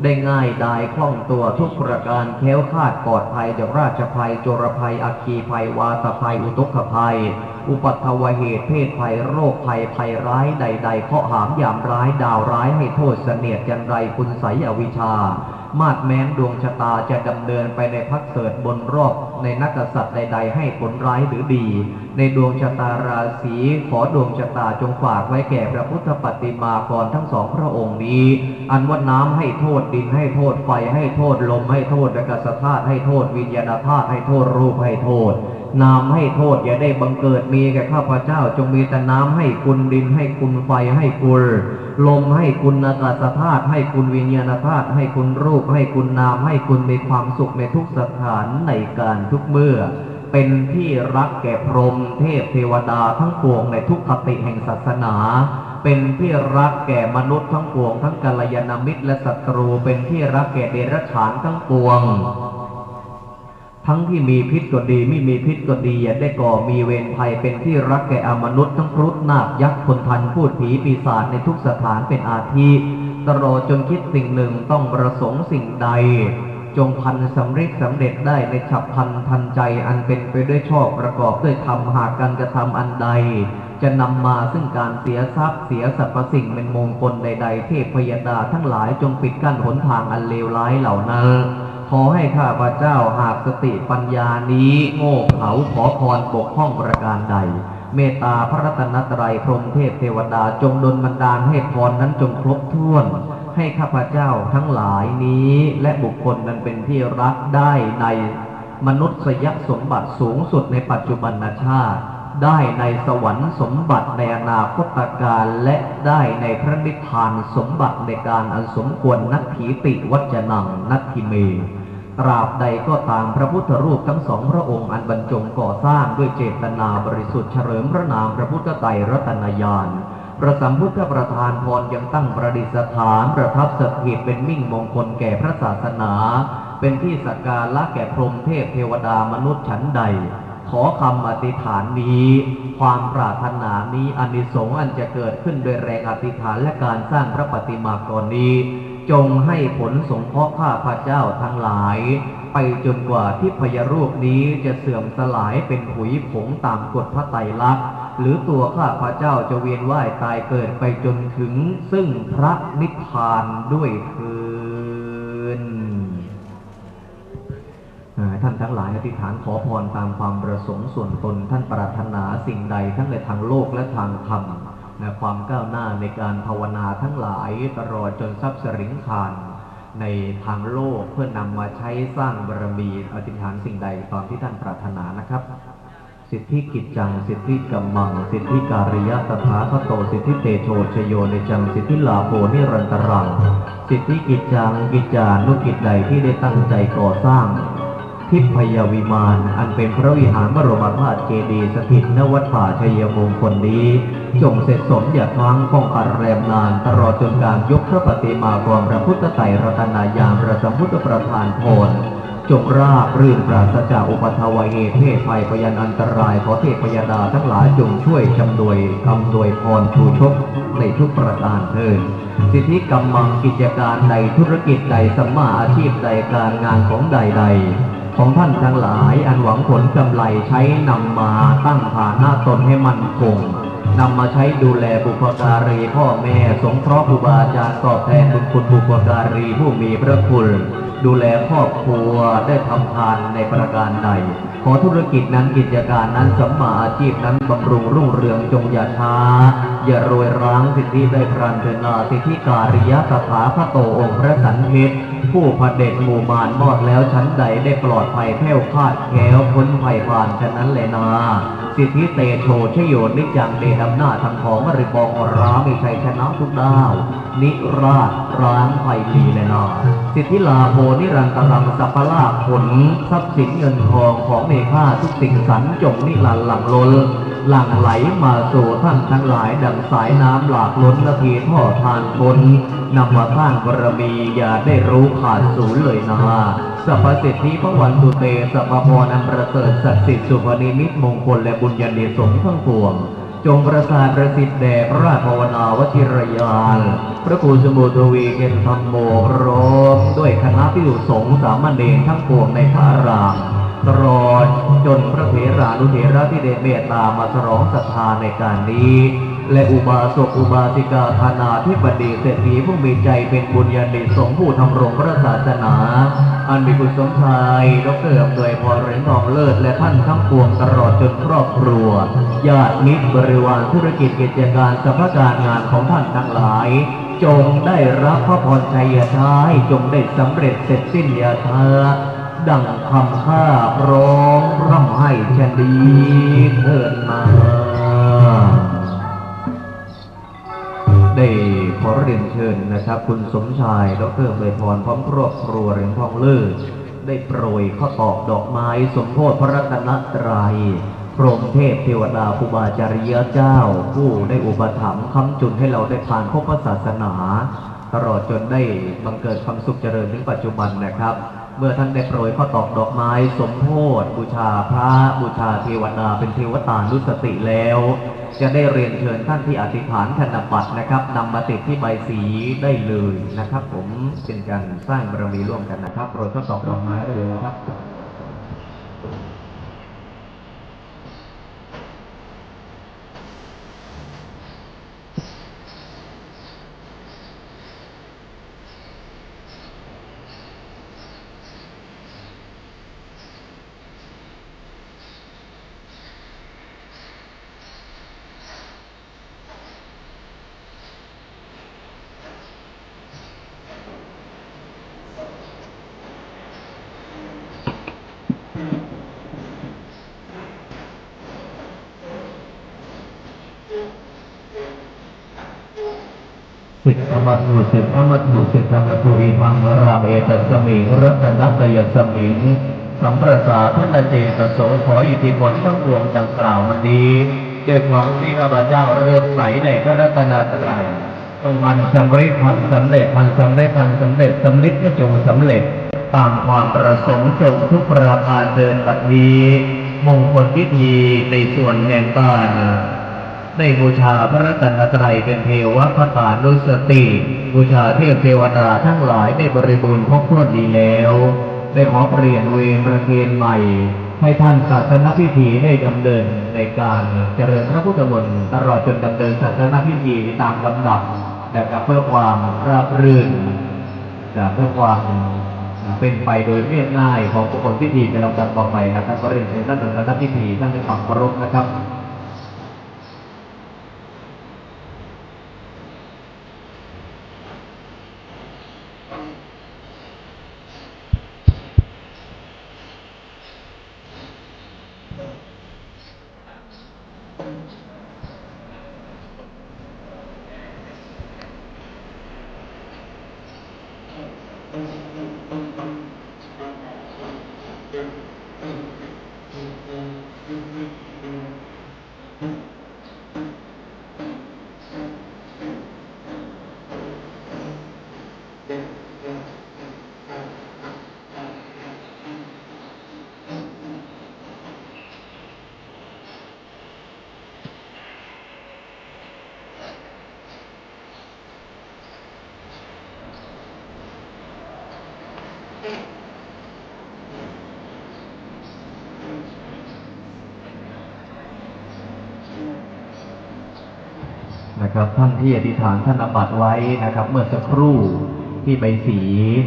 ได้ง่ายดายคล่องตัวทุกประการแคล้วคลาดปลอดภัยจากราชภัยโจรภัยอัคคีภัยวาตภัยอุทกภัยอุปัตถวเหตุเพศภัยโรคภัยภัยร้ายใดๆเคราะห์หามยามร้ายดาวร้ายให้โทษเสนียดจันไรคุณไสยอวิชชามาดแม้นดวงชะตาจะดำเนินไปในพักเสดบนรอบในนักกษัตริย์ใดๆให้ผลร้ายหรือดีในดวงชะตาราศีขอดวงชะตาจงฝากไว้แก่พระพุทธปฏิมากรทั้งสองพระองค์นี้อันว่าน้ำให้โทษดินให้โทษไฟให้โทษลมให้โทษอากาศธาตุให้โทษวิญญาณธาตุให้โทษรูปให้โทษน้ำให้โทษอย่าได้บังเกิดมีแก่ข้าพเจ้าจงมีแต่น้ำให้คุณดินให้คุณไฟให้คุณลมให้คุณอากาศธาตุให้คุณวิญญาณธาตุให้คุณรูปให้คุณนามให้คุณมีความสุขในทุกสถานในการทุกเมื่อเป็นที่รักแก่พรหมเทพเทวดาทั้งปวงในทุกคติแห่งศาสนาเป็นที่รักแก่มนุษย์ทั้งปวงทั้งกัลยาณมิตรและศัตรูเป็นที่รักแก่เดรัจฉานทั้งปวงทั้งที่มีพิษก็ดีไม่มีพิษก็ดีอย่าได้ก่อมีเวรภัยเป็นที่รักแก่อมนุษย์ทั้งครุฑนาคยักษ์คนทันพูดผีปีศาจในทุกสถานเป็นอาทิตลอดจนคิดสิ่งหนึ่งต้องประสงค์สิ่งใดจงพันสำเร็จได้ในฉับพลันทันใจอันเป็นไปด้วยชอบประกอบด้วยธรรมหากการกระทำอันใดจะนำมาซึ่งการเสียทรัพย์เสียสรรพสิ่งเป็นมงคลใดๆเทพพยดาทั้งหลายจงปิดกั้นหนทางอันเลวร้ายเหล่านั้นขอให้ข้าพเจ้าหากสติปัญญานี้โง่เขลาขอพรบกพร่องประการใด เมตตาพระรัตนตรัยพรหมเทพเทวดาจงดลบันดาลให้พรนั้นจงครบถ้วนให้ข้าพเจ้าทั้งหลายนี้และบุคคลนั้นเป็นที่รักได้ในมนุษยสมบัติสูงสุดในปัจจุบันชาติได้ในสวรรค์สมบัติในอนาคตการและได้ในพระนิพพานสมบัติในการอันสมควรนัตถีติวัจนังนัตถิเมตราบใดก็ตามพระพุทธรูปทั้งสองพระองค์อันบรรจงก่อสร้างด้วยเจตนาบริสุทธิ์เฉลิมพระนามพระพุทธไตรรัตนญาณพระสัมพุทธประธานพรยังตั้งประดิษฐานประทับสถิตเป็นมิ่งมงคลแก่พระศาสนาเป็นที่สักการะแก่พรหมเทพเทวดามนุษย์ชั้นใดขอคำอธิษฐานนี้ความปรารถนานี้อานิสงส์อันจะเกิดขึ้นโดยแรงอธิษฐานและการสร้างพระปฏิมากรนี้จงให้ผลสงเคราะห์ข้าพเจ้าทั้งหลายไปจนกว่าที่พยรูปนี้จะเสื่อมสลายเป็นผุยผงตามกฎพระไตรลักษณ์หรือตัวข้าพเจ้าจะเวียนว่ายตายเกิดไปจนถึงซึ่งพระนิพพานด้วยเถิดท่านทั้งหลายอธิษฐานขอพรตามความประสงค์ส่วนตนท่านปรารถนาสิ่งใดทั้งในทางโลกและทางธรรมในความก้าวหน้าในการภาวนาทั้งหลายตลอดจนทรัพย์สิริคานในทางโลกเพื่อนำมาใช้สร้างบารมีอธิษฐานสิ่งใดตอนที่ท่านปรารถนานะครับสิทธิกิจจังสิทธิกัมมังสิทธิการิยะตถาคโตสิทธิเตโชชโยในจังสิทธิลาโภนิรันตรังสิทธิกิจจังกิจจานุกิจใดที่ได้ตั้งใจก่อสร้างทิพยวิมานอันเป็นพระวิหารบรมธาตุเจดีย์สถิตณวัดป่าชัยมงคลนี้จงเสร็จสมอย่าค้างคงอันแรมนานตลอดจนการยกพระปฏิมากรพระพุทธไตรรัตนญาณพระสัมพุทธประธานพรจงราบรื่นปราศจากอุปัฏฐวเหตุเพศภัยพยันอันตรายขอเทพยดาทั้งหลายจงช่วยอำนวยพรชูชกในทุกประการเถิดสิทธิกรรมังกิจการใดธุรกิจใดสัมมาอาชีพใดการงานของใดของท่านทั้งหลายอันหวังผลกำไรใช้นำมาตั้งฐานะตนให้มั่นคงนำมาใช้ดูแลบุพการีพ่อแม่สงเคราะห์ครูบาอาจารย์ตอบแทนบุญคุณบุพการีผู้มีพระคุณดูแลครอบครัวได้ทำทานในประการใดขอธุรกิจนั้นกิจการนั้นสัมมาอาชีพนั้นบำรุงรุ่งเรืองจงอย่าช้าอย่าโรยร้างสิทธิได้พรันเถนาสิทธิการิยะตถาคโตองค์พระสันเพชรผู้พระเดชหมู่มารมอดแล้วชั้นใดได้ปลอดภัยแผ่วคลาดแคล้วพ้นภัยผ่านฉะนั้นแหละนาสิทธิเตโชชโยนิจังเดชอำนาจทางของมริบองอรามีชัยชนะทุกดาวนิราชร้างไฟลีแลนาสิทธิลาโภนิรันตรังสัพพลาภผลทรัพย์สินเงินทองของมีค่าทุกสิ่งสรรจงนิรันดร์หลั่งล้นหลั่งไหลมาสู่ท่านทั้งหลายดังสายน้ำหลากล้นนาทีท่อทานพ้นนำมาสร้างบารมีอย่าได้รู้ขาดสูญเลยนาสัพพสิทธิพระวันตุเตสัพพพรอันประเสริฐศักดิ์สิทธิ์สุภนิมิตมงคลและบุญญาณิสงส์ทั้งปวงจงประทานประสิทธิ์แด่พระราชภาวนาวชิรยานพระครูสมุทวีเกณฑ์ธรรมโมพร้อมด้วยคณะภิกษุสงฆ์สามเณรทั้งปวงในพระอารามตลอดจนพระเถรานุเถระที่ได้เมตตามาฉลองศรัทธาในการนี้และอุบาสกอุบาสิกาธานาธิบดีเศรษฐีผู้มีใจเป็นบุญญาณิสงฆ์ผู้ทำรงพระศาสนาอันมีคุณสมชายดร.อำนวยพรเหรียญทองเลิศและท่านทั้งปวงตลอดจนครอบครัวญาติมิตรบริวารธุรกิจกิจการสภาการงานของท่านทั้งหลายจงได้รับพระพรชัยชนะจงได้สำเร็จเสร็จสิ้นยาทาดังคำข้าร้องร่ำให้ชดีเถิดมาได้ขอเรียนเชิญนะครับคุณสมชายดร.เบยพรพร้อมครอบครัวเหรียญทองเลิศได้โปรยข้าวตอกดอกไม้สมโภชพระรัตนตรัยพรหมเทพเทวดาครูบาอาจารย์เจ้าผู้ได้อุปถัมภ์ค้ำจุนให้เราได้ผ่านพบพระศาสนาตลอดจนได้บังเกิดความสุขเจริญถึงปัจจุบันนะครับเมื่อท่านได้โปรยข้าวตอกดอกไม้สมโภชบูชาพระบูชาเทวดาเป็นเทวตานุสติแล้วจะได้เรียนเชิญท่านที่อธิษฐานธนบัตรนะครับนำมาติดที่ใบสีได้เลยนะครับผมเป็นการสร้างบารมีร่วมกันนะครับโปรยข้าวตอกดอกไม้ได้เลยครับ สิทธมัตถุสิทธมัตถุสิทธมัตถุอิมังราเมตัสมิงรัตนัตยสมิงสัมปราสาทนเจตโสขออิทธิพลทั้งปวงดังกล่าวมานี้ด้วยความที่ข้าพเจ้าเริ่มใสในพระรัตนตรัยต้องมันสำเร็จพันสำเร็จพันสำเร็จพันสำเร็จสำลิดก็จงสำเร็จตามความประสงค์จงทุกประการเดินบัดนี้มงคลพิธีในส่วนแห่งการในบูชาพระรัตนตรัยเป็นเทวพระตานุสติบูชาเทพเทวดาทั้งหลายได้บริบูรณ์ครบถ้วนดีแล้วได้ขอเปลี่ยนเวรประเคนใหม่ให้ท่านศาสนพิธีได้ดำเนินในการเจริญพระพุทธมนต์ตลอดจนดำเนินศาสนพิธีตามลำดับแต่เพื่อความราบรื่นเพื่อความเป็นไปโดยเรียบง่ายของบุคคลพิธีในลำดับต่อไปนะครับก็เรียนเชิญท่านศาสนพิธีท่านในความเคารพนะครับนะครับท่านที่อธิษฐานธนบัตรไว้นะครับเมื่อสักครู่ที่ใบสี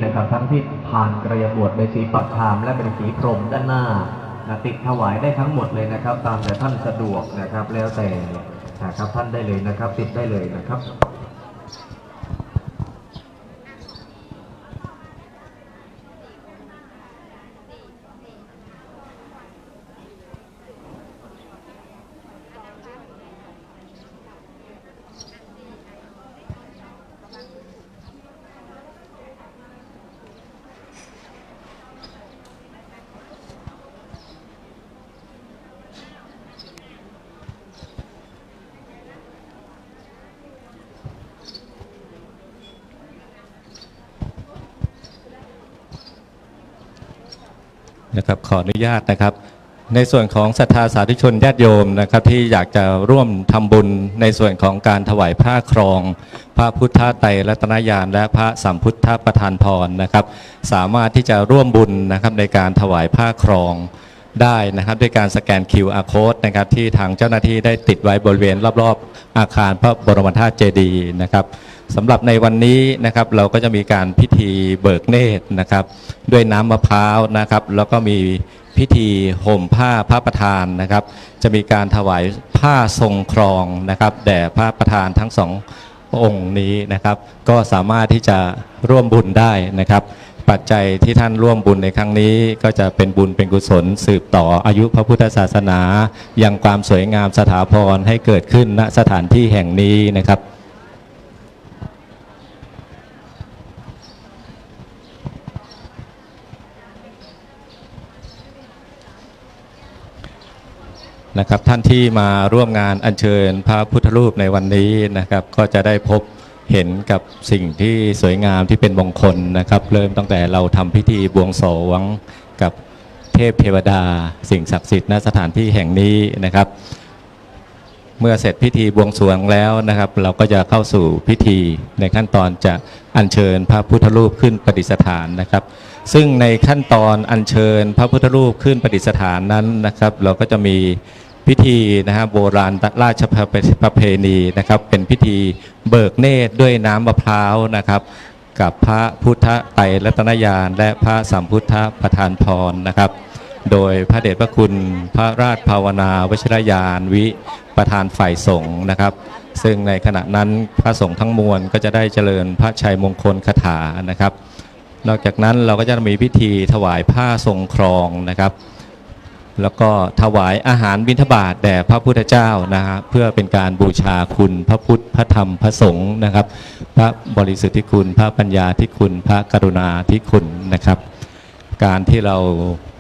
นะครับทั้งที่ผ่านกระยาบวชใบสีปักชามและใบสีพรมด้านหน้าติดถวายได้ทั้งหมดเลยนะครับตามแต่ท่านสะดวกนะครับแล้วแต่นะครับท่านได้เลยนะครับติดได้เลยนะครับนะครับขออนุญาตนะครับในส่วนของศรัทธาสาธุชนญาติโยมนะครับที่อยากจะร่วมทำบุญในส่วนของการถวายผ้าครองพระพุทธไตรรัตนญาณและพระสัมพุทธประธานพรนะครับสามารถที่จะร่วมบุญนะครับในการถวายผ้าครองได้นะครับด้วยการสแกน QR Code นะครับที่ทางเจ้าหน้าที่ได้ติดไว้บริเวณรอบๆอาคารพระบรมธาตุเจดีย์นะครับสำหรับในวันนี้นะครับเราก็จะมีการพิธีเบิกเนตรนะครับด้วยน้ำมะพร้าวนะครับแล้วก็มีพิธีห่มผ้าพระประธานนะครับจะมีการถวายผ้าทรงครองนะครับแด่พระประธานทั้งสององค์นี้นะครับก็สามารถที่จะร่วมบุญได้นะครับปัจจัยที่ท่านร่วมบุญในครั้งนี้ก็จะเป็นบุญเป็นกุศลสืบต่ออายุพระพุทธศาสนายังความสวยงามสถาพรให้เกิดขึ้นณสถานที่แห่งนี้นะครับนะครับท่านที่มาร่วมงานอัญเชิญพระพุทธรูปในวันนี้นะครับก็จะได้พบเห็นกับสิ่งที่สวยงามที่เป็นมงคลนะครับเริ่มตั้งแต่เราทำพิธีบวงสรวงกับเทพเทวดาสิ่งศักดิ์สิทธิ์ณสถานที่แห่งนี้นะครับเมื่อเสร็จพิธีบวงสรวงแล้วนะครับเราก็จะเข้าสู่พิธีในขั้นตอนจะอัญเชิญพระพุทธรูปขึ้นประดิษฐานนะครับซึ่งในขั้นตอนอัญเชิญพระพุทธรูปขึ้นประดิษฐานนั้นนะครับเราก็จะมีพิธีนะครับโบราณราชประเพณีนะครับเป็นพิธีเบิกเนตรด้วยน้ำมะพร้าวนะครับกับพระพุทธไตรรัตนญาณและพระสัมพุทธประธานพรนะครับโดยพระเดชพระคุณพระราชภาวนาวชิรยานวิประธานฝ่ายสงฆ์นะครับซึ่งในขณะนั้นพระสงฆ์ทั้งมวลก็จะได้เจริญพระชัยมงคลคาถานะครับนอกจากนั้นเราก็จะมีพิธีถวายผ้าทรงครองนะครับ แล้วก็ถวายอาหารบิณฑบาตแด่พระพุทธเจ้านะฮะเพื่อเป็นการบูชาคุณพระพุทธพระธรรมพระสงฆ์นะครับพระบริสุทธิคุณพระปัญญาธิคุณพระกรุณาธิคุณนะครับการที่เรา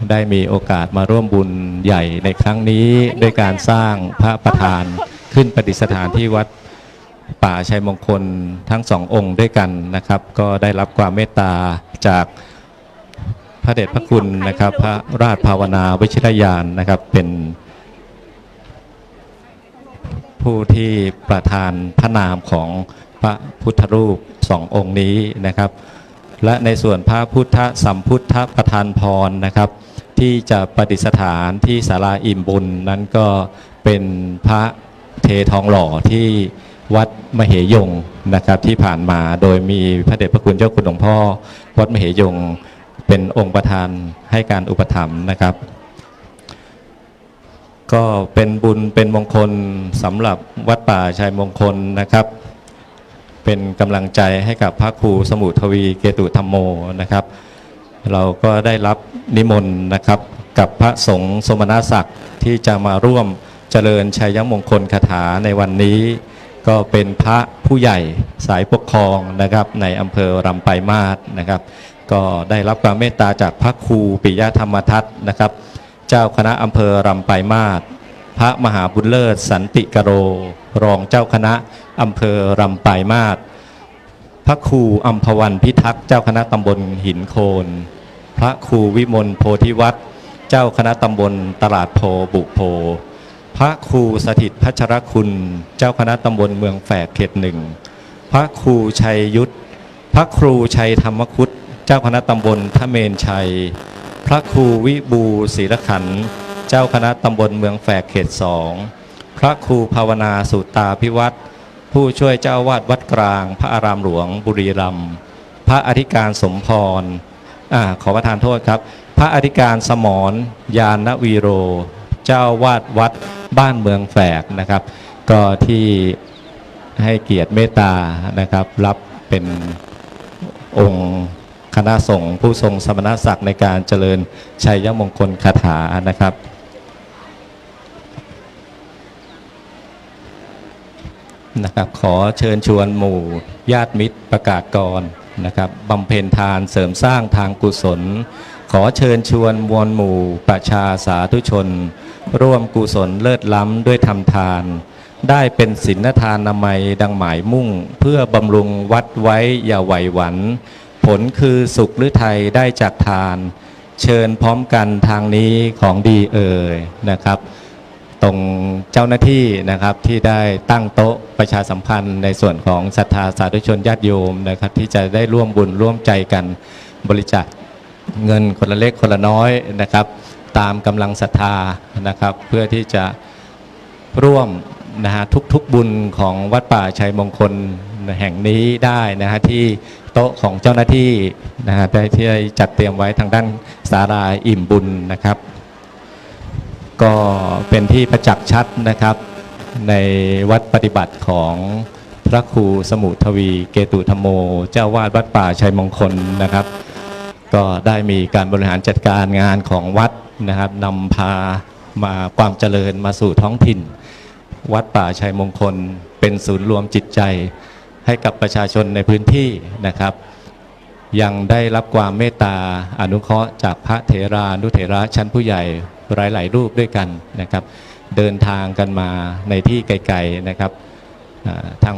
ได้มีโอกาสมาร่วมบุญใหญ่ในครั้งนี้ด้วยการสร้างพระประธานขึ้นประดิษฐานที่วัดป่าชัยมงคลทั้งสององค์ด้วยกันนะครับก็ได้รับความเมตตาจากพระเดชพระคุณนะครับพระราชภาวนาวิชิตญาณนะครับเป็นผู้ที่ประทานพระนามของพระพุทธรูปสององค์นี้นะครับและในส่วนพระพุทธสัมพุทธประธานพรนะครับที่จะประดิษฐานที่ศาลาอิ่มบุญนั้นก็เป็นพระเททองหล่อที่วัดมเหยงนะครับที่ผ่านมาโดยมีพระเดชพระคุณเจ้าคุณหลวงพ่อวัดมเหยงเป็นองค์ประธานให้การอุปถัมภ์นะครับก็เป็นบุญเป็นมงคลสำหรับวัดป่าชัยมงคลนะครับเป็นกำลังใจให้กับพระครูสมุทวีเกตุธรรมโมนะครับเราก็ได้รับนิมนต์นะครับกับพระสงฆ์สมณศักดิ์ที่จะมาร่วมเจริญชัยมงคลคาถาในวันนี้ก็เป็นพระผู้ใหญ่สายปกครองนะครับในอำเภอรำไพมาศนะครับก็ได้รับความเมตตาจากพระครูปิยธรรมทัตนะครับเจ้าคณะอำเภอรำไพมาศพระมหาบุญเลิศสันติกโรรองเจ้าคณะอำเภอรำไพมาศพระครูอัมพวันพิทักษ์เจ้าคณะตำบลหินโคนพระครูวิมลโพธิวัฒน์เจ้าคณะตำบลตลาดโพบุโพพระครูสถิตพัชรคุณเจ้าคณะตำบลเมืองแฝกเขตหนึ่งพระครูชัยยุทธพระครูชัยธรรมคุตเจ้าคณะตำบลทเมนชัยพระครูวิบูศรีละขันธ์เจ้าคณะตำบลเมืองแฝกเขตสองพระครูภาวนาสุตาภิวัตรผู้ช่วยเจ้าวาดวัดกลางพระอารามหลวงบุรีรัมย์พระอธิการสมพรขอประทานโทษครับพระอธิการสมรยานวีโรเจ้าวาดวัดบ้านเมืองแฝกนะครับก็ที่ให้เกียรติเมตตานะครับรับเป็นองค์คณะสงฆ์ผู้ทรงสมณศักดิ์ในการเจริญชัยมงคลคาถานะครับขอเชิญชวนหมู่ญาติมิตรประกาศกรนะครับบำเพ็ญทานเสริมสร้างทางกุศลขอเชิญชวนมวลหมู่ประชาสาธุชนร่วมกุศลเลิศล้ำด้วยทำทานได้เป็นศีลทานนามัยดังหมายมุ่งเพื่อบำรุงวัดไว้อย่าไหวหวั่นผลคือสุขหรือไทยได้จากทานเชิญพร้อมกันทางนี้ของดีเอ่ยนะครับตรงเจ้าหน้าที่นะครับที่ได้ตั้งโต๊ะประชาสัมพันธ์ในส่วนของศรัทธาสาธุชนญาติโยมนะครับที่จะได้ร่วมบุญร่วมใจกันบริจาคเงินคนละเล็กคนละน้อยนะครับตามกำลังศรัทธานะครับเพื่อที่จะร่วมนะฮะทุกบุญของวัดป่าชัยมงคลแห่งนี้ได้นะฮะที่โต๊ะของเจ้าหน้าที่นะฮะที่ได้จัดเตรียมไว้ทางด้านศาลาอิ่มบุญนะครับก็เป็นที่ประจักษ์ชัดนะครับในวัดปฏิบัติของพระครูสมุทวีเกตุธรรมโมเจ้าวาดวัดป่าชัยมงคลนะครับก็ได้มีการบริหารจัดการงานของวัดนะครับนำพามาความเจริญมาสู่ท้องถิ่นวัดป่าชัยมงคลเป็นศูนย์รวมจิตใจให้กับประชาชนในพื้นที่นะครับยังได้รับความเมตตาอนุเคราะห์จากพระเถรานุเถระชั้นผู้ใหญ่หลายรูปด้วยกันนะครับเดินทางกันมาในที่ไกลๆนะครับทาง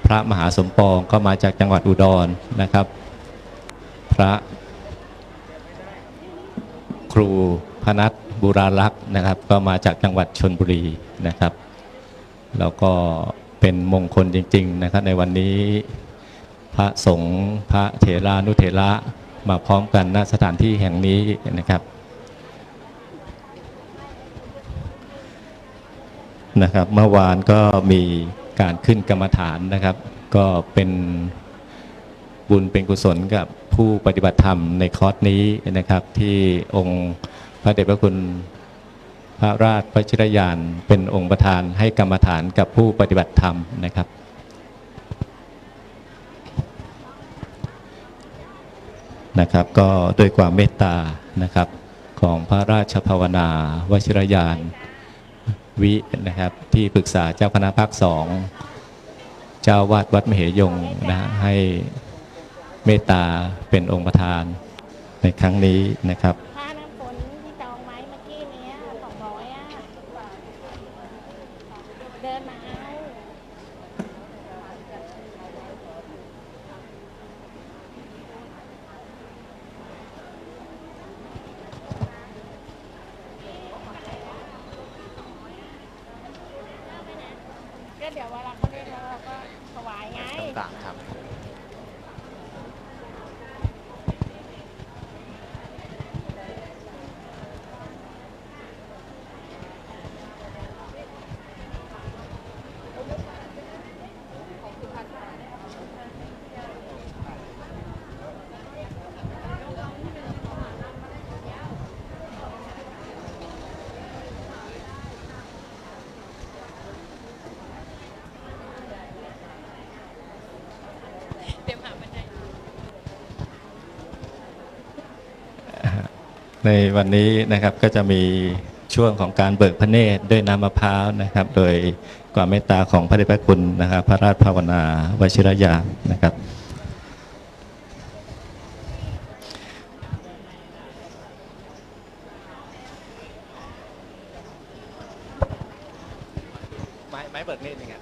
พระมหาสมปองก็มาจากจังหวัดอุดรนะครับพระครูพนัสบุรารักษ์นะครับก็มาจากจังหวัดชลบุรีนะครับแล้วก็เป็นมงคลจริงๆนะครับในวันนี้พระสงฆ์พระเถรานุเถระมาพร้อมกันณสถานที่แห่งนี้นะครับเมื่อวานก็มีการขึ้นกรรมฐานนะครับก็เป็นบุญเป็นกุศลกับผู้ปฏิบัติธรรมในคอร์สนี้นะครับที่องค์พระเดชพระคุณพระราชวชิรยานเป็นองค์ประธานให้กรรมฐานกับผู้ปฏิบัติธรรมนะครับก็ด้วยความเมตตานะครับ ของพระราชภาวนาวชิรยานวินะครับที่ปรึกษาเจ้าคณะภาค 2เจ้าวาดวัดมเหยงนะฮะให้เมตตาเป็นองค์ประธานในครั้งนี้นะครับ ค่าน้ำฝนที่จองไว้เมื่อกี้เนี้ย200อ่ะเดินมาเอาก็เดี๋ยวเวลาเขาเรียกแล้วเราก็ถวายไงต่างครับในวันนี้นะครับก็จะมีช่วงของการเบิกพระเนตรด้วยน้ำมะพร้าวนะครับโดยความเมตตาของพระเดชพระคุณนะครับพระราชภาวนาวชิรยานนะครับไม้เบิกเนตรยังไง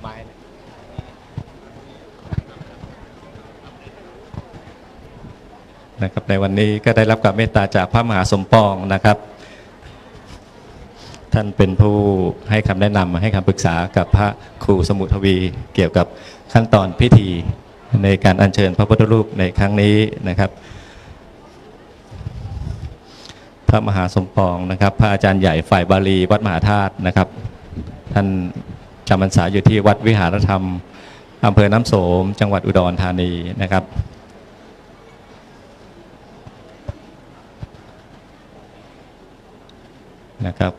ไม้นะครับในวันนี้ก็ได้รับความเมตตาจากพระมหาสมปองนะครับท่านเป็นผู้ให้คำแนะนำให้คำปรึกษากับพระครูสมุทวีเกี่ยวกับขั้นตอนพิธีในการอัญเชิญพระพุทธรูปในครั้งนี้นะครับพระมหาสมปองนะครับพระอาจารย์ใหญ่ฝ่ายบาลีวัดมหาธาตุนะครับท่านจำพรรษาอยู่ที่วัดวิหารธรรมอำเภอน้ำโสมจังหวัดอุดรธานีนะครับ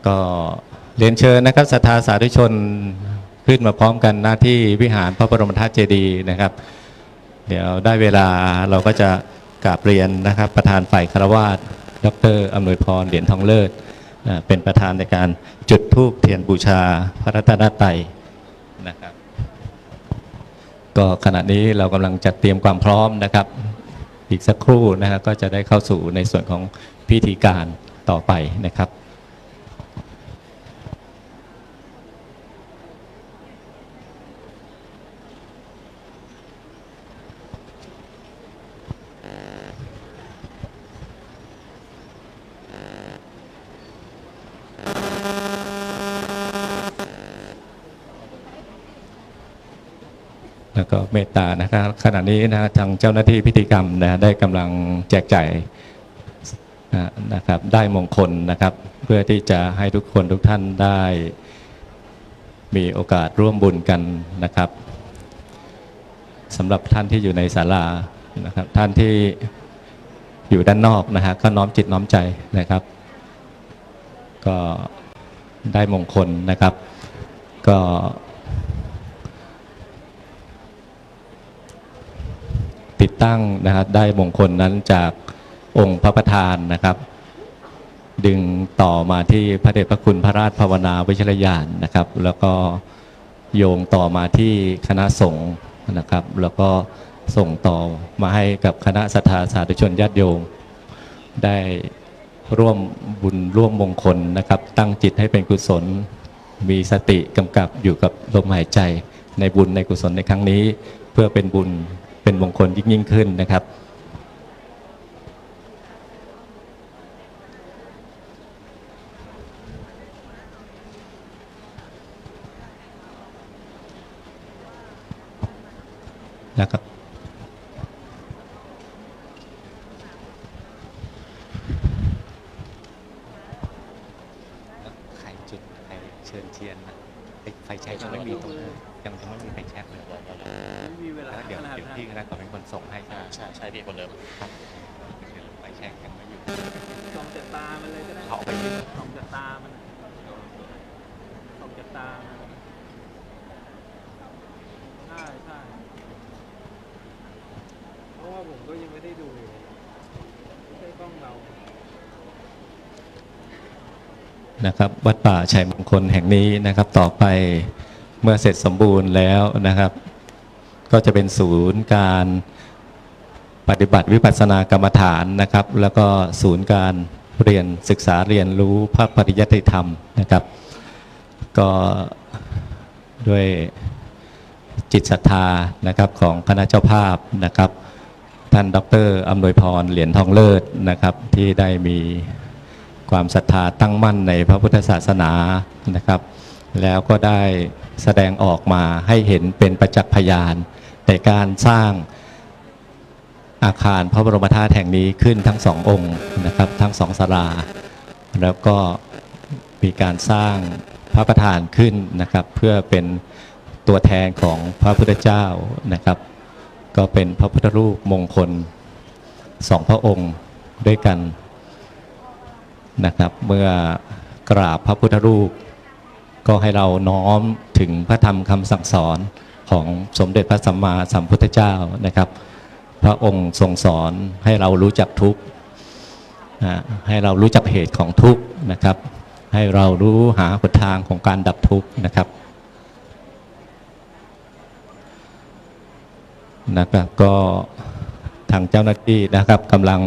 ก็เรียนเชิญนะครับศรัทธาสาธุชนขึ้นมาพร้อมกันหน้าที่วิหารพระบรมธาตุเจดีย์นะครับเดี๋ยวได้เวลาเราก็จะกราบเรียนนะครับประธานฝ่ายคฤหัสถ์ดร.อำนวยพรเหรียญทองเลิศเป็นประธานในการจุดธูปเทียนบูชาพระรัตนตรัยนะครับก็ขณะนี้เรากำลังจัดเตรียมความพร้อมนะครับอีกสักครู่นะครับก็จะได้เข้าสู่ในส่วนของพิธีการต่อไปนะครับแล้วก็เมตตานะครับขณะนี้นะทางเจ้าหน้าที่พิธีกรรมนะได้กำลังแจกจ่ายนะครับได้มงคลนะครับเพื่อที่จะให้ทุกคนทุกท่านได้มีโอกาสร่วมบุญกันนะครับสำหรับท่านที่อยู่ในศาลานะครับท่านที่อยู่ด้านนอกนะฮะก็น้อมจิตน้อมใจนะครับก็ได้มงคลนะครับก็ติดตั้งนะครับได้มงคลนั้นจากองค์พระประธานนะครับดึงต่อมาที่พระเดชพระคุณพระราชภาวนาวชิรยานนะครับแล้วก็โยงต่อมาที่คณะสงฆ์นะครับแล้วก็ส่งต่อมาให้กับคณะศรัทธาสาธุชนญาติโยมได้ร่วมบุญร่วมมงคลนะครับตั้งจิตให้เป็นกุศลมีสติกำกับอยู่กับลมหายใจในบุญในกุศลในครั้งนี้เพื่อเป็นบุญเป็นมงคลยิ่งขึ้นนะครับนะครับใครจุดใครเชิญเทียนนะไฟแช็กยังไม่มีตรงนี้ยังไม่มีไฟแช็กเลยมีเวลาเดี๋ยวพี่คณะก็เป็นคนส่งให้ใช่พี่คนเดิมครับไฟแช็กยังไม่อยู่ส่องจากตามันเลยก็ได้เขาไปส่องจากตามันส่องจาก ตาใช่ใช่เพราะว่าผมก็ยังไม่ได้ดูเลยไม่ใช่กล้องเรา นะครับวัดป่าชัยมงคลแห่งนี้นะครับต่อไปเมื่อเสร็จสมบูรณ์แล้วนะครับ ก็จะเป็นศูนย์การปฏิบัติวิปัสสนากรรมฐานนะครับ แล้วก็ศูนย์การเรียนศึกษาเรียนรู้พระปริยัติธรรมนะครับ ก็ด้วยจิตศรัทธานะครับของคณะเจ้าภาพนะครับ ท่านดร.อำนวยพรเหรียญทองเลิศนะครับที่ได้มีความศรัทธาตั้งมั่นในพระพุทธศาสนานะครับ แล้วก็ได้แสดงออกมาให้เห็นเป็นประจักษ์พยานในการสร้างอาคารพระบรมธาตุแห่งนี้ขึ้นทั้งสององค์นะครับทั้งสองศาลาแล้วก็มีการสร้างพระประธานขึ้นนะครับเพื่อเป็นตัวแทนของพระพุทธเจ้านะครับก็เป็นพระพุทธรูปมงคลสองพระองค์ด้วยกันนะครับเมื่อกราบพระพุทธรูปก็ให้เราน้อมถึงพระธรรมคำสั่งสอนของสมเด็จพระสัมมาสัมพุทธเจ้านะครับพระองค์ทรงสอนให้เรารู้จักทุกข์ให้เรารู้จักเหตุของทุกข์นะครับให้เรารู้หาหนทางของการดับทุกข์นะครับก็ทางเจ้าหน้าที่นะครับกำลัง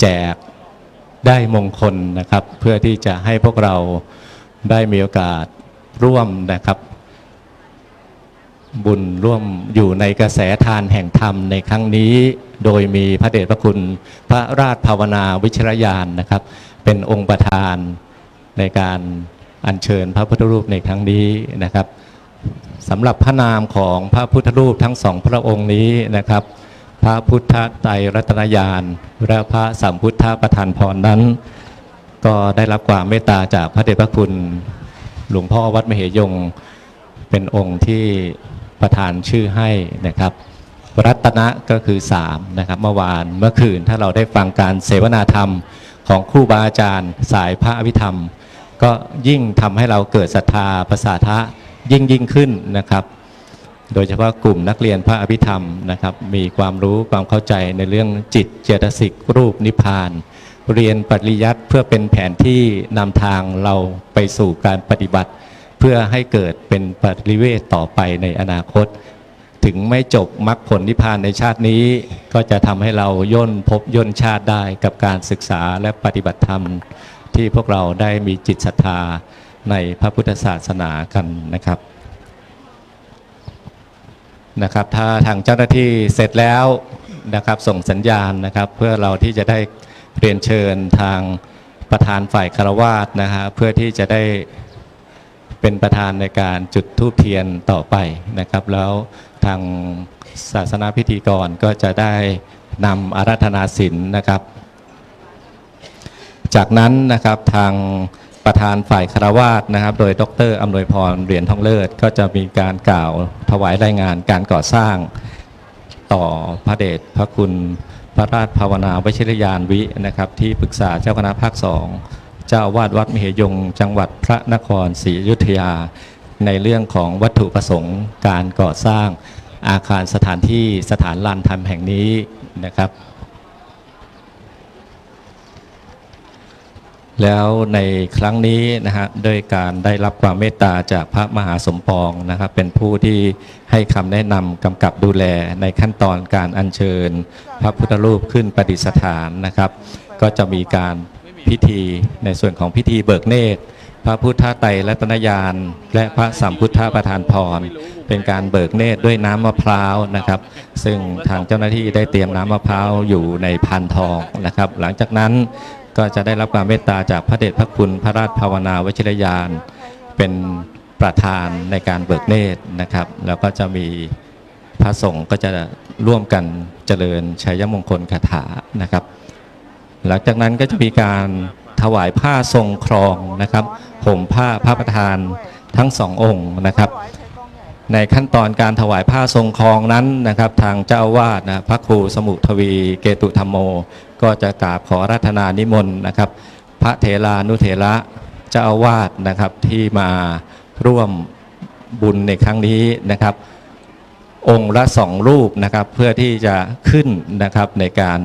แจกได้มงคลนะครับเพื่อที่จะให้พวกเราได้มีโอกาสร่วมนะครับบุญร่วมอยู่ในกระแสทานแห่งธรรมในครั้งนี้โดยมีพระเดชพระคุณพระราชภาวนาวิชรยานนะครับเป็นองค์ประธานในการอัญเชิญพระพุทธรูปในครั้งนี้นะครับสำหรับพระนามของพระพุทธรูปทั้งสองพระองค์นี้นะครับพระพุทธไตรรัตนญาณและพระสัมพุทธประทานพรนั้นก็ได้รับความเมตตาจากพระเดชพระคุณหลวงพ่อวัดมเหยงเป็นองค์ที่ประทานชื่อให้นะครับรัตนะก็คือ3นะครับเมื่อคืนถ้าเราได้ฟังการเสวนาธรรมของครูบาอาจารย์สายพระอภิธรรมก็ยิ่งทำให้เราเกิดศรัทธาประสาทะยิ่งขึ้นนะครับโดยเฉพาะกลุ่มนักเรียนพระอภิธรรมนะครับมีความรู้ความเข้าใจในเรื่องจิตเจตสิกรูปนิพพานเรียนปริยัติเพื่อเป็นแผนที่นำทางเราไปสู่การปฏิบัติเพื่อให้เกิดเป็นปริเวทต่อไปในอนาคตถึงไม่จบมรรคผลนิพพานในชาตินี้ก็จะทำให้เราย่นภพย่นชาติได้กับการศึกษาและปฏิบัติธรรมที่พวกเราได้มีจิตศรัทธาในพระพุทธศาสนากันนะครับถ้าทางเจ้าหน้าที่เสร็จแล้วนะครับส่งสัญญาณนะครับเพื่อเราที่จะได้เรียนเชิญทางประธานฝ่ายคฤหัสถ์นะฮะเพื่อที่จะได้เป็นประธานในการจุดธูปเทียนต่อไปนะครับแล้วทางศาสนาพิธีกรก็จะได้นำอาราธนาศีลนะครับจากนั้นนะครับทางประธานฝ่ายคฤหัสถ์นะครับโดยดร.อำนวยพรเหรียญทองเลิศก็จะมีการกล่าวถวายรายงานการก่อสร้างต่อพระเดชพระคุณพระราชภาวนาวิชิรยานวินะครับที่ปรึกษาเจ้าคณะภาค2เจ้าอาวาสวัดมเหยงจังหวัดพระนครศรีอยุธยาในเรื่องของวัตถุประสงค์การก่อสร้างอาคารสถานที่สถานลานธรรมแห่งนี้นะครับแล้วในครั้งนี้นะฮะด้วยการได้รับความเมตตาจากพระมหาสมปองนะครับเป็นผู้ที่ให้คำแนะนำกำกับดูแลในขั้นตอนการอัญเชิญพระพุทธรูปขึ้นประดิษฐานนะครับก็จะมีการพิธีในส่วนของพิธีเบิกเนตรพระพุทธไตรรัตนญาณและพระสัมพุทธประทานพรเป็นการเบิกเนตรด้วยน้ำมะพร้าวนะครับซึ่งทางเจ้าหน้าที่ได้เตรียมน้ำมะพร้าวอยู่ในพานทองนะครับหลังจากนั้นก็จะได้รับความเมตตาจากพระเดชพระคุณพระราชภาวนาวิชิรยานเป็นประธานในการเบิกเนตรนะครับแล้วก็จะมีพระสงฆ์ก็จะร่วมกันเจริญชัยมงคลคาถานะครับหลังจากนั้นก็จะมีการถวายผ้าทรงครองนะครับห่มผ้าพระประธานทั้งสององค์นะครับในขั้นตอนการถวายผ้าทรงครองนั้นนะครับทางเจ้าอาวาสนะพระครูสมุทวีเกตุธรรมโมก็จะกราบขอราธนานิมนต์นะครับพระเถรานุเถระเจ้าอาวาสนะครับที่มา ร่วมบุญในครั้งนี้นะครับ องค์ละ2 รูปนะครับเพื่อที่จะขึ้นนะครับในการ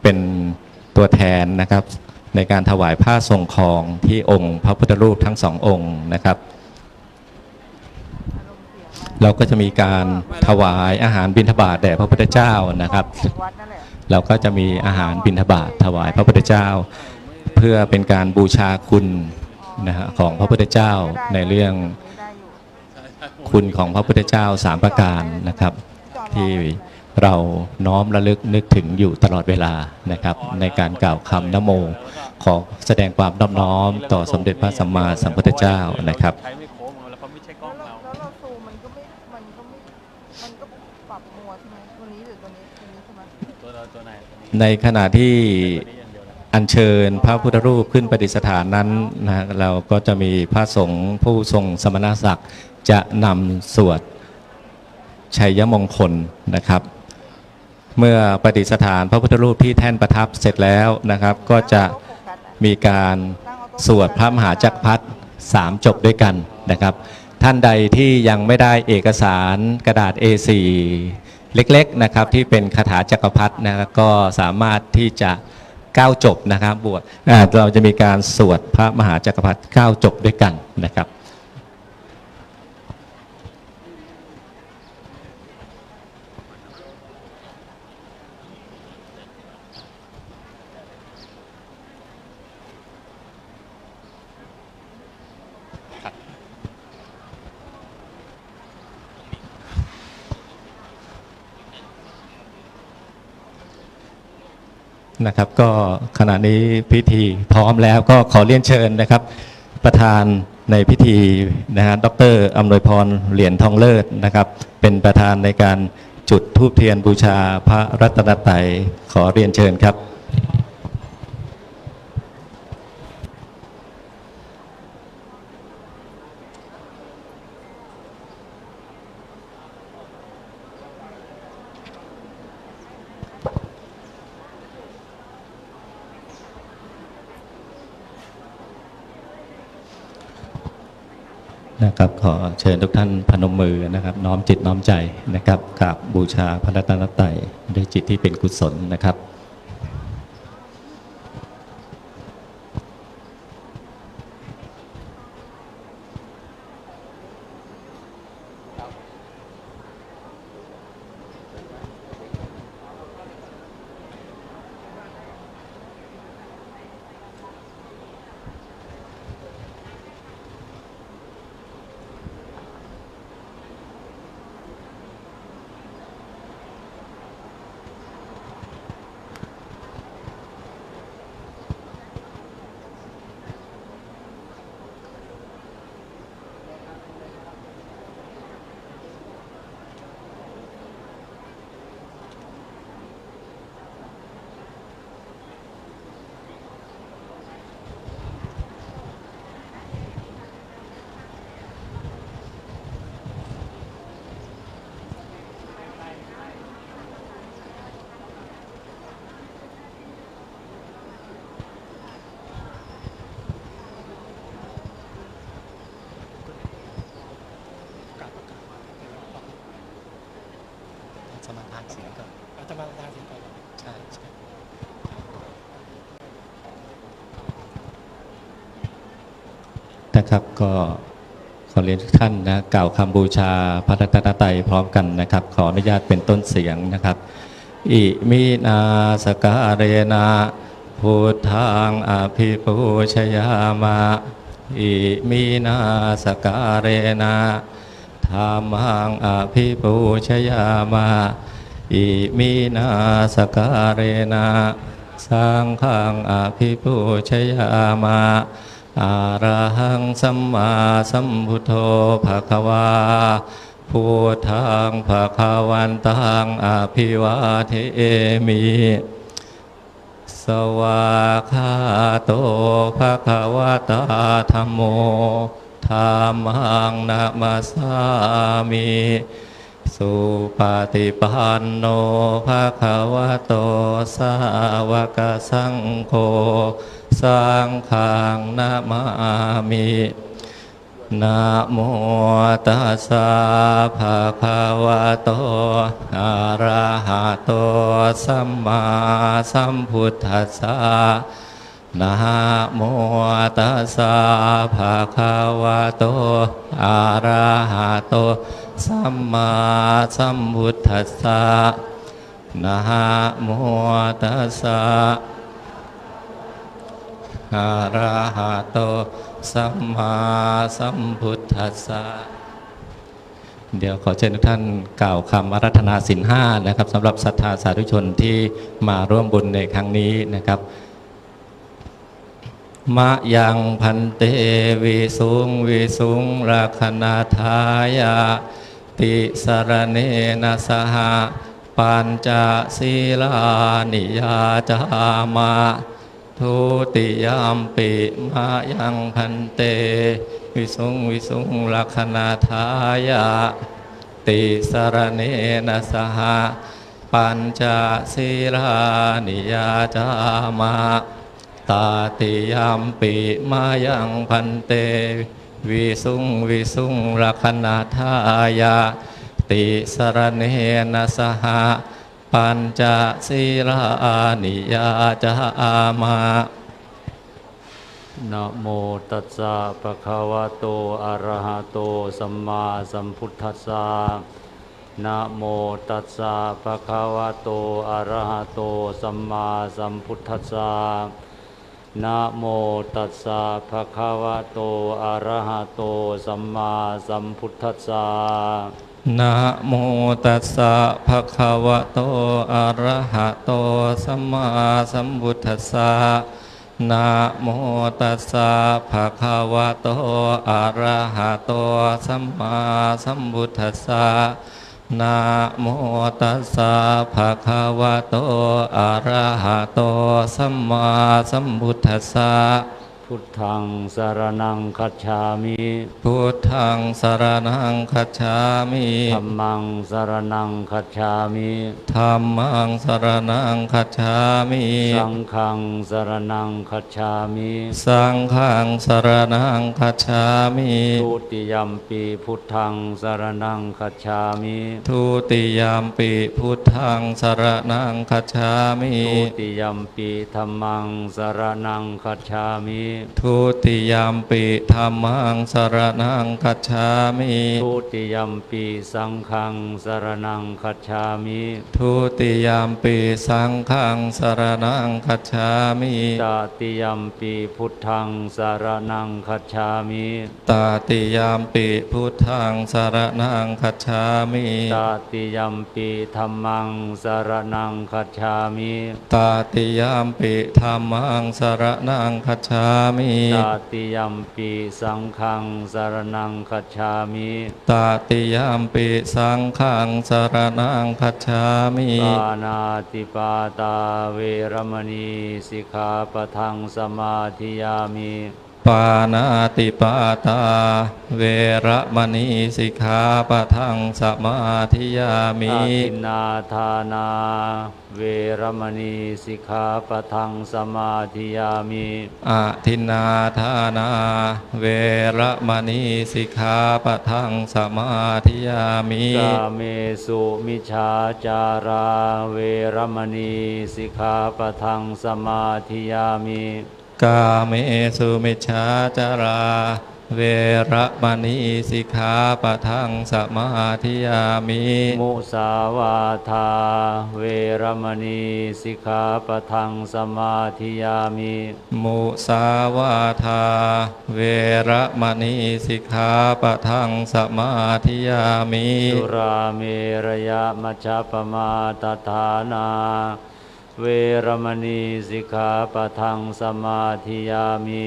เป็นตัวแทนนะครับในการถวายผ้าทรงคองที่องค์พระพุทธรูปทั้ง2 องค์นะครับ เราก็จะมีการถวายอาหารบิณฑบาตแด่พระพุทธเจ้านะครับ เราก็จะมีอาหารบิณฑบาตถวายพระพุทธเจ้า เพื่อเป็นการบูชาคุณนะฮะของพระพุทธเจ้าในเรื่องคุณของพระพุทธเจ้า3 ประการนะครับ ที่เราน้อมระลึกนึกถึงอยู่ตลอดเวลานะครับในการกล่าวคำนะโมขอแสดงความนอบน้อมต่อสมเด็จพระสัมมาสัมพุทธเจ้านะครับ ใช้ไม่โค้งแล้วเขาไม่ใช่กล้องเรา แล้วเราซูมมันก็ปรับมัวใช่ไหมตัวนี้หรือตัวนี้ใช่ไหม ตัวไหนตัวนี้ ในขณะที่ ตัวนี้อย่างเดียวนะ อัญเชิญพระพุทธรูปขึ้นประดิษฐานนั้นนะเราก็จะมีพระสงฆ์ผู้ทรงสมณศักดิ์จะนำสวดชัยมงคลนะครับ เมื่อประดิษฐานพระพุทธรูปที่แท่นประทับเสร็จแล้วนะครับ ก็จะมีการสวดพระมหาจักรพรรดิ3 จบด้วยกันนะครับ ท่านใดที่ยังไม่ได้เอกสารกระดาษ A4 เล็กๆนะครับที่เป็นคาถาจักรพรรดินะครับก็สามารถที่จะ9 จบนะครับบวชเราจะมีการสวดพระมหาจักรพรรดิ9 จบด้วยกันนะครับนะครับก็ขณะนี้พิธีพร้อมแล้วก็ขอเรียนเชิญนะครับ ประธานในพิธีนะฮะดร.อำนวยพรเหรียญทองเลิศนะครับ เป็นประธานในการจุดธูปเทียนบูชาพระรัตนตรัยขอเรียนเชิญครับ นะครับขอเชิญทุกท่านพนมมือนะครับน้อมจิตน้อมใจนะครับกราบบูชาพระรัตนตรัยด้วยจิตที่เป็นกุศลนะครับสมาทานเสียงก่อนจะมาทานเสียงก่อนใช่นะครับก็ขอเรียนทุกท่านนะกล่าวคำบูชาพระรัตนตรัยพร้อมกันนะครับขออนุญาตเป็นต้นเสียงนะครับอิมินาสการเรนะพุทธังอภิปูชยามะอิมินาสการเรนะธัมมังอภิปูชยามะอิมินาสการเรนะสังฆังอภิปูชยามะอะระหังสัมมาสัมพุทโธภควาพุทธังภควันตังอภิวาเทมิสวากขาโตภควตาธัมโมธัมมังนะมัสสามิสุปฏิปันโนภควโตสาวกสังโฆสังฆังนะมามิ นะโมตัสสะภะคะวะโตอะระหะโตสัมมาสัมพุทธัสสะนะโมตัสสะภะคะวะโตอะระหะโตสัมมาสัมพุทธัสสะนะโมตัสสะอะระหะโตสัมมาสัมพุทธัสสะเดี๋ยวขอเชิญทุกท่านกล่าวคำอาราธนาศีลห้านะครับสำหรับศรัทธาสาธุชนที่มาร่วมบุญในครั้งนี้นะครับมะยังพันเตวิสุงวิสุงราคณาทายาติสรเนนะสหปัญจศีลานิยาจามะทุติยามปิมะยังพันเตวิสุงวิสุงราคณาทายาติสรเนนะสหปัญจศีลานิยาจามะตาติยามปิมายังพันเตวิสุงวิสุงรักขณาทายาติสรเนนะสหปัญจศีลานิยาจามะ นะโมตัสสะภะคะวะโตอะระหะโตสัมมาสัมพุทธัสสะนะโมตัสสะภะคะวะโตอะระหะโตสัมมาสัมพุทธัสสะนะโมตัสสะภะคะวะโตอะระหะโตสัมมาสัมพุทธัสสะ นะโมตัสสะภะคะวะโตอะระหะโตสัมมาสัมพุทธัสสะนะโมตัสสะภะคะวะโตอะระหะโตสัมมาสัมพุทธัสสะนะโมตัสสะภะคะวะโตอะระหะโตสัมมาสัมพุทธัสสะ พุทธังสรณังคัจฉามิ พุทธังสรณังคัจฉามิ ธัมมังสรณังคัจฉามิ ธัมมังสรณังคัจฉามิ สังฆังสรณังคัจฉามิ สังฆังสรณังคัจฉามิ ทุติยัมปีพุทธังสรณังคัจฉามิ ทุติยามปิพุทธังสรณังคัจฉามิ ทุติยัมปีธัมมังสรณังคัจฉามิ ทุติยามปิธัมมังสรณังคัจฉามิ ทุติยัมปีสังฆังสรณังคัจฉามิ ทุติยามปิสังฆังสรณังคัจฉามิ ตติยัมปีพุทธังสรณังคัจฉามิ ตติยามปิพุทธังสรณังคัจฉามิ ตติยัมปีธัมมังสรณังคัจฉามิ ตติยามปิธัมมังสรณังคัจฉามิ ตติยัมปีสังฆังสรณังคัจฉามิ ตติยามปิสังฆังสรณังคัจฉามิ ปานาติปาตาเวรมณีสิกขาปะทังสมาธิยามิ ปานาติปาตาเวระมณีสิกขาปะทังสมาธิยามิ อาทินนาทานาเวรมณีสิกขาปะทังสมาธิยามิ อาทินนาทานาเวระมณีสิกขาปะทังสมาธิยามิ กาเมสุมิชาจาราเวรมณีสิกขาปะทังสมาธิยามิ กาเมสุมิชฌาจาราเวระมณีสิกขาปะทังสมาธิยามิ มุสาวาทาเวรมณีสิกขาปะทังสมาธิยามิ มุสาวาทาเวระมณีสิกขาปะทังสมาธิยามิ สุราเมรยมัชฌปมาตฐานาเวรมณีสิกขาปะทังสมาธิยามิ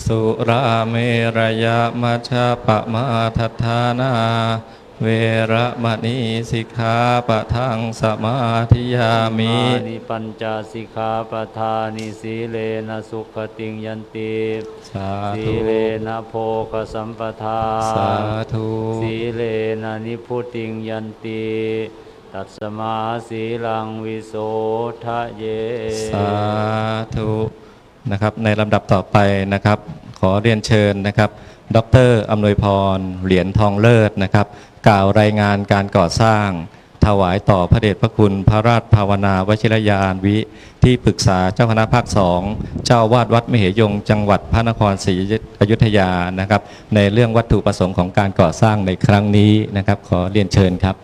สุราเมรยมัชฌะปมาทัฏฐานาเวระมณีสิกขาปะทังสมาธิยามิ มานิปัญจสิกขาปทานิสีเลนะสุขติงยันติ สา สี ธุ เลนะโภคสัมปทา สาธุ สีเลนะนิพุติงยันติตัสสมาสีลังวิโสทะเย สาธุนะครับในลำดับต่อไปนะครับ ขอเรียนเชิญนะครับ ดร.อำนวยพรเหรียญทองเลิศนะครับกล่าวรายงานการก่อสร้างถวายต่อพระเดชพระคุณพระราชภาวนา วชิรยานวิที่ปรึกษาเจ้าคณะภาค2เจ้าอาวาสวัดมเหยงจังหวัดพระนครศรีอยุธยานะครับในเรื่องวัตถุประสงค์ของการก่อสร้างในครั้งนี้นะครับขอเรียนเชิญครับ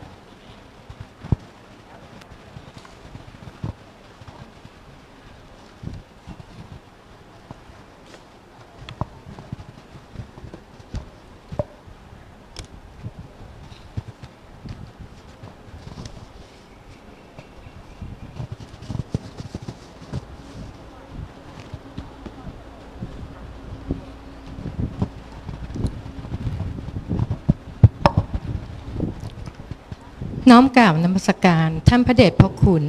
น้อมกล่าวนมัสการท่านพระเดชพระคุณ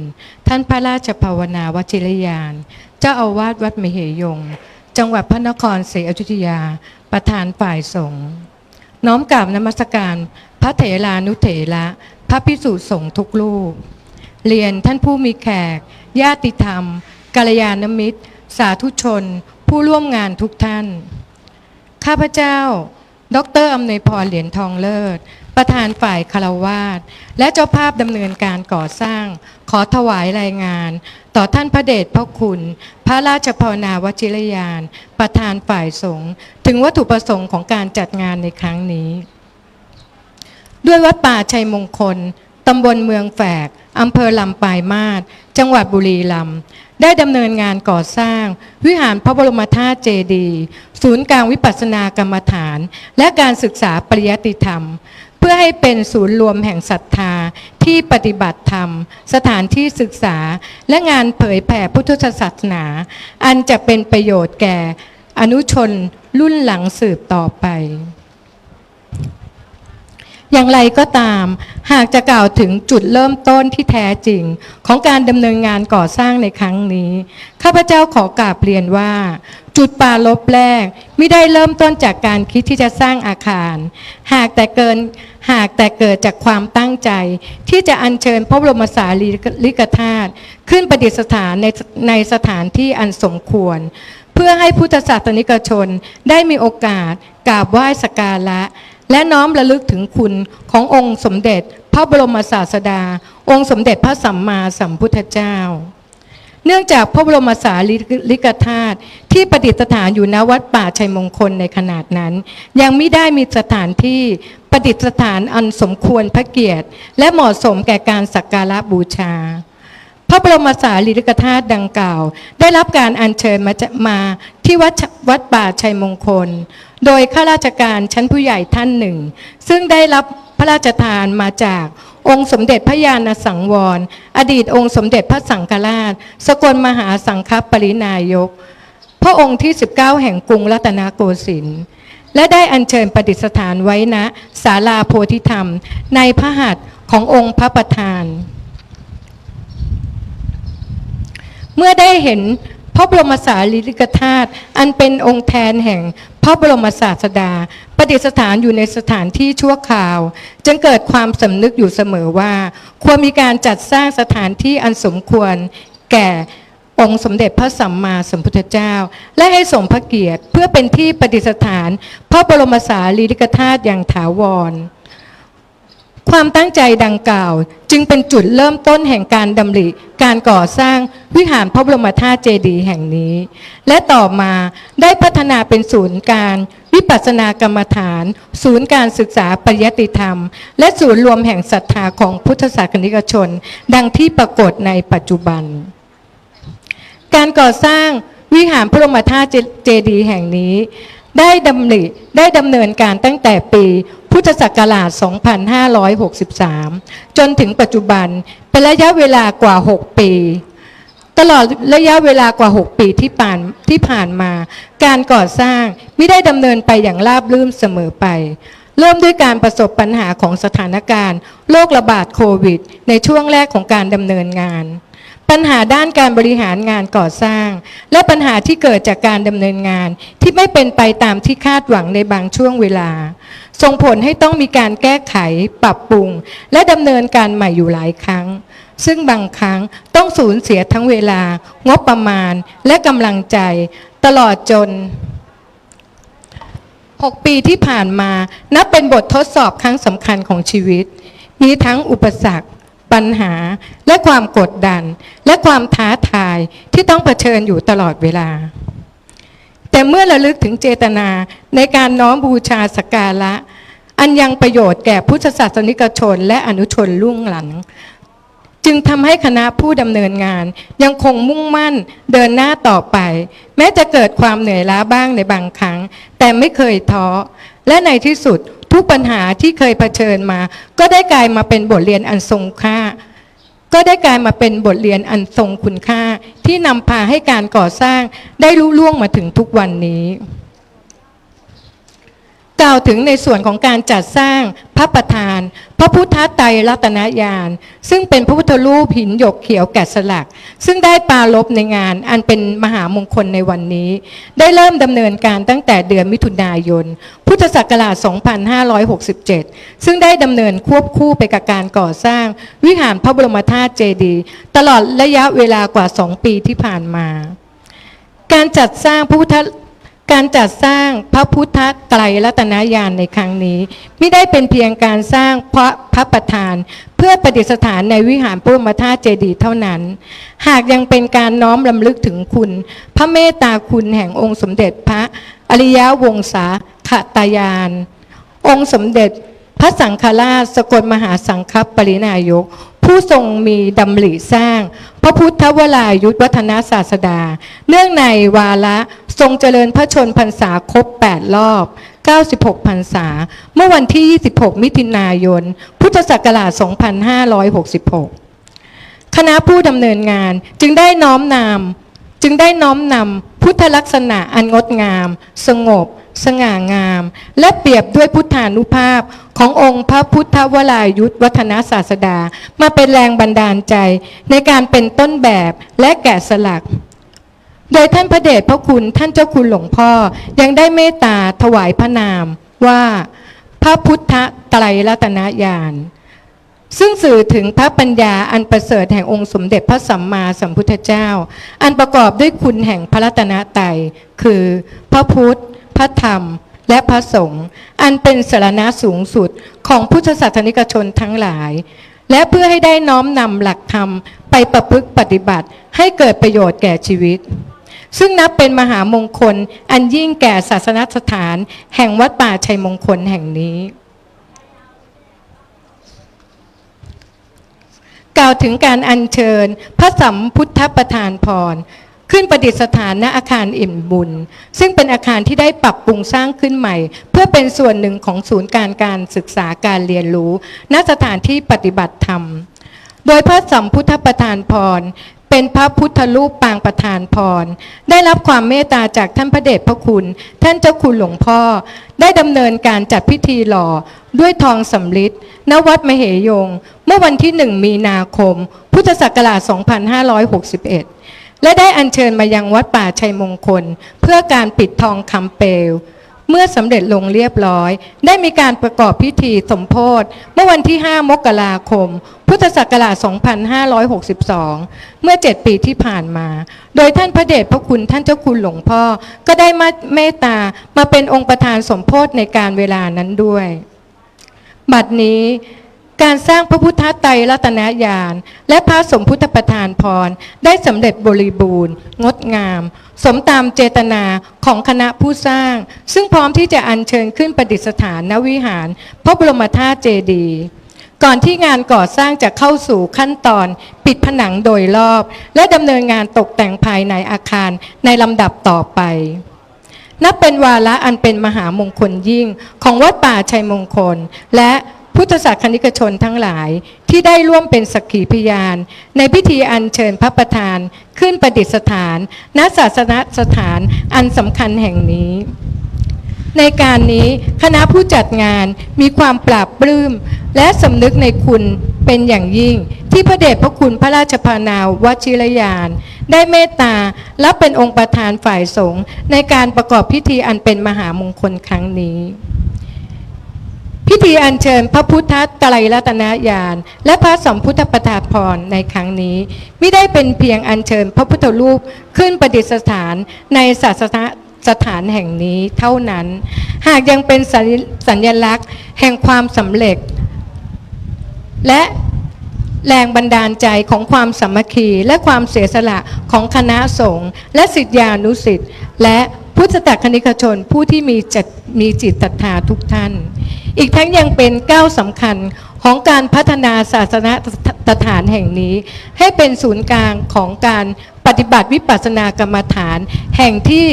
ท่านพระราชภาวนา วชิรยานเจ้าอาวาสวัดมเหยงจังหวัดพระนครศรีอยุธยาประธานฝ่ายสงฆ์น้อมกล่าวนมัสการพระเถรานุเถระพระภิกษุสงฆ์ทุกรูปเรียนท่านผู้มีแขกญาติธรรมกัลยาณมิตรสาธุชนผู้ร่วมงานทุกท่านข้าพเจ้าดร.อำนวยพรเหรียญทองเลิศประธานฝ่ายคฤหัสถ์และเจ้าภาพดำเนินการก่อสร้างขอถวายรายงานต่อท่านพระเดชพระคุณพระราชภาวนา วชิรยานประธานฝ่ายสงฆ์ถึงวัตถุประสงค์ของการจัดงานในครั้งนี้ด้วยวัดป่าชัยมงคลตำบลเมืองแฝกอำเภอลำปลายมาศจังหวัดบุรีรัมย์ได้ดำเนินงานก่อสร้างวิหารพระบรมธาตุเจดีย์ศูนย์กลางวิปัสสนากรรมฐานและการศึกษาปริยัติธรรมเพื่อให้เป็นศูนย์รวมแห่งศรัทธาที่ปฏิบัติธรรมสถานที่ศึกษาและงานเผยแผ่พุทธศาสนาอันจะเป็นประโยชน์แก่อนุชนรุ่นหลังสืบต่อไปอย่างไรก็ตามหากจะกล่าวถึงจุดเริ่มต้นที่แท้จริงของการดำเนินงานก่อสร้างในครั้งนี้ข้าพเจ้าขอกราบเรียนว่าจุดปราลภแรกไม่ได้เริ่มต้นจากการคิดที่จะสร้างอาคารหากแต่เกิดจากความตั้งใจที่จะอัญเชิญพระบรมสารีริกธาตุขึ้นประดิษฐานในสถานที่อันสมควรเพื่อให้พุทธศาสนิกชนได้มีโอกาสกราบไหว้สักการะและน้อมระลึกถึงคุณขององค์สมเด็จพระบรมศาสดาองค์สมเด็จพระสัมมาสัมพุทธเจ้าเนื่องจากพระบรมสารีริกธาตุที่ประดิษฐานอยู่ณวัดป่าชัยมงคลในขณะนั้นยังไม่ได้มีสถานที่ประดิษฐานอันสมควรพระเกียรติและเหมาะสมแก่การสักการะบูชาพระบรมสารีริกธาตุดังกล่าวได้รับการอัญเชิญมาที่วัดป่าชัยมงคลโดยข้าราชการชั้นผู้ใหญ่ท่านหนึ่งซึ่งได้รับพระราชทานมาจากองค์สมเด็จพระญาณสังวรอดีตองค์สมเด็จพระสังฆราชสกลมหาสังฆปรินายกพระองค์ที่19แห่งกรุงรัตนโกสินทร์และได้อัญเชิญประดิษฐานไว้ณศาลาโพธิธรรมในพระหัตถ์ขององค์พระประธานเมื่อได้เห็นพระบรมสารีริกธาตุอันเป็นองค์แทนแห่งพระบรมศาสดาประดิษฐานอยู่ในสถานที่ชั่วคราวจึงเกิดความสำนึกอยู่เสมอว่าควรมีการจัดสร้างสถานที่อันสมควรแก่องค์สมเด็จพระสัมมาสัมพุทธเจ้าและให้สมพระเกียรติเพื่อเป็นที่ประดิษฐานพระบรมสารีริกธาตุอย่างถาวรความตั้งใจดังกล่าวจึงเป็นจุดเริ่มต้นแห่งการดำริการก่อสร้างวิหารพระบรมธาตุเจดีย์แห่งนี้และต่อมาได้พัฒนาเป็นศูนย์การวิปัสสนากรรมฐานศูนย์การศึกษาปริยัติธรรมและศูนย์รวมแห่งศรัทธาของพุทธศาสนิกชนดังที่ปรากฏในปัจจุบันการก่อสร้างวิหารพระบรมธาตุเจดีย์แห่งนี้ได้ดำเนินการตั้งแต่ปีพุทธศักราช 2563 จนถึงปัจจุบันเป็นระยะเวลากว่า 6 ปีตลอดระยะเวลากว่า 6 ปีที่ผ่านมาการก่อสร้างไม่ได้ดำเนินไปอย่างราบรื่นเสมอไปเริ่มด้วยการประสบปัญหาของสถานการณ์โรคระบาดโควิดในช่วงแรกของการดำเนินงานปัญหาด้านการบริหารงานก่อสร้างและปัญหาที่เกิดจากการดำเนินงานที่ไม่เป็นไปตามที่คาดหวังในบางช่วงเวลาส่งผลให้ต้องมีการแก้ไขปรับปรุงและดำเนินการใหม่อยู่หลายครั้งซึ่งบางครั้งต้องสูญเสียทั้งเวลางบประมาณและกำลังใจตลอดจน 6 ปีที่ผ่านมานับเป็นบททดสอบครั้งสำคัญของชีวิตมีทั้งอุปสรรคปัญหาและความกดดันและความท้าทายที่ต้องเผชิญอยู่ตลอดเวลาแต่เมื่อระลึกถึงเจตนาในการน้อมบูชาสักการะอันยังประโยชน์แก่พุทธศาสนิกชนและอนุชนรุ่งหลังจึงทำให้คณะผู้ดำเนินงานยังคงมุ่งมั่นเดินหน้าต่อไปแม้จะเกิดความเหนื่อยล้าบ้างในบางครั้งแต่ไม่เคยท้อและในที่สุดทุกปัญหาที่เคยเผชิญมาก็ได้กลายมาเป็นบทเรียนอันทรงค่าคุณค่าที่นำพาให้การก่อสร้างได้ลุล่วงมาถึงทุกวันนี้กล่าวถึงในส่วนของการจัดสร้างพระประธานพระพุทธไตรรัตนญาณซึ่งเป็นพระพุทธรูปหินหยกเขียวแกะสลักซึ่งได้ปรารภในงานอันเป็นมหามงคลในวันนี้ได้เริ่มดำเนินการตั้งแต่เดือนมิถุนายนพุทธศักราช 2567 ซึ่งได้ดำเนินควบคู่ไปกับการก่อสร้างวิหารพระบรมธาตุเจดีย์ตลอดระยะเวลากว่า 2 ปีที่ผ่านมาการจัดสร้างพระพุทธไตรรัตนญาณในครั้งนี้ไม่ได้เป็นเพียงการสร้างพระประธานเพื่อประดิษฐานในวิหารพระบรมธาตุเจดีย์เท่านั้นหากยังเป็นการน้อมรำลึกถึงคุณพระเมตตาคุณแห่งองค์สมเด็จพระอริยวงศาคตายานองค์สมเด็จพระสังฆราชสกลมหาสังฆปรินายกผู้ทรงมีดำริสร้างพระพุทธวรายุทธวัฒนศาสดาเนื่องในวาระทรงเจริญพระชนพรรษาครบ8 รอบ96 พรรษาเมื่อวันที่26 มิถุนายนพุทธศักราช 2566 คณะผู้ดำเนินงานจึงได้น้อมนำพุทธลักษณะอันงดงามสงบสง่างามและเปรียบด้วยพุทธานุภาพขององค์พระพุทธวรายุทธวัฒนศาสดามาเป็นแรงบันดาลใจในการเป็นต้นแบบและแกะสลักโดยท่านพระเดชพระคุณท่านเจ้าคุณหลวงพ่อยังได้เมตตาถวายพระนามว่าพระพุทธไตรรัตนญาณซึ่งสื่อถึงพระปัญญาอันประเสริฐแห่งองค์สมเด็จพระสัมมาสัมพุทธเจ้าอันประกอบด้วยคุณแห่งพระรัตนตรัยคือพระพุทธพระธรรมและพระสงฆ์อันเป็นสรณะสูงสุดของพุทธศาสนิกชนทั้งหลายและเพื่อให้ได้น้อมนำหลักธรรมไปประพฤติปฏิบัติให้เกิดประโยชน์แก่ชีวิตซึ่งนับเป็นมหามงคลอันยิ่งแก่ศาสนสถานแห่งวัดป่าชัยมงคลแห่งนี้กล่าวถึงการอัญเชิญพระสัมพุทธประธานพรขึ้นประดิษฐานณอาคารอิ่มบุญซึ่งเป็นอาคารที่ได้ปรับปรุงสร้างขึ้นใหม่เพื่อเป็นส่วนหนึ่งของศูนย์การศึกษาการเรียนรู้ณสถานที่ปฏิบัติธรรมโดยพระสัมพุทธประธานพรเป็นพระพุทธรูปปางประธานพรได้รับความเมตตาจากท่านพระเดชพระคุณท่านเจ้าคุณหลวงพ่อได้ดำเนินการจัดพิธีหล่อด้วยทองสำริดณวัดมเหยงเมื่อวันที่ 1 มีนาคมพุทธศักราช 2561และได้อัญเชิญมายังวัดป่าชัยมงคลเพื่อการปิดทองคำเปลวเมื่อสำเร็จลงเรียบร้อยได้มีการประกอบพิธีสมโภชเมื่อวันที่ 5 มกราคมพุทธศักราช 2562 เมื่อ 7 ปีที่ผ่านมาโดยท่านพระเดชพระคุณท่านเจ้าคุณหลวงพ่อก็ได้เมตตามาเป็นองค์ประธานสมโภชในการเวลานั้นด้วยบัดนี้การสร้างพระพุทธไตรรัตนญาณและพระสมพุทธประธานพรได้สำเร็จบริบูรณ์งดงามสมตามเจตนาของคณะผู้สร้างซึ่งพร้อมที่จะอัญเชิญขึ้นประดิษฐานณวิหารพระบรมธาตุเจดีย์ก่อนที่งานก่อสร้างจะเข้าสู่ขั้นตอนปิดผนังโดยรอบและดำเนินงานตกแต่งภายในอาคารในลำดับต่อไปนับเป็นวาระอันเป็นมหามงคลยิ่งของวัดป่าชัยมงคลและพุทธศาสนิกชนทั้งหลายที่ได้ร่วมเป็นสักขีพยานในพิธีอัญเชิญพระประธานขึ้นประดิษฐานณศาสนสถานอันสำคัญแห่งนี้ในการนี้คณะผู้จัดงานมีความปราบปลื้มและสำนึกในคุณเป็นอย่างยิ่งที่พระเดชพระคุณพระราชพานาวชิรยานได้เมตตารับเป็นองค์ประธานฝ่ายสงฆ์ในการประกอบพิธีอันเป็นมหามงคลครั้งนี้พิธีอัญเชิญพระพุทธไตรรัตนญาณและพระสัมพุทธประธานพรในครั้งนี้ไม่ได้เป็นเพียงอัญเชิญพระพุทธรูปขึ้นประดิษฐานใน สถานแห่งนี้เท่านั้น หากยังเป็นสัญลักษณ์แห่งความสำเร็จและแรงบันดาลใจของความสามัคคีและความเสียสละของคณะสงฆ์และศิษยานุศิษย์และพุทธศาสนิกชนผู้ที่มีจิตศรัทธาทุกท่านอีกทั้งยังเป็นก้าวสำคัญของการพัฒนาศาสนสถานแห่งนี้ให้เป็นศูนย์กลางของการปฏิบัติวิปัสสนากรรมฐานแห่งที่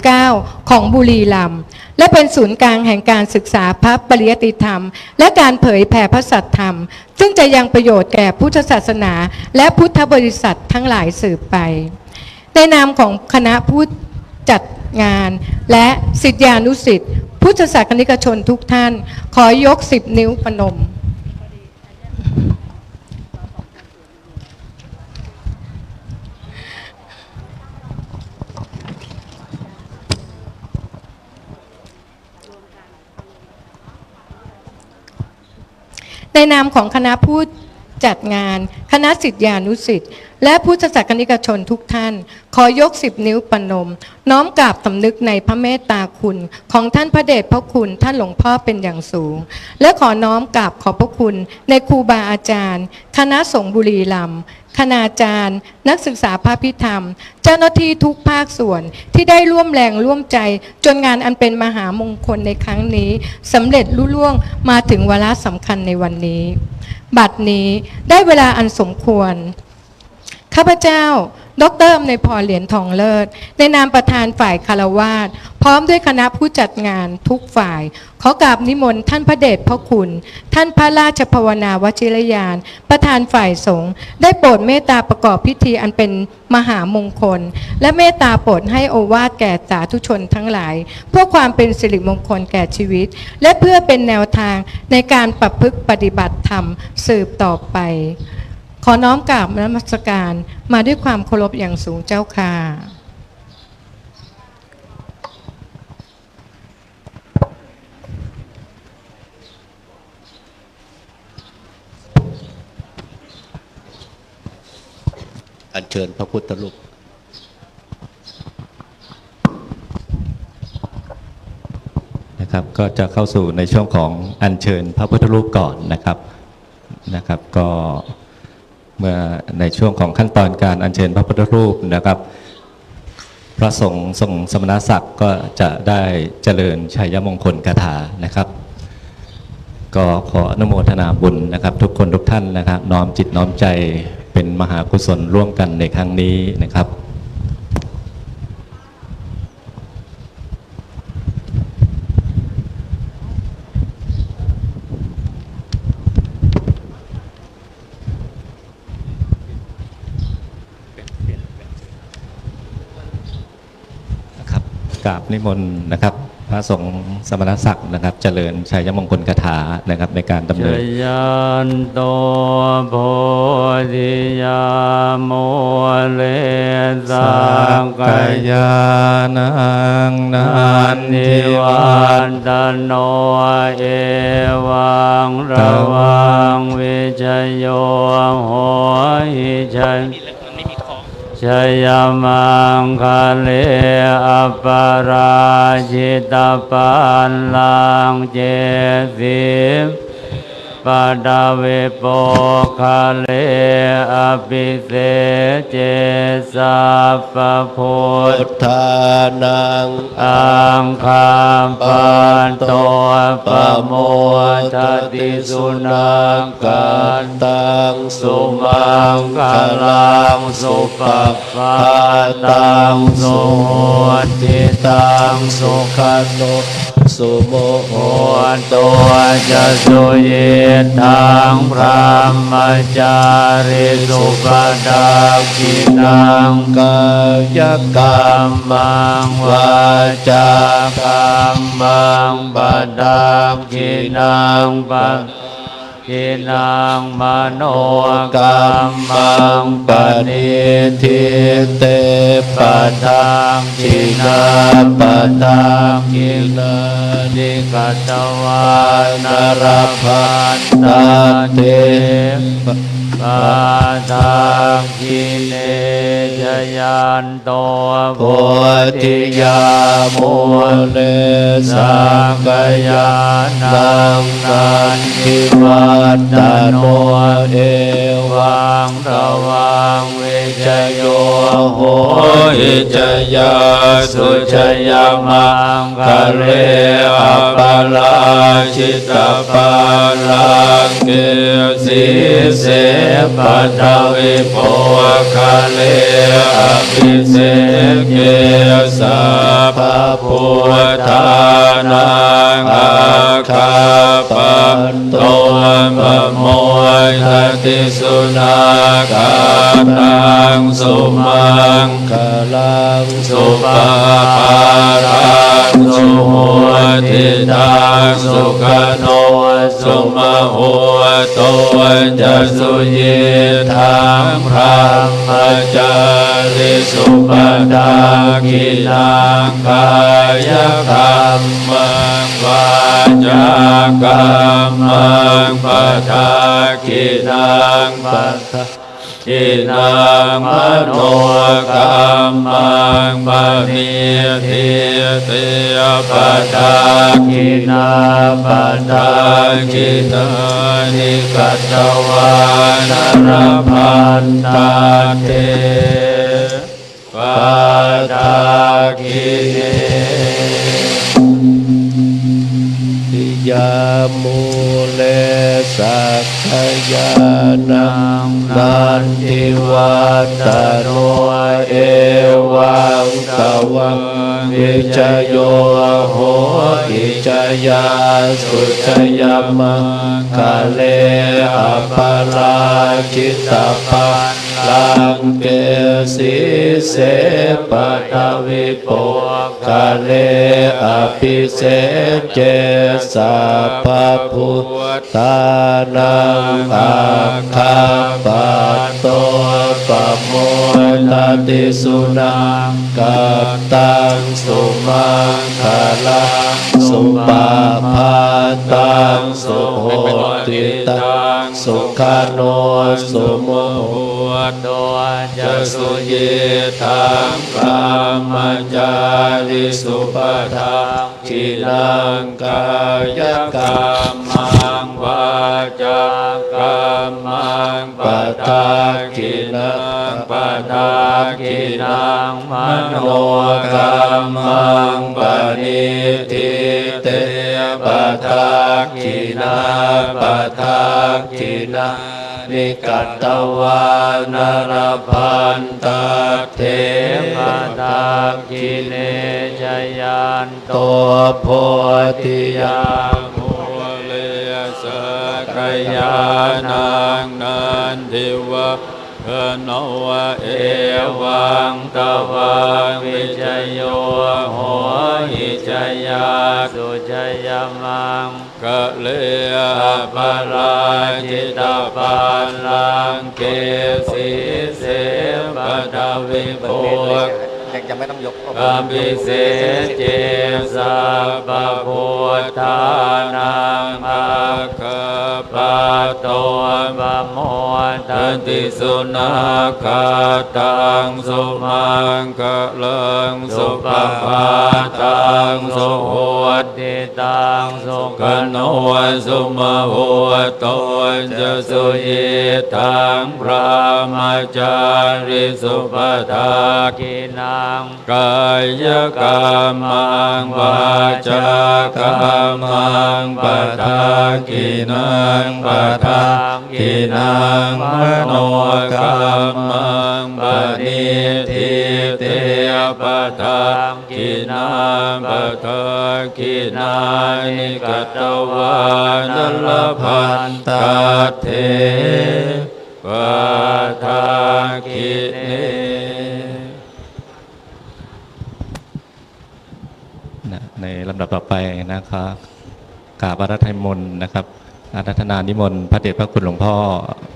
89 ของบุรีรัมย์และเป็นศูนย์กลางแห่งการศึกษาพระปริยติธรรมและการเผยแผ่พระสัทธรรมซึ่งจะยังประโยชน์แก่พุทธศาสนาและพุทธบริษัททั้งหลายสืบไปในนามของคณะผู้จัดงานและศิษยานุศิษย์พุทธศาสนิกชนทุกท่านขอยก10 นิ้วพนมในนามของคณะผู้จัดงานคณะศิษยานุศิษย์และพุทธศาสนิกชนทุกท่านขอยก10 นิ้วปนมน้อมกราบสำนึกในพระเมตตาคุณของท่านพระเดชพระคุณท่านหลวงพ่อเป็นอย่างสูงและขอน้อมกราบขอบพระคุณในครูบาอาจารย์คณะสงฆ์บุรีรัมย์คณาจารย์นักศึกษาพระพิธรรมเจ้าหน้าที่ทุกภาคส่วนที่ได้ร่วมแรงร่วมใจจนงานอันเป็นมหามงคลในครั้งนี้สำเร็จลุล่วงมาถึงวาระสำคัญในวันนี้บัดนี้ได้เวลาอันสมควรข้าพเจ้าดร.อำนวยพรเหรียญทองเลิศในนามประธานฝ่ายคฤหัสถ์พร้อมด้วยคณะผู้จัดงานทุกฝ่ายขอกราบนิมนต์ท่านพระเดชพระคุณท่านพระราชภาวนาวชิรยานประธานฝ่ายสงฆ์ได้โปรดเมตตาประกอบพิธีอันเป็นมหามงคลและเมตตาโปรดให้โอวาทแก่สาธุชนทั้งหลายเพื่อความเป็นสิริมงคลแก่ชีวิตและเพื่อเป็นแนวทางในการประพฤติปฏิบัติธรรมสืบต่อไปขอน้อมกราบนมัสการมาด้วยความเคารพอย่างสูงเจ้าค่ะอัญเชิญพระพุทธรูปนะครับก็จะเข้าสู่ในช่วงของอัญเชิญพระพุทธรูปก่อนนะครับก็เมื่อในช่วงของขั้นตอนการอัญเชิญพระพุทธรูปนะครับพระสงฆ์ทรงสมณศักดิ์ก็จะได้เจริญชัยมงคลคาถานะครับก็ขออนุโมทนาบุญนะครับทุกคนทุกท่านนะครับน้อมจิตน้อมใจเป็นมหากุศลร่วมกันในครั้งนี้นะครับกราบนิมนต์นะครับพระสงฆ์สมณศักดิ์นะครับเจริญชัยมงคลคาถานะครับในการดำเนิน ชยันโตโพธิยาโมเลสังกายานังนันทิวันตโนเอวังระวังวิจโยโหหิชัยชยมังคะเลอปราชิตปันลังเจสิปดาเวโปคะเลอภิเศเจสัพพพุท พุทธานัง อังคามปันโตปะโมทติสุนังกันตังสุมังคลังสุปปาตังสุโหติตังสุขันโนสุโมโหตัวจะสุเยทังพระมจาริสุปดาคินังกายกรรมังวาจากรรมังปดาคินังปะ เก กินังมโนกรรมังปณิทิเตปะทังกินาปะทังกินานิกัตวานรพันตันเตปะทังกิเลจยันโตโพธิยามุเลสังกยานังนันทิวัตตโนเอวังตวังวิจโยโหหิจยาสุจยามังคะเลอปาลาชิตาปาลังเกสิเสปัทวิโภคะเลอภิเสกเกสัพพุทธานังอาคาปันโตมะโมทติสุนาคาตังสุมังคลังสุปาปารังสุโหติตังสุขโนสุมโหโตจะสุยิทังพระมจาริสุปดากินังกายกรรมังวาจากรรมังปะทากินังปะทากินังมโนกรรมังปณิทิเตปะทากินาปะทากินานิกัตตวานรพันตันเตปะทากิเนติยามูเลสักขยานังนันทิวัตตโนเอวังตวังวิจโยโหติจยาสุจยามังคะเลอปาลาจิตตปันลังเกสิเสปัทวิโภคะเลอภิเสกเจสัพพพุทธานังอาคาปัตโตปะโมทติสุนังกัปตังสุมังคลังสุปาพาตังสุโหติตังสุขโนสุโมโหโตจะสุยิทังพระมจาริสุปทังกินังกายกรรมังวาจากรรมังปะทากินังปะทากินังมโนกรรมังปณิทิเตปะทากินาปะทากินานิกัตตวานรพันตัตเทปะทากิเลจยันโตโพธิยามุเลสักยานังนันทิวะโนเอวังตวังวิจโยโหหิจยาสุจยามังคะเลปาราจิตาปันลังเกสิเสปัทวิโภยังไม่ต้องยก อภิเศษเจสัพพพุทธานังอาคาปะโตปะโมทันติสุนาคาตังสุมังคะลังสุปปาตังสุโหติตังสุขโนสุมโหโตจะสุยิทังพระมจาริสุปทากินังกายกรรมังวาจากรรมังปะทากินังปะทากินังมโนกรรมังปณิทิเตปะทากินังปะทากินังนิกัตตวานลพันตัตเถปะทากิเนในลำดับต่อไปนะครับกราบอาราธนมนต์นะครับ อาราธนานิมนต์พระเดชพระคุณหลวงพ่อ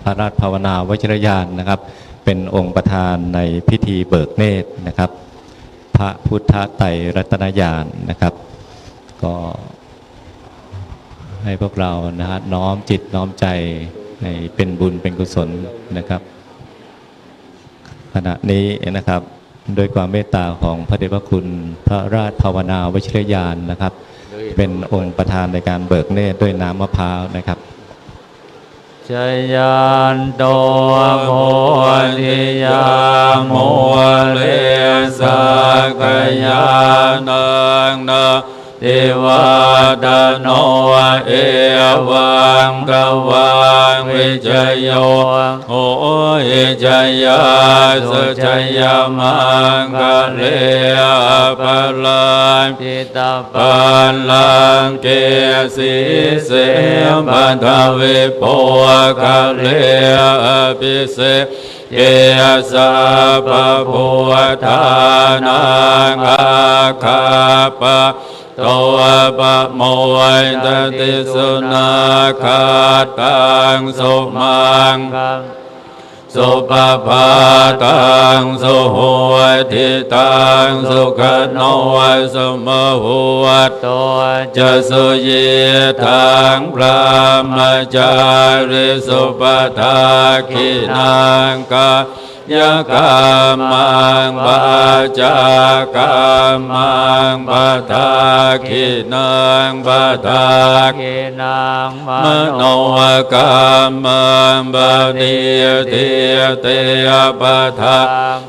พระราชภาวนาวชิรยานนะครับ เป็นองค์ประธานในพิธีเบิกเนตรนะครับ พระพุทธไตรรัตนญาณนะครับ ก็ให้พวกเรานะฮะน้อมจิตน้อมใจให้เป็นบุญเป็นกุศลนะครับ ขณะนี้นะครับโดยความเมตตาของพระเดชพระคุณพระราชภาวนาวชิรยานนะครับ เป็นองค์ประธานในการเบิกเนตรด้วยน้ำมะพร้าวนะครับ ชยันโตโมทิยาโมเลสักยานังนาเทวตาโนเอวังกวังวิจโยโหหิจยาสุจยามังคะเลปะลังจิตาปันลังเกสีเสปัทวิโภคะเลปิเสเยสะปะพุทธานังอาคาปะโตปะโมยตติสุนาคาตังสุมังสุปภาตังสุโหติตังสุขโนสมโหตจะสุยิทังพระมจาริสุปทาคินังกายกรรมังวาจากรรมังปัฏฐาคินังปัฏฐาคินังมโนกรรมังปฏิเทเตปัฏฐา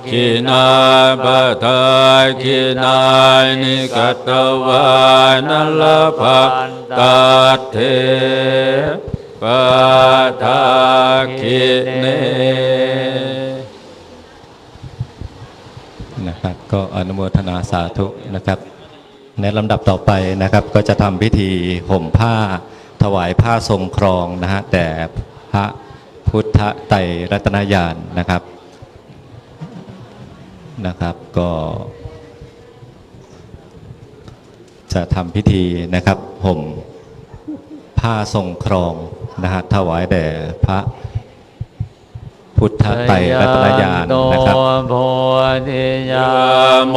คินาปัฏฐาคินานิกัตตวานลภันตัตเถปัฏฐาคิเนนะครับก็อนุโมทนาสาธุนะครับในลำดับต่อไปนะครับก็จะทำพิธีห่มผ้าถวายผ้าทรงครองนะฮะแต่พระพุทธไตรรัตนญาณนะครับก็จะทำพิธีนะครับห่มผ้าทรงครองนะฮะถวายแด่พระพุทธไตรรัตนญาณนะครับโพธิยาโม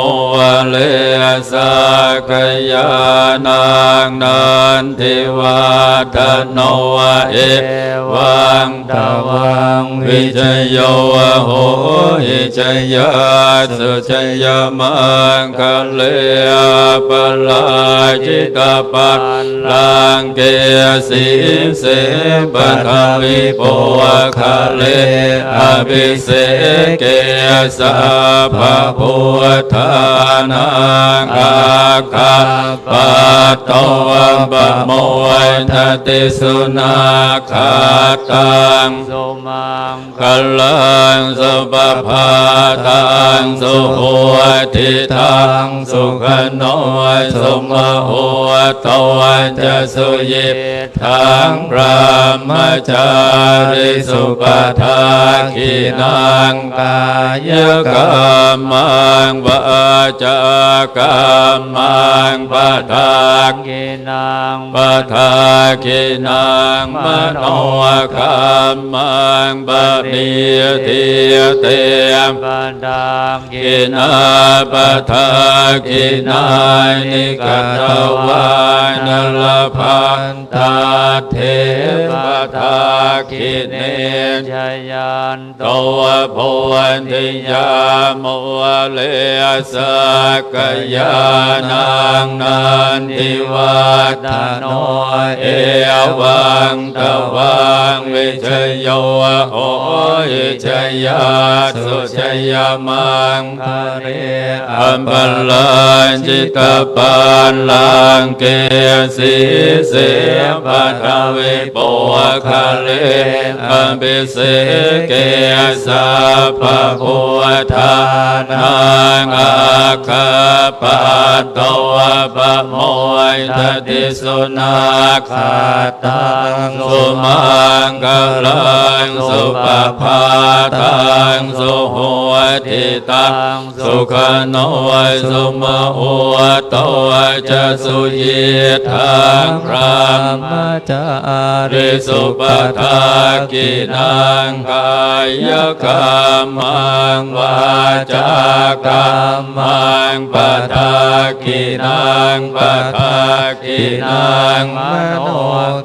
เลสักยานังนันทิวาทโนเอวังตวังวิจโยโหหิจยาสุจยมังคะเลปะลาจิตาปัลลังเกสีเสปัทวิโภคะเลอภิเสเกสะภะพุทธานังอาคาปะโตปะโมยทติสุนาคาตังสุมังคะลังสุปภาตังสุโหติตังสุขโนสุมโหโตจะสุยิทังพระมจาริสุปทาคินังกายกรรมังวาจากรรมังปัฏฐาคินังปัฏฐาคินังมโนกรรมังปฏิทิเตปัฏฐาคินาปัฏฐาคินานิกัตตวานลภันตัตเถปัฏฐาคิเนชยันโตโพธิยาโมเลสักยานังนันทิวาทโนเอวังตวังวิจโยโหหิจยาสุจยมังคะเรอัมปัลลังจิตาปัลลังเกสีเสปัทวิโภคะเลอภิเสเกสะภะพุทธานังอาคาปะโตปะโมยทติสุนาคาตังสุมังคะลังสุ ปภาทังสุโหติตังสุขโนสุมโหโตจะสุยิทังรัมมาจาริสุปทากินังกายกรรมังวาจากรรมังปทากินังปทากินังมโน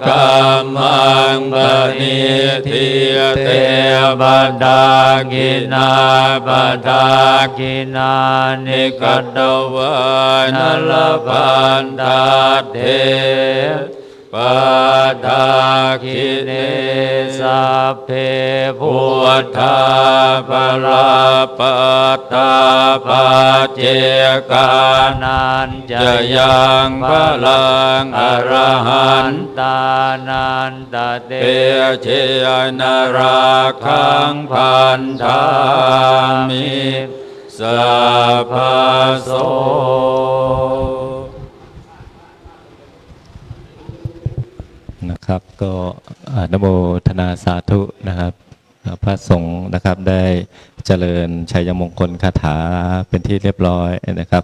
กรรมังปณิทิเตปทากินาปทากินานิกัตวานลพันตาเทปทาคิเนสัพเพพุทธาปลาปัตตาปัจเจกานันจะยังพลังอรหันตานันตเตเชนราคังพันธามิสัพพโสนะครับก็อนุโมทนาสาธุนะครับพระสงฆ์นะครับได้เจริญชัยมงคลคาถาเป็นที่เรียบร้อยนะครับ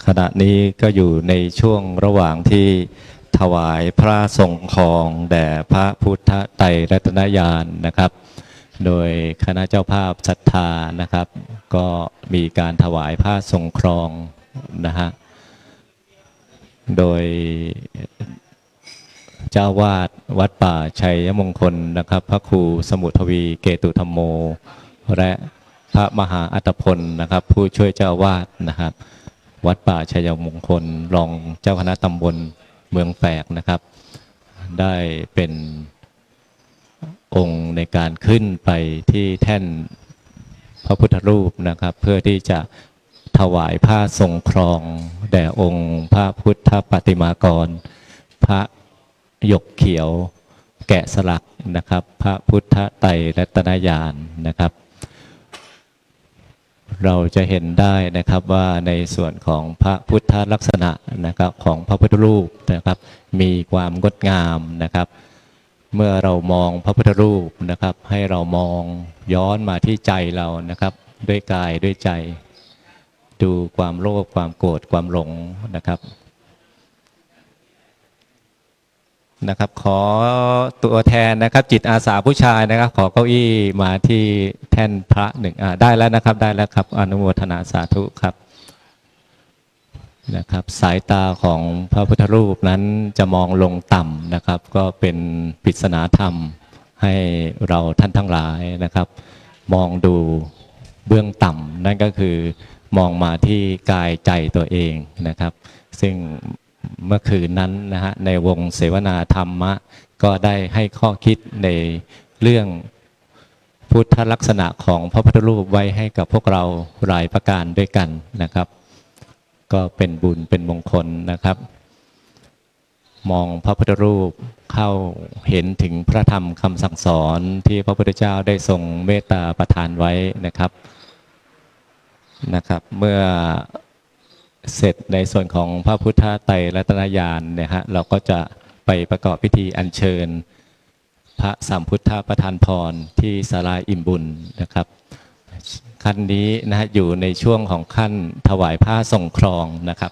ขณะนี้ก็อยู่ในช่วงระหว่างที่ถวายพระสงฆ์ของแด่พระพุทธไตรรัตนญาณนะครับ โดยคณะเจ้าภาพศรัทธานะครับก็มีการถวายผ้าทรงครองนะฮะโดยเจ้าวาดวัดป่าชัยมงคลนะครับพระครูสมุทวีเกตุธรรมโมและพระมหาอัตพลนะครับผู้ช่วยเจ้าวาดนะครับวัดป่าชัยมงคลรองเจ้าคณะตำบลเมืองแฝกนะครับได้เป็นองค์ในการขึ้นไปที่แท่นพระพุทธรูปนะครับเพื่อที่จะถวายผ้าทรงครองแด่องค์พระพุทธปฏิมากรพระหยกเขียวแกะสลักนะครับพระพุทธไตรรัตนญาณนะครับเราจะเห็นได้นะครับว่าในส่วนของพระพุทธลักษณะนะครับของพระพุทธรูปนะครับมีความงดงามนะครับเมื่อเรามองพระพุทธรูปนะครับให้เรามองย้อนมาที่ใจเรานะครับด้วยกายด้วยใจดูความโลภความโกรธความหลงนะครับขอตัวแทนนะครับจิตอาสาผู้ชายนะครับขอเก้าอี้มาที่แท่นพระหนึ่งได้แล้วนะครับได้แล้วครับอนุโมทนาสาธุครับสายตาของพระพุทธรูปนั้นจะมองลงต่ำนะครับก็เป็นปริศนาธรรมให้เราท่านทั้งหลายนะครับมองดูเบื้องต่ำนั่นก็คือมองมาที่กายใจตัวเองนะครับซึ่งเมื่อคืนนั้นนะฮะในวงเสวนาธรรมะก็ได้ให้ข้อคิดในเรื่องพุทธลักษณะของพระพุทธรูปไว้ให้กับพวกเราหลายประการด้วยกันนะครับก็เป็นบุญเป็นมงคลนะครับมองพระพุทธรูปเข้าเห็นถึงพระธรรมคำสั่งสอนที่พระพุทธเจ้าได้ทรงเมตตาประทานไว้นะครับเมื่อเสร็จในส่วนของพระพุทธไตรรัตนญาณเนี่ยฮะเราก็จะไปประกอบพิธีอัญเชิญพระสัมพุทธประทานพรที่ศาลาอิ่มบุญนะครับขั้นนี้นะฮะอยู่ในช่วงของขั้นถวายผ้าทรงครองนะครับ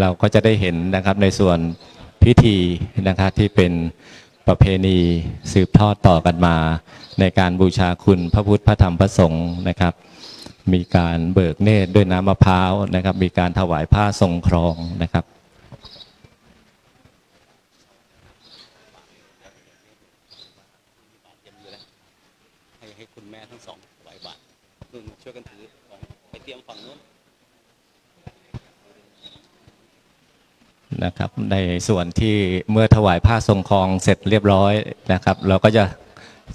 เราก็จะได้เห็นนะครับในส่วนพิธีนะครับที่เป็นประเพณีสืบทอดต่อกันมาในการบูชาคุณพระพุทธพระธรรมพระสงฆ์นะครับมีการเบิกเนตรด้วยน้ำมะพร้าวนะครับมีการถวายผ้าทรงครองนะครับให้คุณแม่ทั้งสองถวายบาตรนู่นช่วยกันถือของไปเตรียมฝั่งนู้นนะครับในส่วนที่เมื่อถวายผ้าทรงครองเสร็จเรียบร้อยนะครับเราก็จะ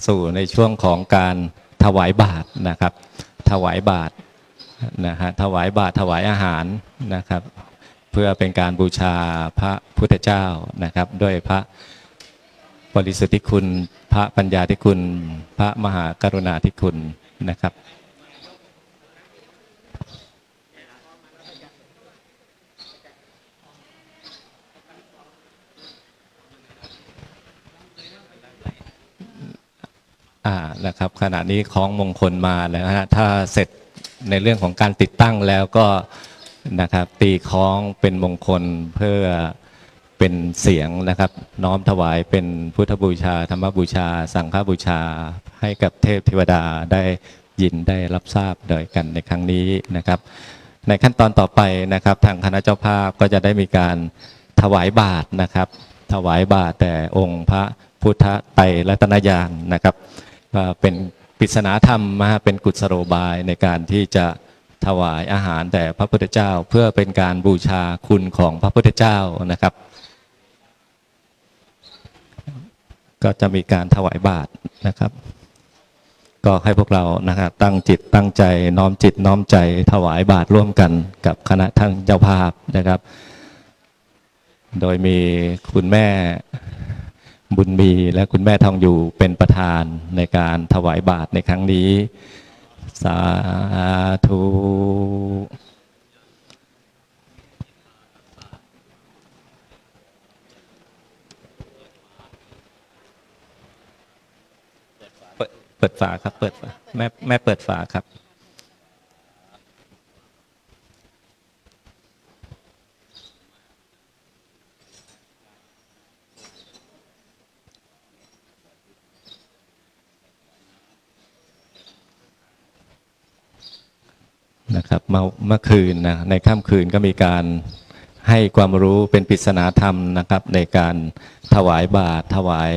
สู่ในช่วงของการถวายบาตรนะครับถวายบาตรนะฮะถวายบาตรถวายอาหารนะครับเพื่อเป็นการบูชาพระพุทธเจ้านะครับด้วยพระบริสุทธิคุณพระปัญญาธิคุณพระมหากรุณาธิคุณนะครับ นะครับขณะนี้คล้องมงคลมาแล้วนะฮะถ้าเสร็จในเรื่องของการติดตั้งแล้วก็นะครับตีคล้องเป็นมงคลเพื่อเป็นเสียงนะครับน้อมถวายเป็นพุทธบูชาธรรมบูชาสังฆบูชาให้กับเทพเทวดาได้ยินได้รับทราบโดยกันในครั้งนี้นะครับในขั้นตอนต่อไปนะครับทางคณะเจ้าภาพก็จะได้มีการถวายบาตรนะครับถวายบาตรแต่องค์พระพุทธไตรรัตนญาณนะครับเป็นปริศนาธรรมเป็นกุศโลบายในการที่จะถวายอาหารแด่พระพุทธเจ้าเพื่อเป็นการบูชาคุณของพระพุทธเจ้านะครับก็จะมีการถวายบาตรนะครับก็ให้พวกเรานะครับตั้งจิตตั้งใจน้อมจิตน้อมใจถวายบาตรร่วมกันกับคณะท่านเจ้าภาพนะครับโดยมีคุณแม่บุญมีและคุณแม่ทองอยู่เป็นประธานในการถวายบาตรในครั้งนี้สาธุเปิดฝาครับเปิดฝาแม่เปิดฝาครับนะครับเมื่อคืนนะในค่ำคืนก็มีการให้ความรู้เป็นปริศนาธรรมนะครับในการถวายบาตรถวาย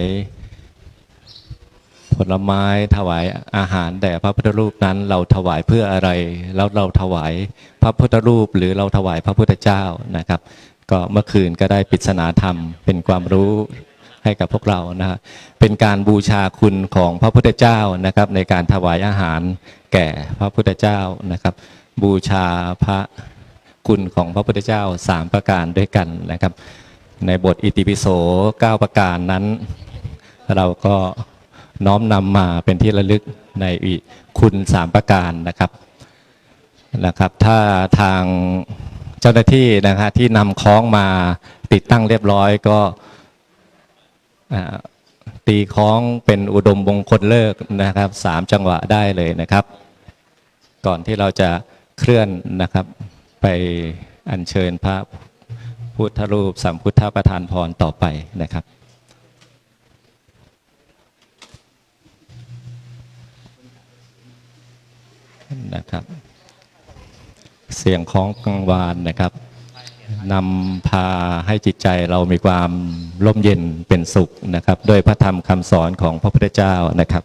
ผลไม้ถวายอาหารแด่พระพุทธรูปนั้นเราถวายเพื่ออะไรแล้วเราถวายพระพุทธรูปหรือเราถวายพระพุทธเจ้านะครับก็เมื่อคืนก็ได้ปริศนาธรรมเป็นความรู้ให้กับพวกเรานะฮะเป็นการบูชาคุณของพระพุทธเจ้านะครับในการถวายอาหารแก่พระพุทธเจ้านะครับบูชาพระคุณของพระพุทธเจ้า3ประการด้วยกันนะครับในบทอิติปิโส9ประการนั้นเราก็น้อมนำมาเป็นที่ระลึกในคุณ3ประการนะครับถ้าทางเจ้าหน้าที่นะครับที่นำคล้องมาติดตั้งเรียบร้อยก็ตีคล้องเป็นอุดมมงคลฤกษ์นะครับ3จังหวะได้เลยนะครับก่อนที่เราจะเคลื่อนนะครับไปอัญเชิญพระพุทธรูปสัมพุทธประธานพรต่อไปนะครับเสียงของกังวานนะครับนำพาให้จิตใจเรามีความร่มเย็นเป็นสุขนะครับด้วยพระธรรมคำสอนของพระพุทธเจ้านะครับ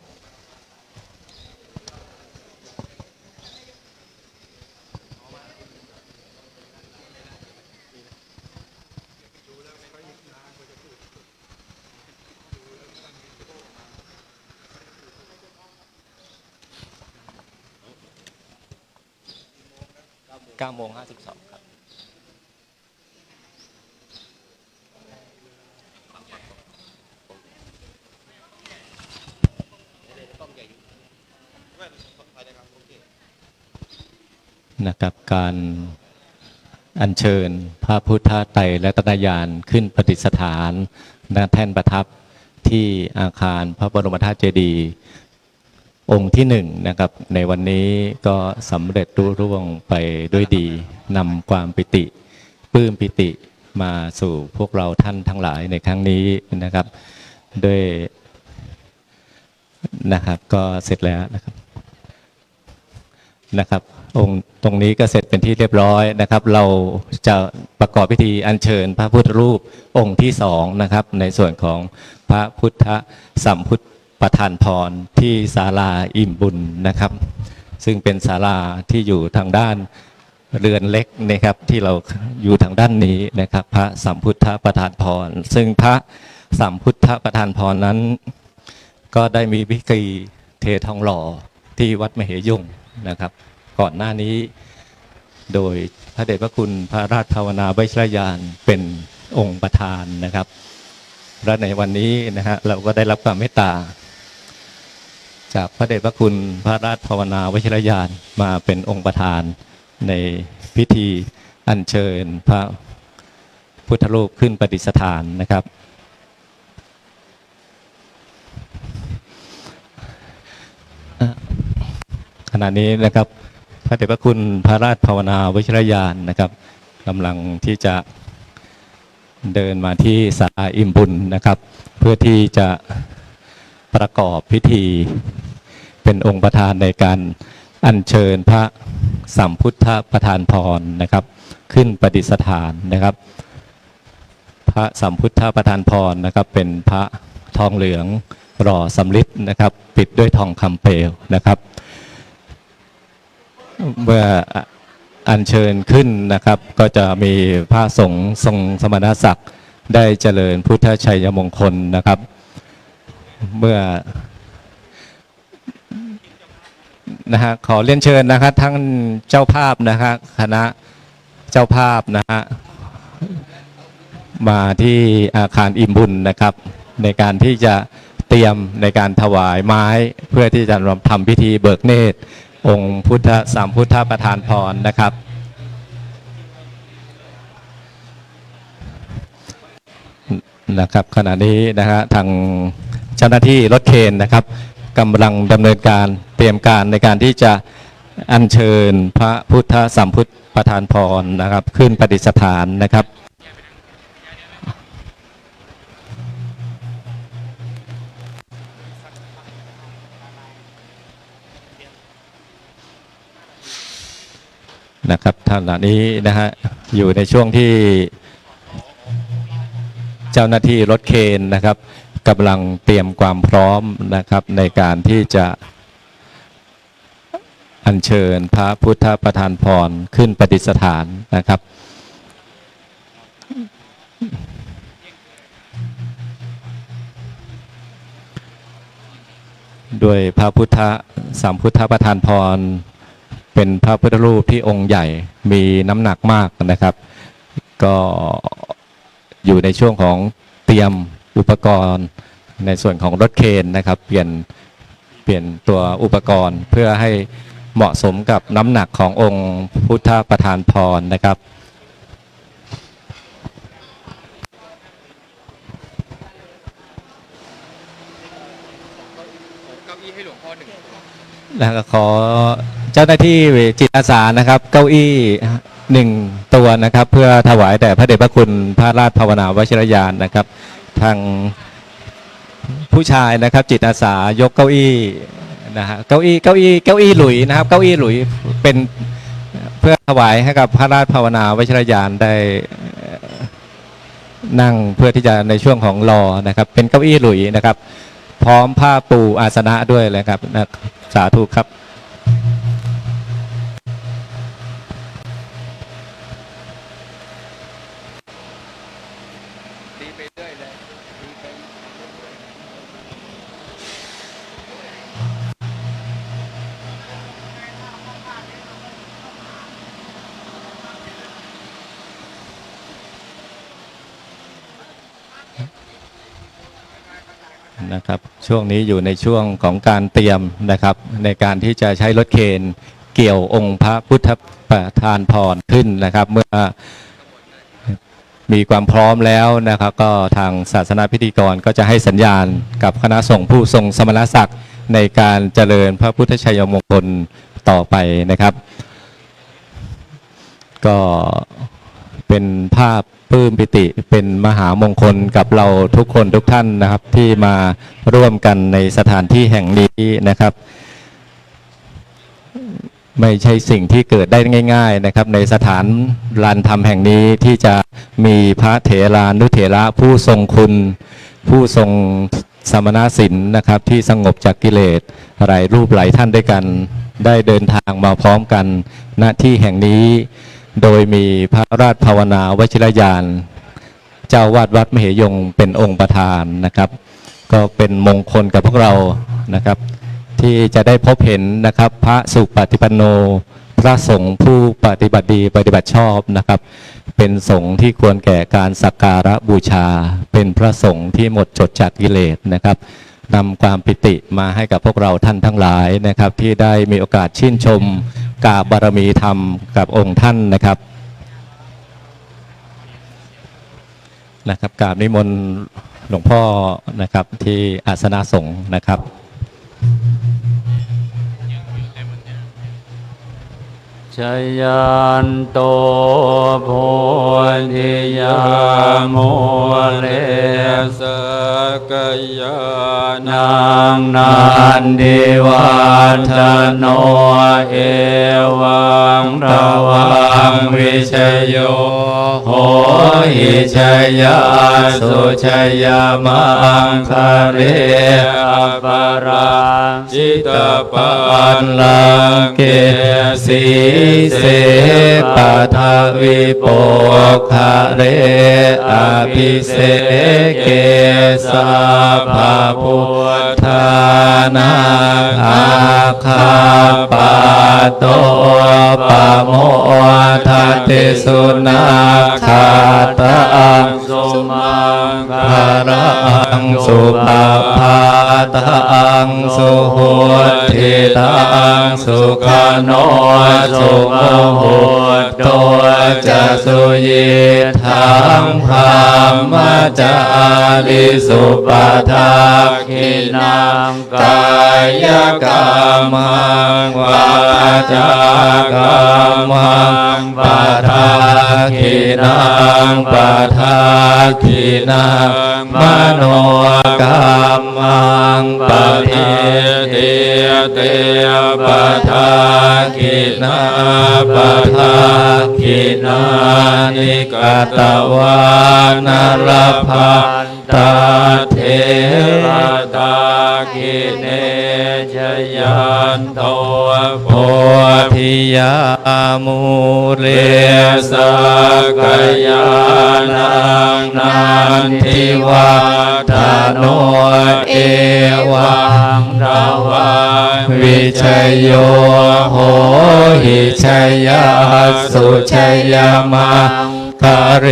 9:52ครับนะครับการอัญเชิญพระพุทธไตรรัตนญาณขึ้นประดิษฐานณแท่นประทับที่อาคารพระบรมธาตุเจดีย์องค์ที่1นะครับในวันนี้ก็สำเร็จรุ่ร่วงไปด้วยดีนำความปิติปลื้มปิติมาสู่พวกเราท่านทั้งหลายในครั้งนี้นะครับด้วยนะครับก็เสร็จแล้วนะครับองค์ตรงนี้ก็เสร็จเป็นที่เรียบร้อยนะครับเราจะประกอบพิธีอัญเชิญพระพุทธรูปองค์ที่2นะครับในส่วนของพระพุทธสัมพุทธประธานพรที่ศาลาอิ่มบุญนะครับซึ่งเป็นศาลาที่อยู่ทางด้านเรือนเล็กนะครับที่เราอยู่ทางด้านนี้นะครับพระสัมพุทธประธานพรซึ่งพระสัมพุทธประธานพรนั้นก็ได้มีพิธีเททองหล่อที่วัดมเหยงนะครับก่อนหน้านี้โดยพระเดชพระคุณพระราชภาวนาวชิรยานเป็นองค์ประธานนะครับและในวันนี้นะฮะเราก็ได้รับความเมตตาจากพระเดชพระคุณพระราชภาวนาวชิรยานมาเป็นองค์ประธานในพิธีอัญเชิญพระพุทธรูปขึ้นประดิษฐานนะครับ ขณะนี้นะครับพระเดชพระคุณพระราชภาวนาวชิรยานนะครับกำลังที่จะเดินมาที่ศาลาอิ่มบุญนะครับ เพื่อที่จะประกอบพิธีเป็นองค์ประธานในการอัญเชิญพระสัมพุทธประธานพรนะครับขึ้นประดิษฐานนะครับ พระสัมพุทธประธานพรนะครับเป็นพระทองเหลืองหล่อสำริดนะครับปิดด้วยทองคำเปลวนะครับเมื่ออัญเชิญขึ้นนะครับก็จะมีพระสงฆ์ทรงสมณศักดิ์ได้เจริญพุทธชัยมงคลนะครับเมื่อนะฮะขอเรียนเชิญนะครับทั้งเจ้าภาพนะฮะคณะเจ้าภาพนะฮะมาที่อาคารอิ่มบุญนะครับในการที่จะเตรียมในการถวายไม้เพื่อที่จะทำพิธีเบิกเนตรองค์พุทธสัมพุทธประธานพรนะครับขณะนี้นะฮะทางเจ้าหน้าที่รถเคนนะครับกำลังดำเนินการเตรียมการในการที่จะอัญเชิญพระพุทธสัมพุทธประธานพรนะครับขึ้นประดิษฐานนะครับนะครับท่านเหล่านี้นะฮะอยู่ในช่วงที่เจ้าหน้าที่รถเคนนะครับกำลังเตรียมความพร้อมนะครับในการที่จะอัญเชิญพระพุทธประธานพรขึ้นประดิษฐานนะครับด้วยพระพุทธสัมพุทธประธานพรเป็นพระพุทธรูปที่องค์ใหญ่มีน้ำหนักมากนะครับก็อยู่ในช่วงของเตรียมอุปกรณ์ในส่วนของรถเคนนะครับเปลี่ยนตัวอุปกรณ์เพื่อให้เหมาะสมกับน้ำหนักขององค์พุทธประธานพรนะครับแล้วก็ขอเจ้าหน้าที่จิตอาสานะครับเก้าอี้1 ตัวนะครับเพื่อถวายแด่พระเดชพระคุณพระราชภาวนาวชิรยานนะครับทางผู้ชายนะครับจิตอาสายกเก้าอี้นะฮะเก้าอี้หลุยนะครับเก้าอี้หลุยเป็นเพื่อถวายให้กับพระราชภาวนาวชิรยานได้นั่งเพื่อที่จะในช่วงของรอนะครับเป็นเก้าอี้หลุยนะครับพร้อมผ้าปูอาสนะด้วยเลยครับนะสาธุครับนะครับช่วงนี้อยู่ในช่วงของการเตรียมนะครับในการที่จะใช้รถเคนเกี่ยวองค์พระพุทธประธานพรขึ้นนะครับเมื่อมีความพร้อมแล้วนะครับก็ทางศาสนาพิธีกรก็จะให้สัญญาณกับคณะสงฆ์ผู้ทรงสมณศักดิ์ในการเจริญพระพุทธชัยมงคลต่อไปนะครับก็เป็นภาพปลื้มปิติเป็นมหามงคลกับเราทุกคนทุกท่านนะครับที่มาร่วมกันในสถานที่แห่งนี้นะครับไม่ใช่สิ่งที่เกิดได้ง่ายๆนะครับในสถานลานธรรมแห่งนี้ที่จะมีพระเถรานุเถระผู้ทรงคุณผู้ทรงสมณศีลนะครับที่สงบจากกิเลสหลายรูปหลายท่านด้วยกันได้เดินทางมาพร้อมกันณที่แห่งนี้โดยมีพระราชภาวนาวชิรยานเจ้าวาดวัดมเหยงเป็นองค์ประธานนะครับก็เป็นมงคลกับพวกเรานะครับที่จะได้พบเห็นนะครับพระสุปฏิปันโนพระสงฆ์ผู้ปฏิบัติดีปฏิบัติชอบนะครับเป็นสงฆ์ที่ควรแก่การสักการะบูชาเป็นพระสงฆ์ที่หมดจดจากกิเลสนะครับนำความปิติมาให้กับพวกเราท่านทั้งหลายนะครับที่ได้มีโอกาสชื่นชมกราบบารมีธรรมกับองค์ท่านนะครับกราบนิมนต์หลวงพ่อนะครับที่อาสนะสงฆ์นะครับ ชยันโตโพธิยาโมเลสกยานังนันดิวัฒโนเอวังระวังวิชโยโหหิชยาสุชยามังคะเรอปาราจิตปันลังเกสีเสปัทวิโปคะเรอภิเสเกสัพพพุทธานาอาคาปะโตปะโมทัตติสุนาคาตังสุมังคารังสุปภาตังสุโหติตังสุขโนสุโมโหตุจะสุยิทังพามจาริสุปทาคินังกายกรรมังวาจากรรมังปะทาคินังปะทาคินังมโนกรรมังปะเทเตเตปะทาคินาปะทาคินานิกตวานรพันตาเทระตาคิเนชยันโตโพธิยามูเรสกยานังนันทิวัฒโนเอวังระวังวิชโยโหหิชยาสุชยามังคะเร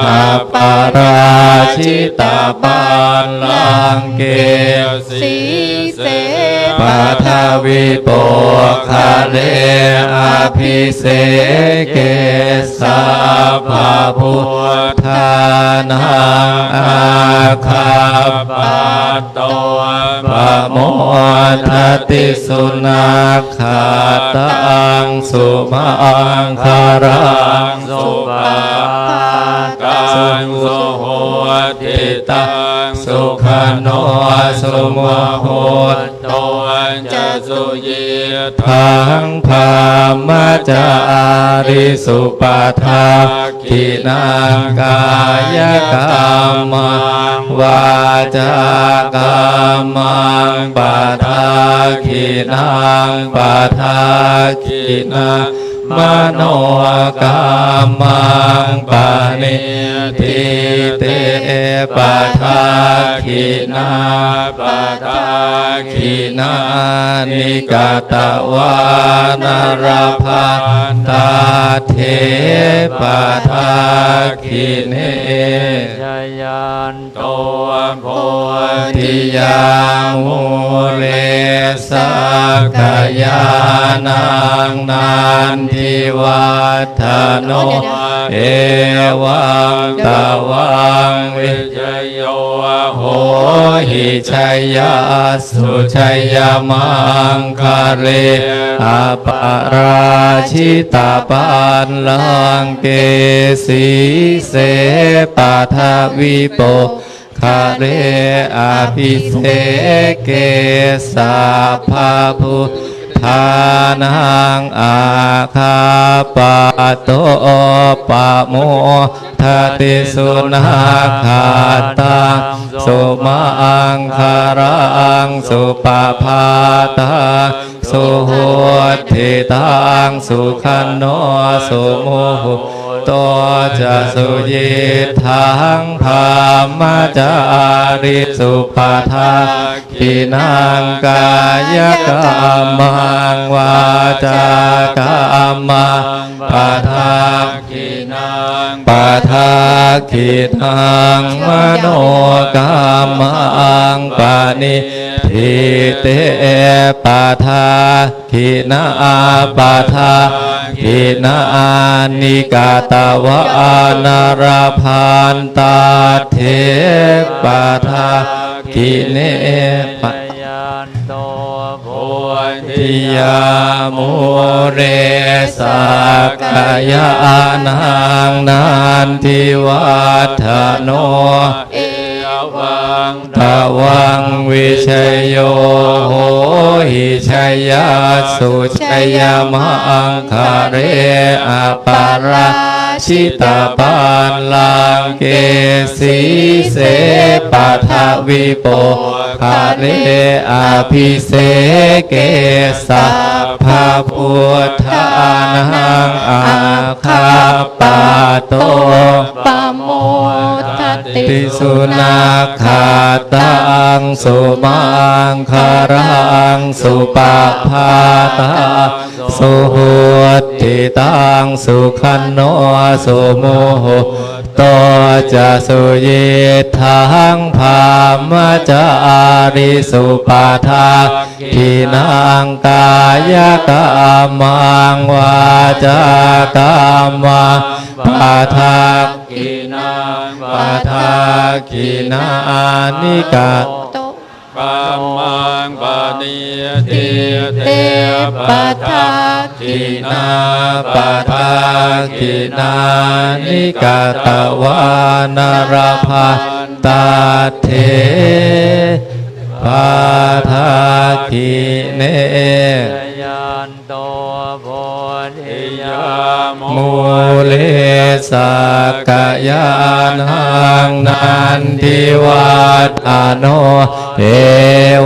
หะปาราชิตาปันลังเกสีเสปัทวิโปคะเรอภิเสเกสัพพพุทธานังอาคาปะโตปะโมทัตติสุนาคาตังสุมังคารังสุปากังสุโหติตังสุขโนสุโมโหตุจะสุยิทังพามจาริสุปทาคินังกายกรรมังวาจากรรมังปะทาคินังปะทาคินังมโนกรรมังปานิทิเตปะทาคินาปะทาคินานิกตวานรพันตาเทปะทาคิเนชยันโตโพธิยามูเลสกยานังนันทิวัฒโนเอวังตวังวิชโยโหหิชยาสุชยามังคะเรอปาราชิตาปันลังเกสีเสปัทวิโปคะเรอภิเสเกสัพพพุทธานังอาคาปะโตปะโมทัตติสุนาคาตังสุมังคารังสุปภาตังสุโหติตังสุขันโนสุโมโหตัวจะสุยิทังพามจาริสุปทาคินังกายกรรมังวาจากรรมังปะทาคินังปะทาคินังมโนกรรมังปานิทิเตปะทาคินาปะทาคินานิกตวานรพันตาเทปะทาคิเนปะ ยันโตโพ ทิยามุเรสักยานังนันทิวัฒโน เอวัง ตวังวิชยโยโหหิชยาสุชยมังคาเรอปาราชิตาปานลังเกสีเสปัทวิโปคาเรอภิเสเกสะภาพุทธานังอาคาปาโต ปะโมทติ ติสุนาคาตังสุมังคารังสุปาพาตาสุโหติตังสุขันโนสุโมโหโตจะสุยิทังภามจาริสุปาทาทินังกายกรรมังวาจากรรมังปาทา กินัง ปาทากินานิกา โต ปัมมังปะเนียเต เตปะทา กินาปาทากินานิกาตวานารพันตาเทปาทากิเน ยันโตโพธิยามุ มูเลสักยานังนันทิวัตอโนเอ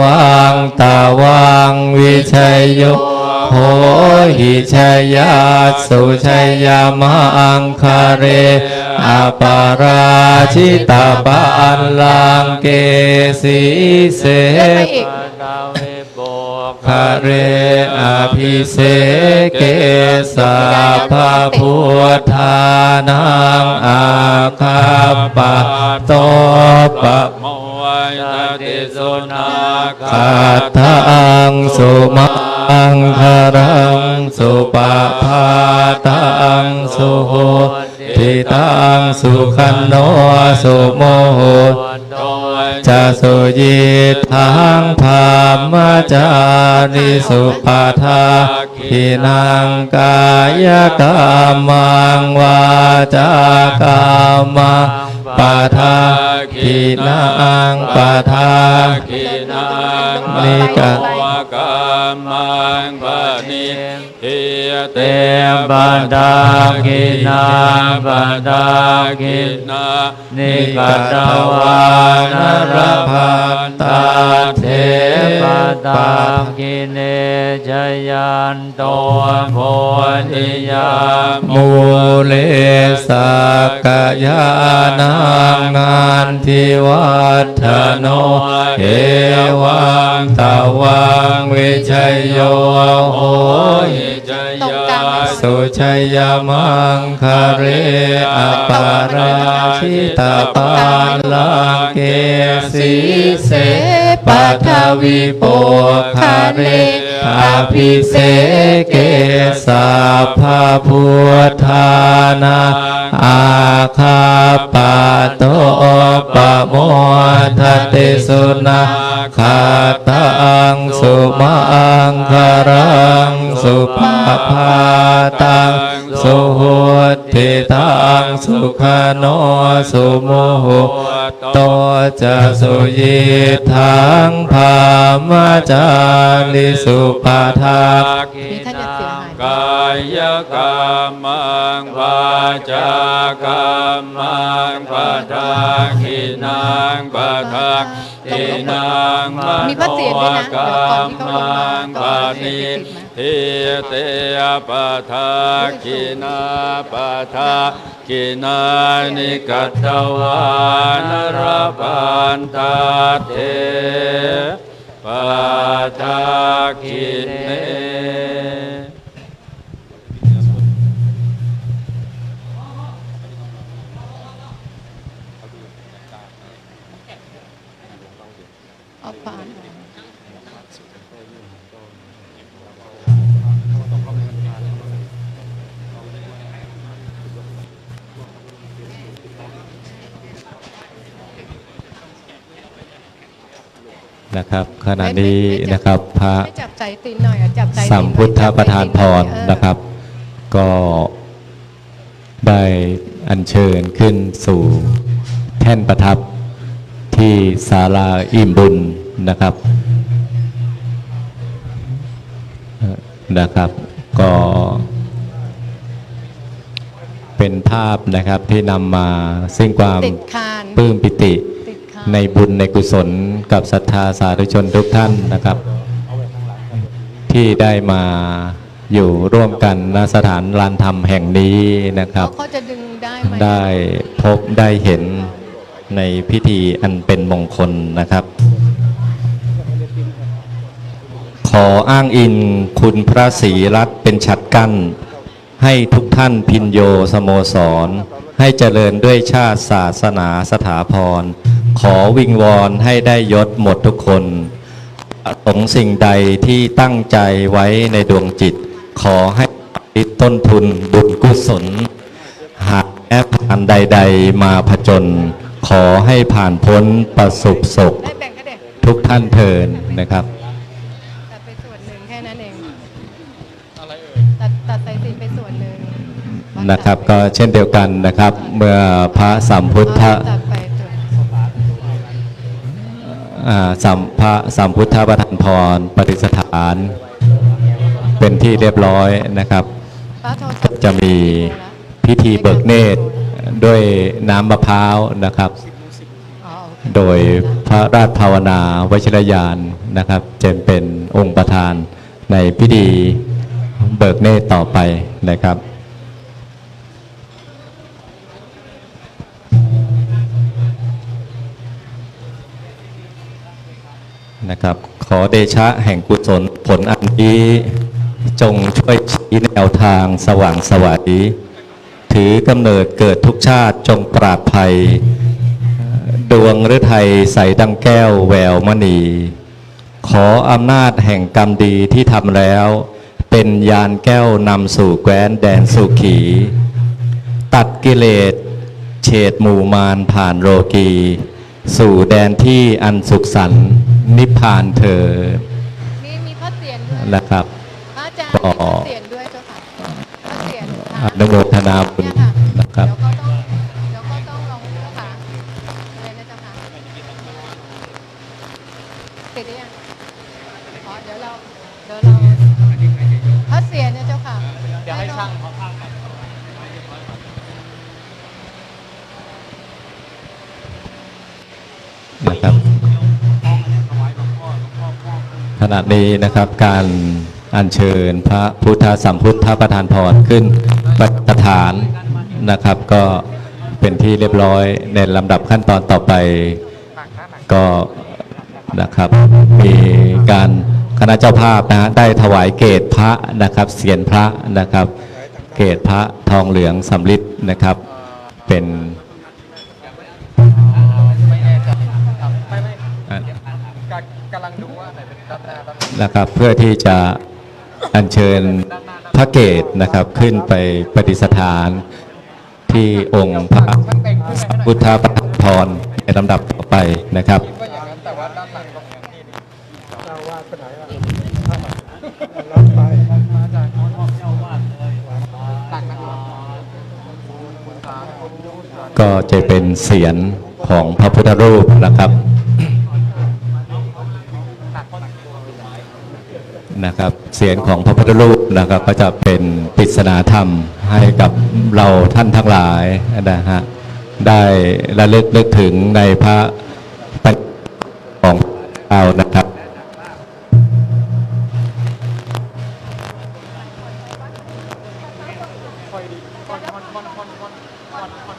วังตาวังวิชัยโยโหหิชยาสุชัยยมังคาเรอปาราชิตาปานลังเกสีเส ตาเวโป คาเรอภิเสเกสาภาพุทธานังอาคาปะโตปะ โมยติสุนาคา คาทังสุมังคารังสุปะพาตังสุโหติตังสุขันโนสุโมโห โต จะสุยิทังภามจาริสุปาทาทินังกายกรรมังวาจากรรมังปาทาทินังปาทา กินัง นิกะ วกามังปะนิเทเต เต บันดากินาบันดากินานิกัตวานรพันตาเทปตากิเนจยันโตโพธิยามุ มูเลสักยานังนันทิวัฒโนเอวังตาวังวิชัยโยโหหิสุชัยมังคาเรอปาราชิตาปานลังเกสีเสปัทวิโปคาเรอภิเสเกสาภาพุทธานาอาคาปาโตปะโมทติสุนาคาตังสุมังคารังสุปาพาตังสุโหติตังสุขโนสุโมโหโตจะสุยิทังภามจาริสุปาทา นี่ท่านจะเสียหาย กายกรรมังวาจากรรมังปะทากินังปะทากินังม มีพระเศียรด้วยนะ กรรมังปะนิเทเตปะทากินาปะทากินานิกัตวานรพันตาเทปะทากิเน เอาผ่าน อ นะครับขณะนี้นะครับพระ ให้จับใจตีนหน่อยอ่ะจับใจตีนหน่อย สัมพุทธประธานพรนะครับ ก็ได้อัญเชิญขึ้นสู่แท่นประทับที่ศาลาอิ่มบุญนะครับก็เป็นภาพนะครับที่นำมาซึ่งความ ติดคาน ปลื้มปิติ ติดคาน ในบุญในกุศลกับศรัทธาสาธุชนทุกท่านนะครับ ที่ได้มาอยู่ร่วมกันณสถานลานธรรมแห่งนี้นะครับ เขาจะดึงได้ไหม ได้พบได้เห็นในพิธีอันเป็นมงคลนะครับ ขออ้างอิงคุณพระศรีรัตน์เป็นฉัตรกั้นให้ทุกท่านพินโยสโมสร ให้เจริญด้วยชาติศาสนาสถาพร ขอวิงวอนให้ได้ยศหมดทุกคนประสงค์สิ่งใดที่ตั้งใจไว้ในดวงจิต ขอให้ต้นทุนบุญกุศล หากแม้ผ่านใดๆมาผจญขอให้ผ่านพ้นประสบสุข ได้แบ่งก็เด็ก ทุกท่านเทินนะครับ ตัดไปส่วนหนึ่งแค่นั้นเองตัดสายสิญจน์ไปส่วนหนึ่ง นะครับก็เช่นเดียวกันนะครับ เมื่อพระสัมพุทธ ตัดไปส่วน พระสัมพุทธประธานพรปฏิสถานเป็นที่เรียบร้อยนะครับ ป้าโทรศัพท์ จะมีพิธีเบิกเนตรด้วยน้ำมะพร้าวนะครับ อ๋อโอเค โดยพระราชภาวนาวิชรยานนะครับจะเป็นองค์ประธานในพิธีเบิกเนตรต่อไปนะครับขอเดชะแห่งกุศลผลอันนี้จงช่วยชี้แนวทางสว่างไสวัยถือกำเนิดเกิดทุกชาติจงปราดภัย ดวงฤทัยใสดังแก้วแววมณี ขออำนาจแห่งกรรมดีที่ทำแล้ว เป็นยานแก้วนำสู่แคว้นแดนสุขี ตัดกิเลสเฉดหมู่มารผ่านโลกี สู่แดนที่อันสุขสันต์นิพพานเถิด มีพระเศียรด้วย นะครับ พระอาจารย์มีพระเศียรด้วยเจ้าค่ะพระเศียร อนุโมทนาบุญ เนี่ยค่ะ นะครับ เดี๋ยวก็ต้องลองเจ้าค่ะอะไรนะเจ้าค่ะติดหรือยังอ๋อเดี๋ยวเราพระเศียรเนี่ยเจ้าค่ะเดี๋ยวให้ช่างเขาพากกัน นะครับขณะนี้นะครับการอัญเชิญพระพุทธสัมพุทธประธานพรขึ้นประธานนะครับ ก็เป็นที่เรียบร้อยในลำดับขั้นตอนต่อไปก็นะครับมีการคณะเจ้าภาพนะได้ถวายเกศพระนะครับเศียรพระนะครับ เกศพระทองเหลืองสำริดนะครับเป็น กำลังดูว่าไหนเป็นด้านหน้าด้าน นะครับเพื่อที่จะอัญเชิญพระเกศนะครับขึ้นไปประดิษฐานที่องค์พระสัมพุทธประธานพรในลำดับต่อไปนะครับ ก็อย่างนั้นแต่ว่าด้านหลังตรงนี้นี่เจ้าวาดไปไหนอ่ะรับไปมาจากเจ้าวาดเลยตักนะครับ ก็จะเป็นเสียรของพระพุทธรูปนะครับเสียงของพระพุทธรูปนะครับก็จะเป็นปริศนาธรรมให้กับเราท่านทั้งหลายนะฮะได้ระลึกนึกถึงในพระปัญญาของเรานะครับ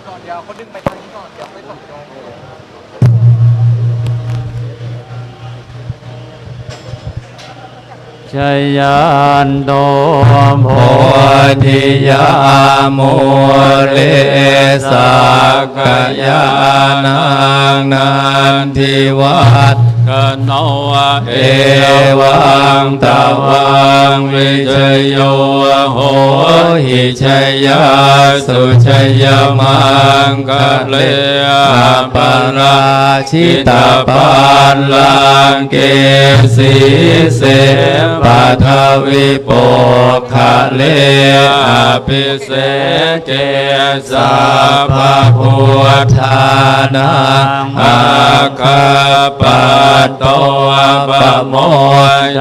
ก่อนเดี๋ยวเขาดึงไปทางนี้ก่อนเดี๋ยวไม่ตกลง ชยันโตโพธิยามุเลสักกยานังนันทิวัต กโนเอวังตวังวิจโยโหหิชยาสุชยมังคะเลปราชิตาปัลลังเกสีเสปัทวิโปคะเลอภิเสเกสัพพพุทธานังอาคาปัตโตปะโม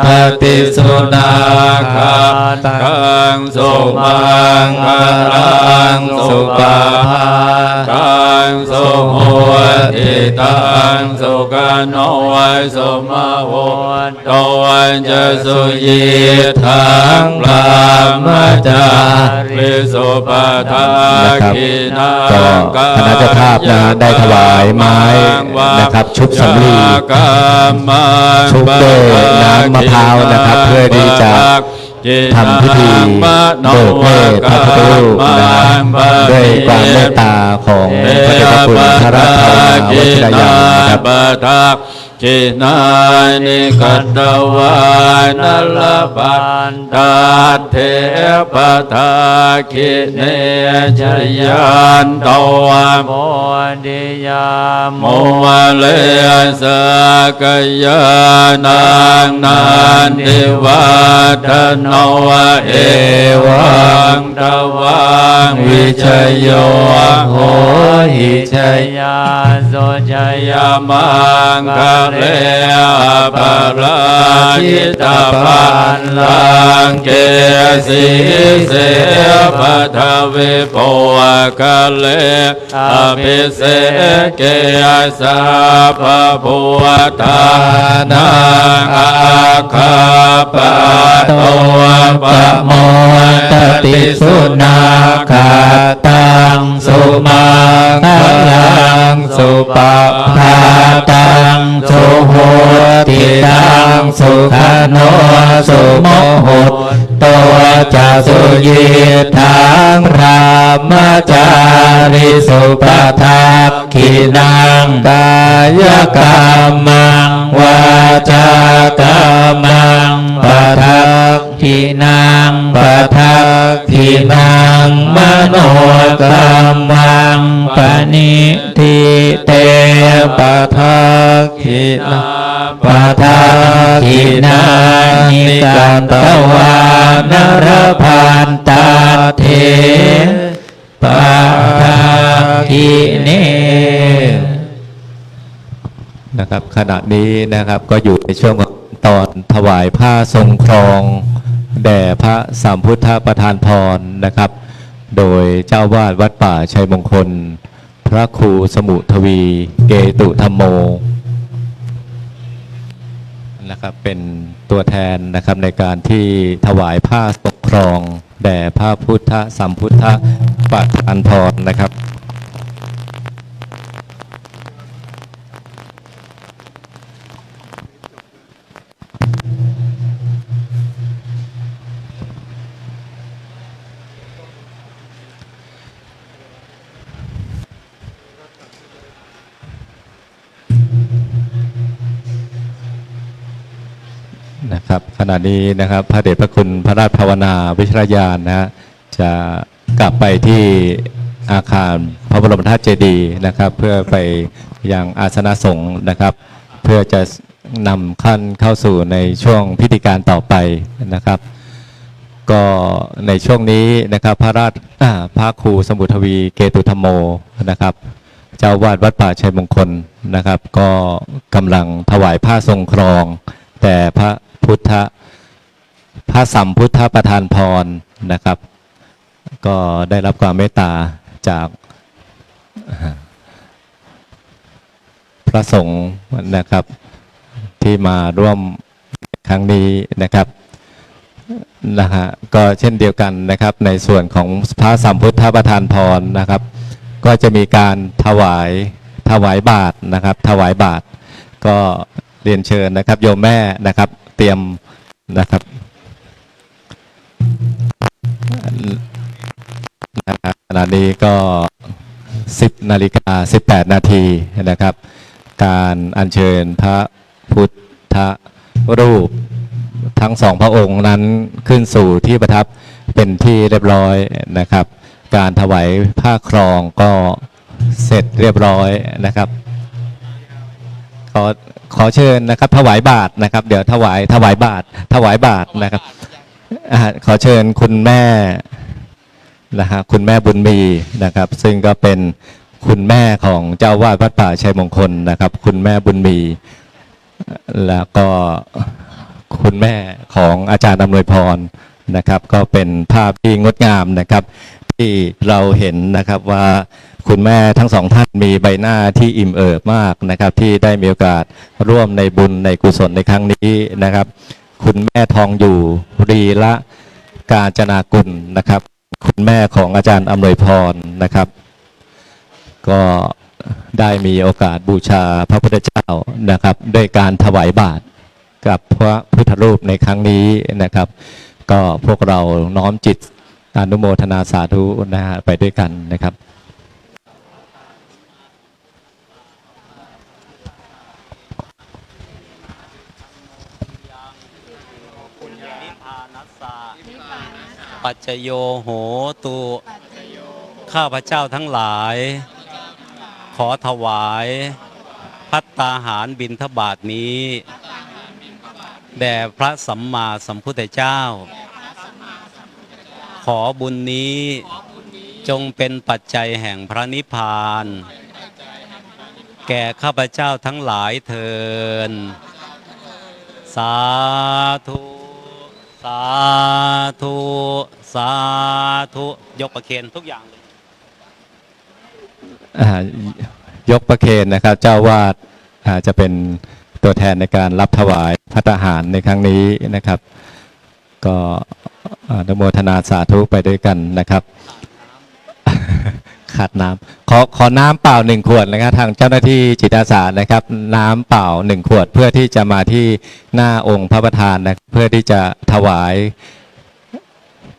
ทติสุนาคาตังสุมังคลังสุปาตังสุโหติตังสุกโนสุมาโหโตจะสุยิทังพระมจาริสุปทาคินาก็คณะเจ้าภาพนะได้ถวายไม้นะครับชุบสำลีชุบด้วยน้ำมะพร้าวนะครับเพื่อที่จะทำพิธีเบิกเนตรพระพุทธรูปนะด้วยความเมตตาของพระเดชพระคุณพระราชาวนาวัชิรยานนะครับ จินานิกัตวานลปันตาเทปทาคิเนชยันโตโมดิยามโมเลสกยานังนันติวัฒโนเอวังตวังวิชโยโหหิชยาโสชยมังคะเลปราชิตาปัลลังเกสีเสปัทวิโปคะเลอภิเสเกสัพพพุทธานังอาคาปัตโตปะโมทติสุนาคาตังสุมังคลังสุปภาตังสุโหติตังสุขโนสุโมโหตัวจะสุยิทังพระมจาริสุปทักขินังกายกรรมังวาจากรรมังปทักขินังปทักขินังมโนกรรมังปณิทิเตปทักขินังปทักขินานิกันตวานรพันตาเทปทักขิเนนะครับขณะนี้นะครับก็อยู่ในช่วงตอนถวายผ้าทรงครองแด่พระสัมพุทธประธานพรนะครับโดยเจ้าวาดวัดป่าชัยมงคลพระครูสมุทวีเกตุธรรมโมนะครับเป็นตัวแทนนะครับในการที่ถวายผ้าทรงครองแด่พระพุทธสัมพุทธประธานพรนะครับนะครับขณะนี้นะครับพระเดชพระคุณพระราชภาวนาวิชรยานนะฮะจะกลับไปที่อาคารพระบรมธาตุเจดีย์นะครับเพื่อไปยังอาสนะสงฆ์นะครับเพื่อจะนำขั้นเข้าสู่ในช่วงพิธีการต่อไปนะครับก็ในช่วงนี้นะครับพระครูสมุทวีเกตุธรรมโมนะครับเจ้าวาดวัดป่าชัยมงคลนะครับก็กำลังถวายผ้าทรงครองแต่พระสัมพุทธประธานพรนะครับก็ได้รับความเมตตาจากพระสงฆ์นะครับที่มาร่วมครั้งนี้นะครับนะฮะก็เช่นเดียวกันนะครับในส่วนของพระสัมพุทธประธานพรนะครับก็จะมีการถวายบาตรนะครับถวายบาตรก็เรียนเชิญนะครับโยมแม่นะครับเตรียมนะครับขณะนี้ก็10:18 นาทีนะครับการอัญเชิญพระ พุทธรูปทั้งสองพระองค์นั้นขึ้นสู่ที่ประทับเป็นที่เรียบร้อยนะครับการถวายผ้าครองก็เสร็จเรียบร้อยนะครับขอเชิญนะครับถวายบาตรนะครับเดี๋ยวถวายบาตรนะครับขอเชิญคุณแม่นะฮะคุณแม่บุญมีนะครับซึ่งก็เป็นคุณแม่ของเจ้าวาดวัดป่าชัยมงคลนะครับคุณแม่บุญมีแล้วก็คุณแม่ของอาจารย์อำนวยพรนะครับก็เป็นภาพที่งดงามนะครับที่เราเห็นนะครับว่าคุณแม่ทั้งสองท่านมีใบหน้าที่อิ่มเอิบมากนะครับที่ได้มีโอกาสร่วมในบุญในกุศลในครั้งนี้นะครับคุณแม่ทองอยู่รีละกาญจนากุลนะครับคุณแม่ของอาจารย์อำนวยพรนะครับก็ได้มีโอกาสบูชาพระพุทธเจ้านะครับด้วยการถวายบาตรกับพระพุทธรูปในครั้งนี้นะครับก็พวกเราน้อมจิตอนุโมทนาสาธุนะฮะไปด้วยกันนะครับปัจจโยโหตุข้าพเจ้าทั้งหลายขอถวายภัตตาหารบิณฑบาตนี้แด่พระสัมมาสัมพุทธเจ้าขอบุญนี้จงเป็นปัจจัยแห่งพระนิพพานแก่ข้าพเจ้าทั้งหลายเทินสาธุสาธุสาธุยกประเคนทุกอย่างเลยยกประเคนนะครับเจ้าวาดจะเป็นตัวแทนในการรับถวายภัตตาหารในครั้งนี้นะครับก็อนุโมทนาสาธุไปด้วยกันนะครับขาดน้ำขอน้ำเปล่า1 ขวดนะครับทางเจ้าหน้าที่จิตอาสานะครับน้ำเปล่า1 ขวดเพื่อที่จะมาที่หน้าองค์พระประธานนะเพื่อที่จะถวาย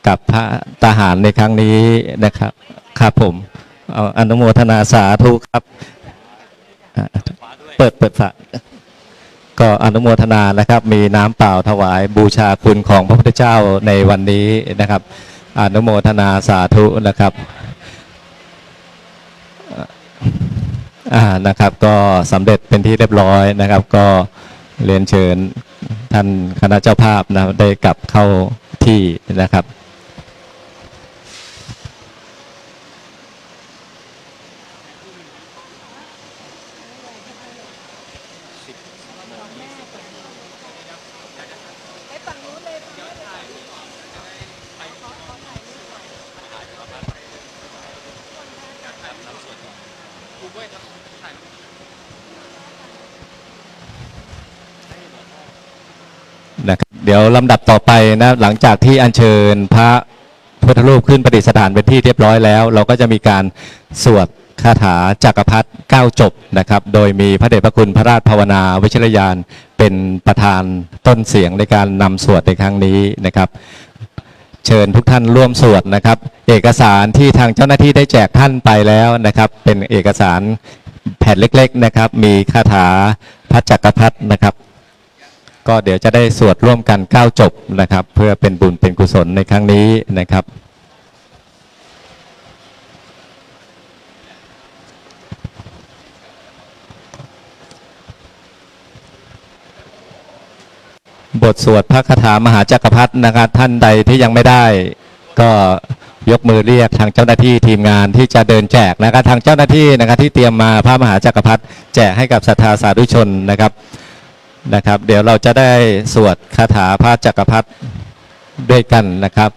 กับพระทหารในครั้งนี้นะครับครับผมอนุโมทนาสาธุครับเปิดฝาก็อนุโมทนานะครับมีน้ำเปล่าถวายบูชาคุณของพระพุทธเจ้าในวันนี้นะครับอนุโมทนาสาธุนะครับนะครับก็สำเร็จเป็นที่เรียบร้อยนะครับก็เรียนเชิญท่านคณะเจ้าภาพนะได้กลับเข้าที่นะครับนะครับเดี๋ยวลำดับต่อไปนะหลังจากที่อัญเชิญพระพุทธรูปขึ้นประดิษฐานเป็นที่เรียบร้อยแล้วเราก็จะมีการสวดคาถาจักรพรรดิ9 จบนะครับโดยมีพระเดชพระคุณพระราชภาวนาวิชิรยานเป็นประธานต้นเสียงในการนำสวดในครั้งนี้นะครับเชิญทุกท่านร่วมสวดนะครับเอกสารที่ทางเจ้าหน้าที่ได้แจกท่านไปแล้วนะครับเป็นเอกสารแผ่นเล็กๆนะครับมีคาถาพระจักรพรรดินะครับก็เดี๋ยวจะได้สวดร่วมกัน9 จบนะครับเพื่อเป็นบุญเป็นกุศลในครั้งนี้นะครับบทสวดพระคาถามหาจักรพรรดินะครับท่านใดที่ยังไม่ได้ก็ยกมือเรียกทางเจ้าหน้าที่ทีมงานที่จะเดินแจกนะครับทางเจ้าหน้าที่นะครับที่เตรียมมาพระมหาจักรพรรดิแจกให้กับศรัทธาสาธุชนนะครับเดี๋ยวเราจะได้สวดคาถาพระจักรพรรดิด้วยกันนะครับ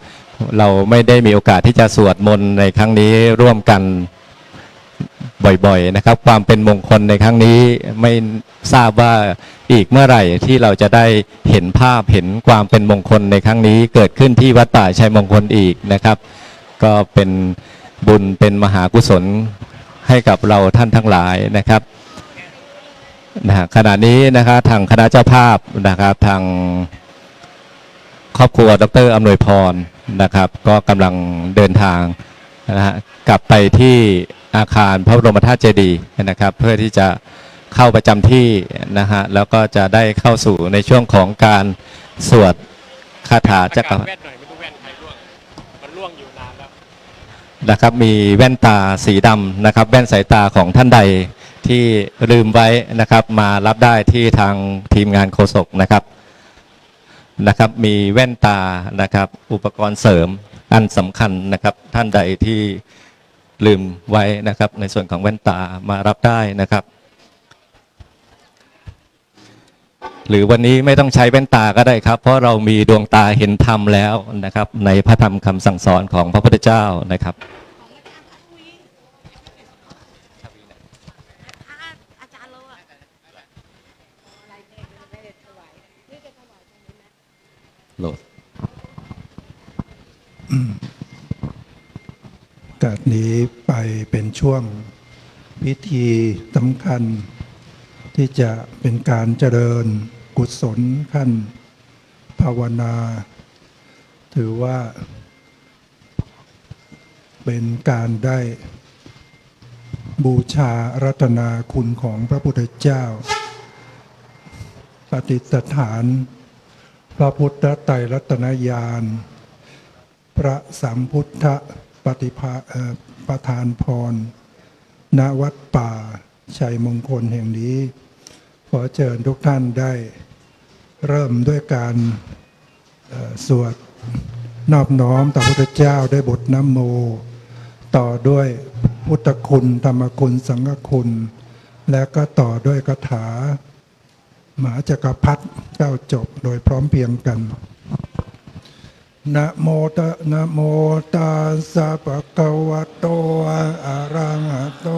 เราไม่ได้มีโอกาสที่จะสวดมนต์ในครั้งนี้ร่วมกันบ่อยๆนะครับความเป็นมงคลในครั้งนี้ไม่ทราบว่าอีกเมื่อไหร่ที่เราจะได้เห็นภาพเห็นความเป็นมงคลในครั้งนี้เกิดขึ้นที่วัดป่าชัยมงคลอีกนะครับก็เป็นบุญเป็นมหากุศลให้กับเราท่านทั้งหลายนะครับขณะนี้นะครับทางคณะเจ้าภาพนะครับทางครอบครัวดร.อำนวยพรนะครับก็กำลังเดินทางนะฮะกลับไปที่อาคารพระบรมธาตุเจดีย์นะครับเพื่อที่จะ เข้าประจำที่นะฮะแล้วก็จะได้เข้าสู่ในช่วงของการสวดคาถาจักรพรรดินะครับมีแว่นตาสีดำนะครับแว่นสายตาของท่านใดที่ลืมไว้นะครับมารับได้ที่ทางทีมงานโฆษกนะครับมีแว่นตานะครับอุปกรณ์เสริมอันสำคัญนะครับท่านใดที่ลืมไว้นะครับในส่วนของแว่นตามารับได้นะครับหรือวันนี้ไม่ต้องใช้แว่นตาก็ได้ครับเพราะเรามีดวงตาเห็นธรรมแล้วนะครับในพระธรรมคำสั่งสอนของพระพุทธเจ้านะครับโหลด จากนี้ไปเป็นช่วงพิธีสำคัญที่จะเป็นการเจริญกุศลขั้นภาวนา ถือว่าเป็นการได้บูชารัตนาคุณของพระพุทธเจ้าปฏิสถานพระพุทธไตรรัตนญาณพระสัมพุทธประทานพรณวัดป่าชัยมงคลแห่งนี้ขอเชิญทุกท่านได้เริ่มด้วยการสวดนอบน้อมต่อพระพุทธเจ้าด้วยบทนะโมต่อด้วยพุทธคุณธรรมคุณสังฆคุณและก็ต่อด้วยคาถามหาจักรพรรดิ9จบโดยพร้อมเพรียงกันนะโมตัสสะภะคะวะโตอะระหะโต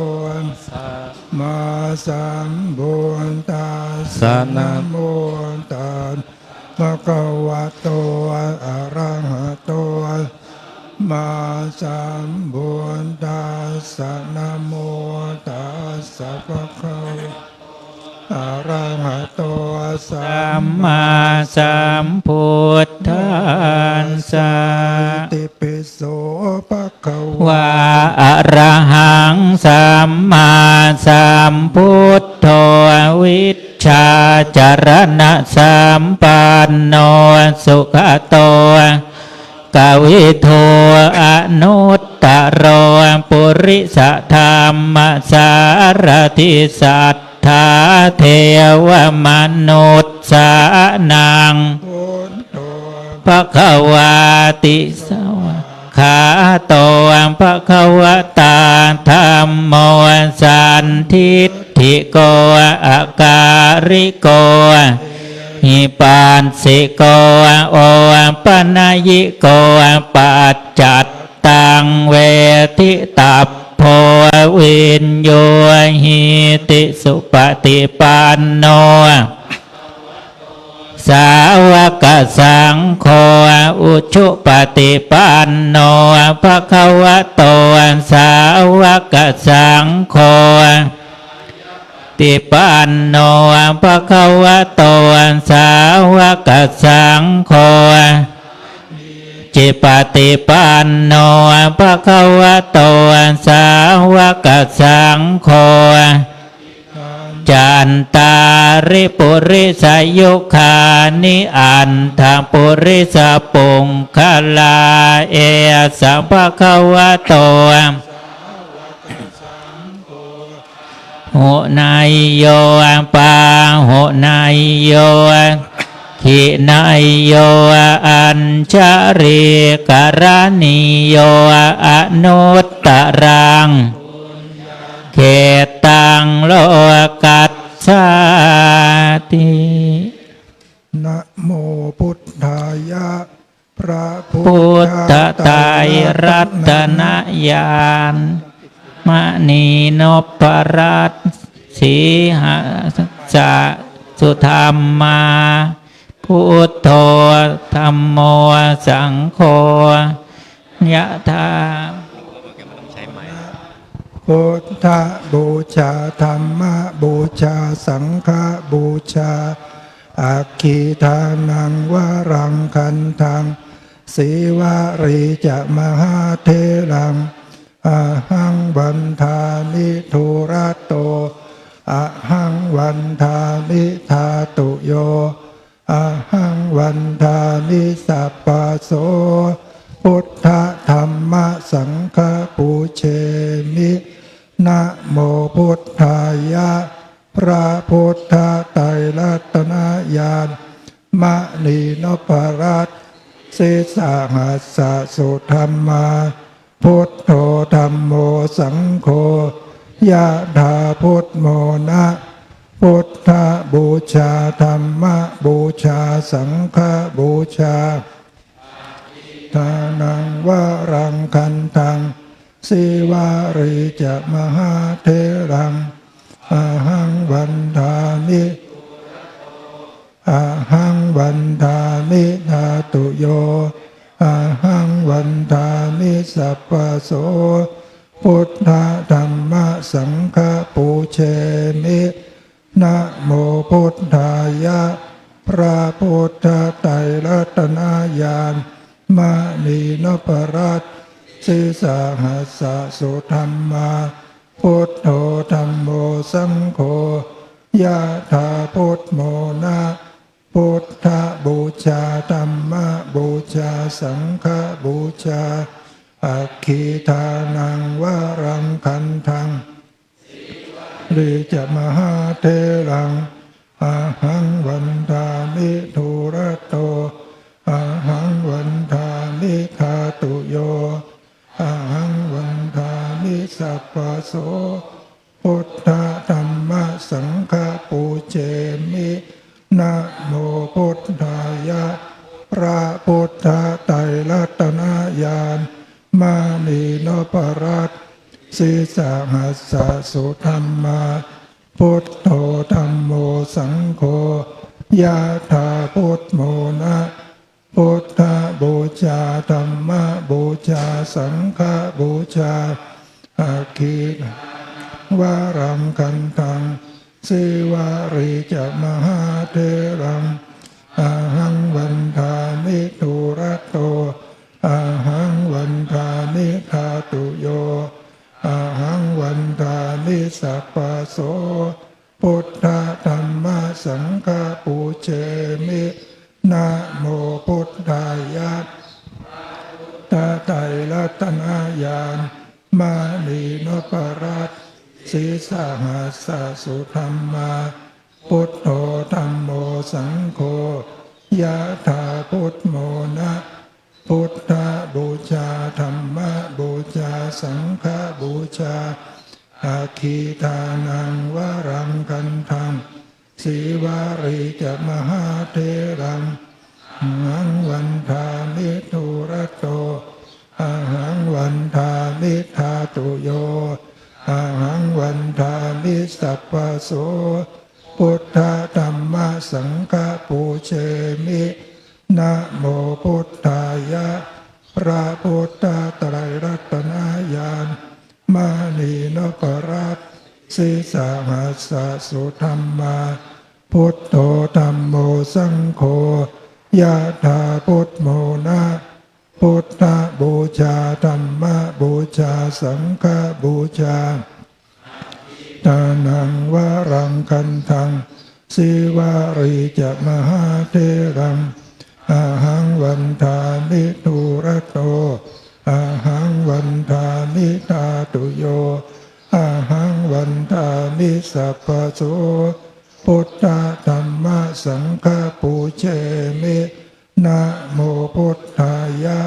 สัมมาสัมพุทธัสสะนะโมตัสสะภะคะวะโตอะระหะโตสัมมาสัมพุทธัสสะนะโมตัสสะภะคะวะอะระหะโตสัมมาสัมพุทธัสสะติปิโสภะคะวะอะระหังสัมมาสัมพุทโธวิชชาจารณะสัมปันโนสุขโตกวิโทอนุตตโรปุริสธรรมสารทิสัทธาเทวมนุษย์สานังภควาติสวะขาโตภควตาธัมโมสันทิฏฐิโกอาการิโกหิปัสสิโกโอปนัยยิโกปัจจัตตังเวทิตัพโพวินโยหิติสุปฏิปันโนสาวกสังโฆอุชุปฏิปันโนภควโตสาวกสังโฆติปันโนภควโตสาวกสังโฆจิปฏิปันโนภควโตสาวกสังโฆจันตาริปุริสยุคานิอันทางปุริสปุงคลาเอสัมภควโตโหนายโยปาโหนายโยขินายโยอัญชริกรณิโยอนุตตรังเขตังโลกัสสาตินะโมพุทธายะพระพุทธไตรรัตนญาณมณีนพรัตน์สีหจะสุธรรมาพุทโธธัมโมสังโฆยะถาพุทธบูชาธรรมบูชาสังฆบูชาอาคีทานังวรังคันทังสีวารีจะมหาเทรังอาหังบันทานิทุระโต อะหังวันทามิธาตุโยอะหังวันทามิสัพพโสพุทธธรรมสังฆปูเชมินะโมพุทธายะพระพุทธไตรรัตนญาณมณีนพรัตน์ศีสหัสสะสุธรรมาพุทโธธัมโมสังโฆยะถาพุทโมนะพุทธบูชาธรรมบูชาสังฆบูชาทานังวรังคันทังสิวาริจะมหาเถรังอะหังวันทามิอะหังวันทามิธาตุโยอะหังวันทามิสัพพโสพุทธธรรมสังฆปูเชมินะโมพุทธายะพระพุทธไตรรัตนญาณมณีนพรัตน์ศีสหัสสะสุธรรมาพุทโธธัมโมสังโฆยะถาพุทโมนะพุทธบูชาธัมมบูชาสังฆบูชาอัคคีทานังวรังคันทังริจะมหาเถรังอะหังวันทามิทุระโตอะหังวันทามิธาตุโยอะหังวันทามิสัพพโสพุทธธัมมสังฆปูเชมินะโมพุทธายะพระพุทธไตรรัตนญาณมณีนพรัตน์ศีสหัสสะสุธรรมาพุทโธธัมโมสังโฆยะถาพุทโมนะพุทธบูชาธัมมบูชาสังฆบูชาอาคีวารังคันทังสิวาริจะมหาเถรังอะหังวันทามิทุระโตอะหังวันทามิธาตุโยอะหังวันทามิสัพพโสพุทธธัมมสังฆปูเชมินะโมพุทธายะตาไตรรัตนญาณมณีนพรัตน์ศีสหัสสะสุธรรมาพุทโธธัมโมสังโฆยะถาพุทโมนะพุทธบูชาธัมมบูชาสังฆบูชาอาคีทานังวรังคันทังสิวาริจะมหาเถรังอะหังวันทามิทุระโตอะหังวันทามิธาตุโยอะหังวันทามิสัพพโสพุทธธัมมสังฆปูเชมินะโมพุทธายะพระพุทธไตรรัตนญาณมณีนพรัตน์ศีสหัสสะสุธรรมาพุทโธธัมโมสังโฆยะถาพุทโมนะพุทธบูชาธัมมบูชาสังฆบูชาทานังวรังคันทังสิวาริจะมหาเถรังอะหังวันทามิทุระโตอะหังวันทามิธาตุโยอะหังวันทามิสัพพโสพุทธธัมมสังฆปูเชมินะโมพุทธายะ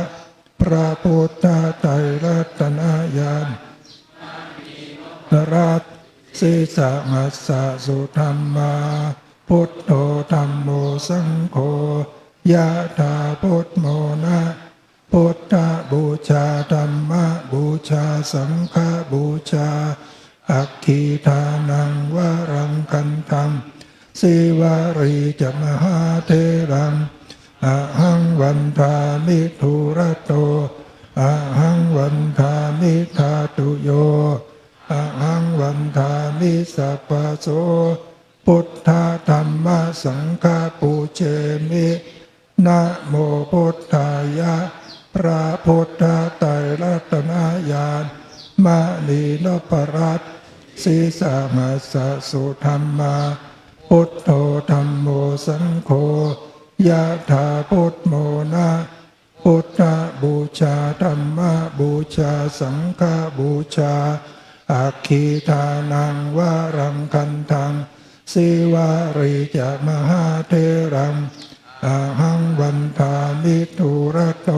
พระพุทธไตรรัตนญาณรัตศีสหัสสะสุธรรมาพุทโธธัมโมสังโฆยะถาพุทโมนะพุทธบูชาธัมมบูชาสังฆบูชาอัคคีทานังวรังคันทังสิวาริจะมหาเถรังอะหังวันทามิทุระโตอะหังวันทามิธาตุโยอะหังวันทามิสัพพโสพุทธธัมมสังฆปูเชมินะโมพุทธายะพระพุทธไตรรัตนญาณมณีนพรัตน์ สีสามาสะสุธรรมาพุทโธธัมโมสังโฆยะถาพุทโมนะพุทธบูชาธัมมบูชาสังฆบูชาอัคคีทานังวารังคันทังสิวาริจะมหาเทรังอาหังวันทามิทุระโต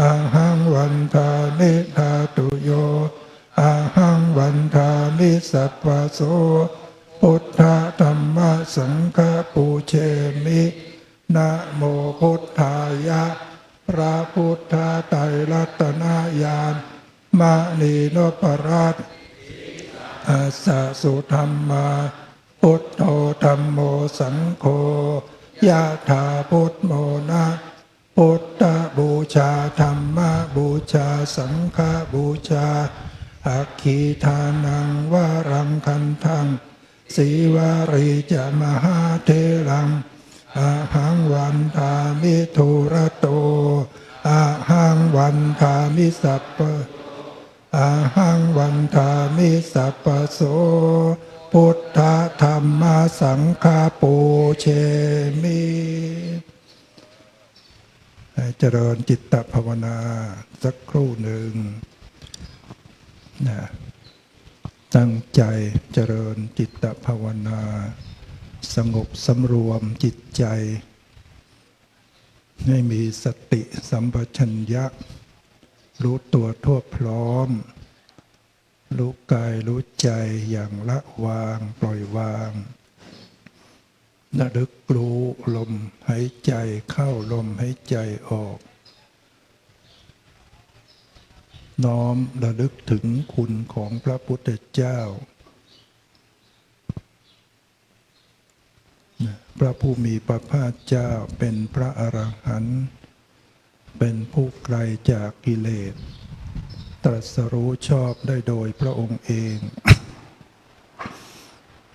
อาหังวันทามิธาตุโยอาหังวันทามิสัพพะโสพุทธธัมมสังฆปูเชมินะโมพุทธายะพระพุทธไตรรัตนญาณมณีนพรัตน์อาสะสุธรรมาพุทโธธัมโมสังโฆยะถาพุทโมนะพุทธบูชาธัมมบูชาสังฆบูชาอัคคีทานังวารังคันทังสีวาริจะมหาเทรังอาหังวันทามิทุระโตอาหังวันทามิสัพพะอาหังวันทามิสัพพะโสพุทธธัมมสังฆปูเชมิให้เจริญจิตตภาวนาสักครู่หนึ่งนะตั้งใจเจริญจิตตภาวนาสงบสำรวมจิตใจให้มีสติสัมปชัญญะรู้ตัวทั่วพร้อมรู้กายรู้ใจอย่างละวางปล่อยวางระลึกรู้ลมหายใจเข้าลมหายใจออกน้อมระลึกถึงคุณของพระพุทธเจ้าพระผู้มีพระภาคเจ้าเป็นพระอรหันต์เป็นผู้ไกลจากกิเลสตรัสรู้ชอบได้โดยพระองค์เอง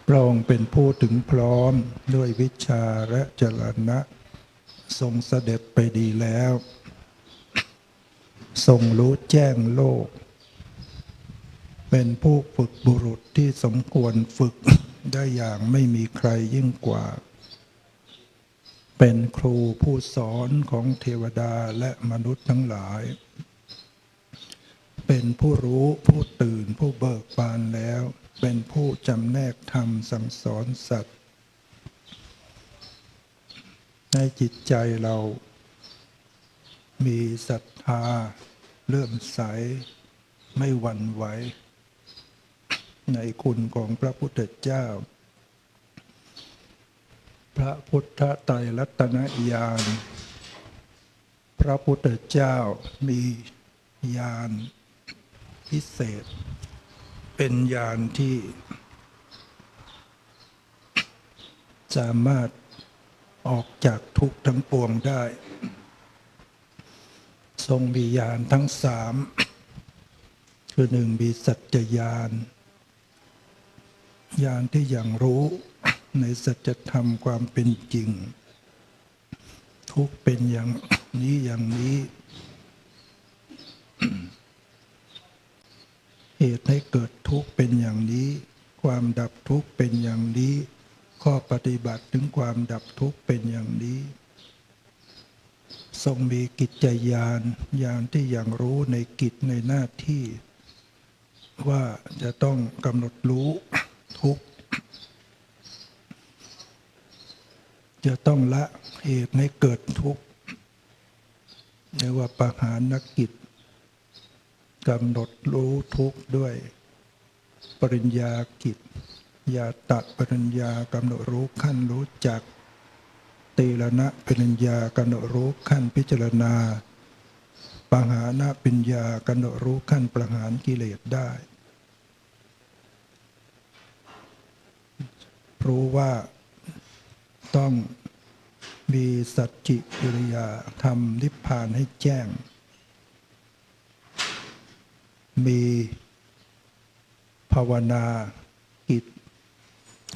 พระองค์เป็นผู้ถึงพร้อมด้วยวิชาและจรณะทรงเสด็จไปดีแล้วทรงรู้แจ้งโลกเป็นผู้ฝึกบุรุษที่สมควรฝึกได้อย่างไม่มีใครยิ่งกว่าเป็นครูผู้สอนของเทวดาและมนุษย์ทั้งหลายเป็นผู้รู้ผู้ตื่นผู้เบิกบานแล้วเป็นผู้จำแนกธรรมสั่งสอนสัตว์ในจิตใจเรามีศรัทธาเลื่อมใสไม่หวั่นไหวในคุณของพระพุทธเจ้าพระพุทธไตรรัตนญาณพระพุทธเจ้ามีญาณพิเศษเป็นญาณที่สามารถออกจากทุกข์ทั้งปวงได้ทรงมีญาณทั้งสามคือหนึ่งมีสัจจญาณญาณที่อย่างรู้ในสัจธรรมความเป็นจริงทุกข์เป็นอย่างนี้อย่างนี้ เหตุให้เกิดทุกข์เป็นอย่างนี้ความดับทุกข์เป็นอย่างนี้ข้อปฏิบัติถึงความดับทุกข์เป็นอย่างนี้ทรงมีกิจญาณญาณที่อย่างรู้ในกิจในหน้าที่ว่าจะต้องกำหนดรู้ทุกข์จะต้องละเหตุให้เกิดทุกข์เรียกว่าปหานกิจกำหนดรู้ทุกข์ด้วยปริญญากิจญาตะปริญญากำหนดรู้ขั้นรู้จักตีรณะปริญญากำหนดรู้ขั้นพิจารณาปหานปริญญากำหนดรู้ขั้นประหารกิเลสได้รู้ว่าต้องมีสัจจิกิริยาทำนิพพานให้แจ้งมีภาวนากิจ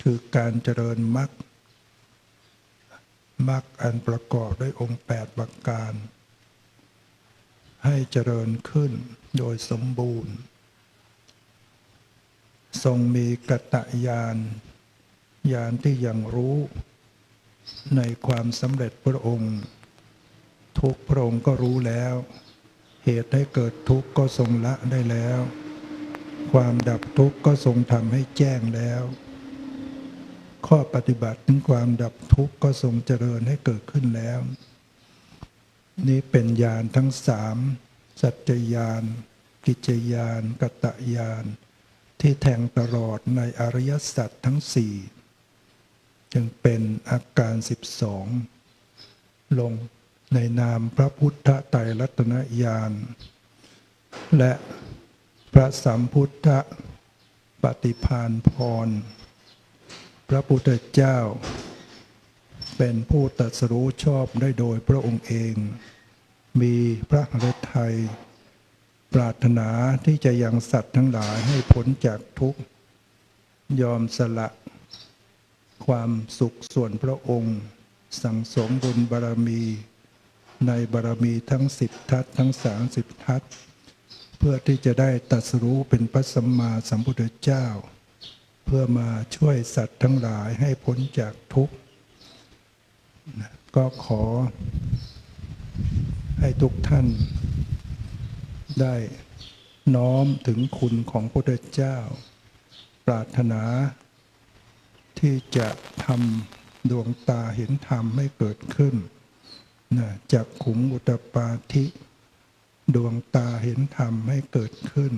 คือการเจริญมรรคอันประกอบด้วยองค์8ประการให้เจริญขึ้นโดยสมบูรณ์ ทรงมีกตญาณญาณที่ยังรู้ในความสำเร็จพระองค์ทุกพระองค์ก็รู้แล้ว เหตุให้เกิดทุกข์ก็ทรงละได้แล้ว ความดับทุกข์ก็ทรงทำให้แจ้งแล้ว ข้อปฏิบัติถึงความดับทุกข์ก็ทรงเจริญให้เกิดขึ้นแล้ว นี่เป็นญาณทั้งสามสัจจญาณกิจจญาณกตญาณที่แทงตลอดในอริยสัจทั้งสี่จึงเป็นอาการ 12ลงในนามพระพุทธไตรรัตนญาณและพระสัมพุทธปฏิภาณพรพระพุทธเจ้าเป็นผู้ตรัสรู้ชอบได้โดยพระองค์เองมีพระฤทัยปรารถนาที่จะยังสัตว์ทั้งหลายให้พ้นจากทุกข์ยอมสละความสุขส่วนพระองค์สั่งสมบุญบารมีในบารมีทั้ง10ทัศทั้ง30ทัศเพื่อที่จะได้ตรัสรู้เป็นพระสัมมาสัมพุทธเจ้าเพื่อมาช่วยสัตว์ทั้งหลายให้พ้นจากทุกข์ก็ขอให้ทุกท่านได้น้อมถึงคุณของพระพุทธเจ้าปรารถนาที่จะทำดวงตาเห็นธรรมให้เกิดขึ้นจากขุมอุตตปาธิดวงตาเห็นธรรมให้เกิดขึ้น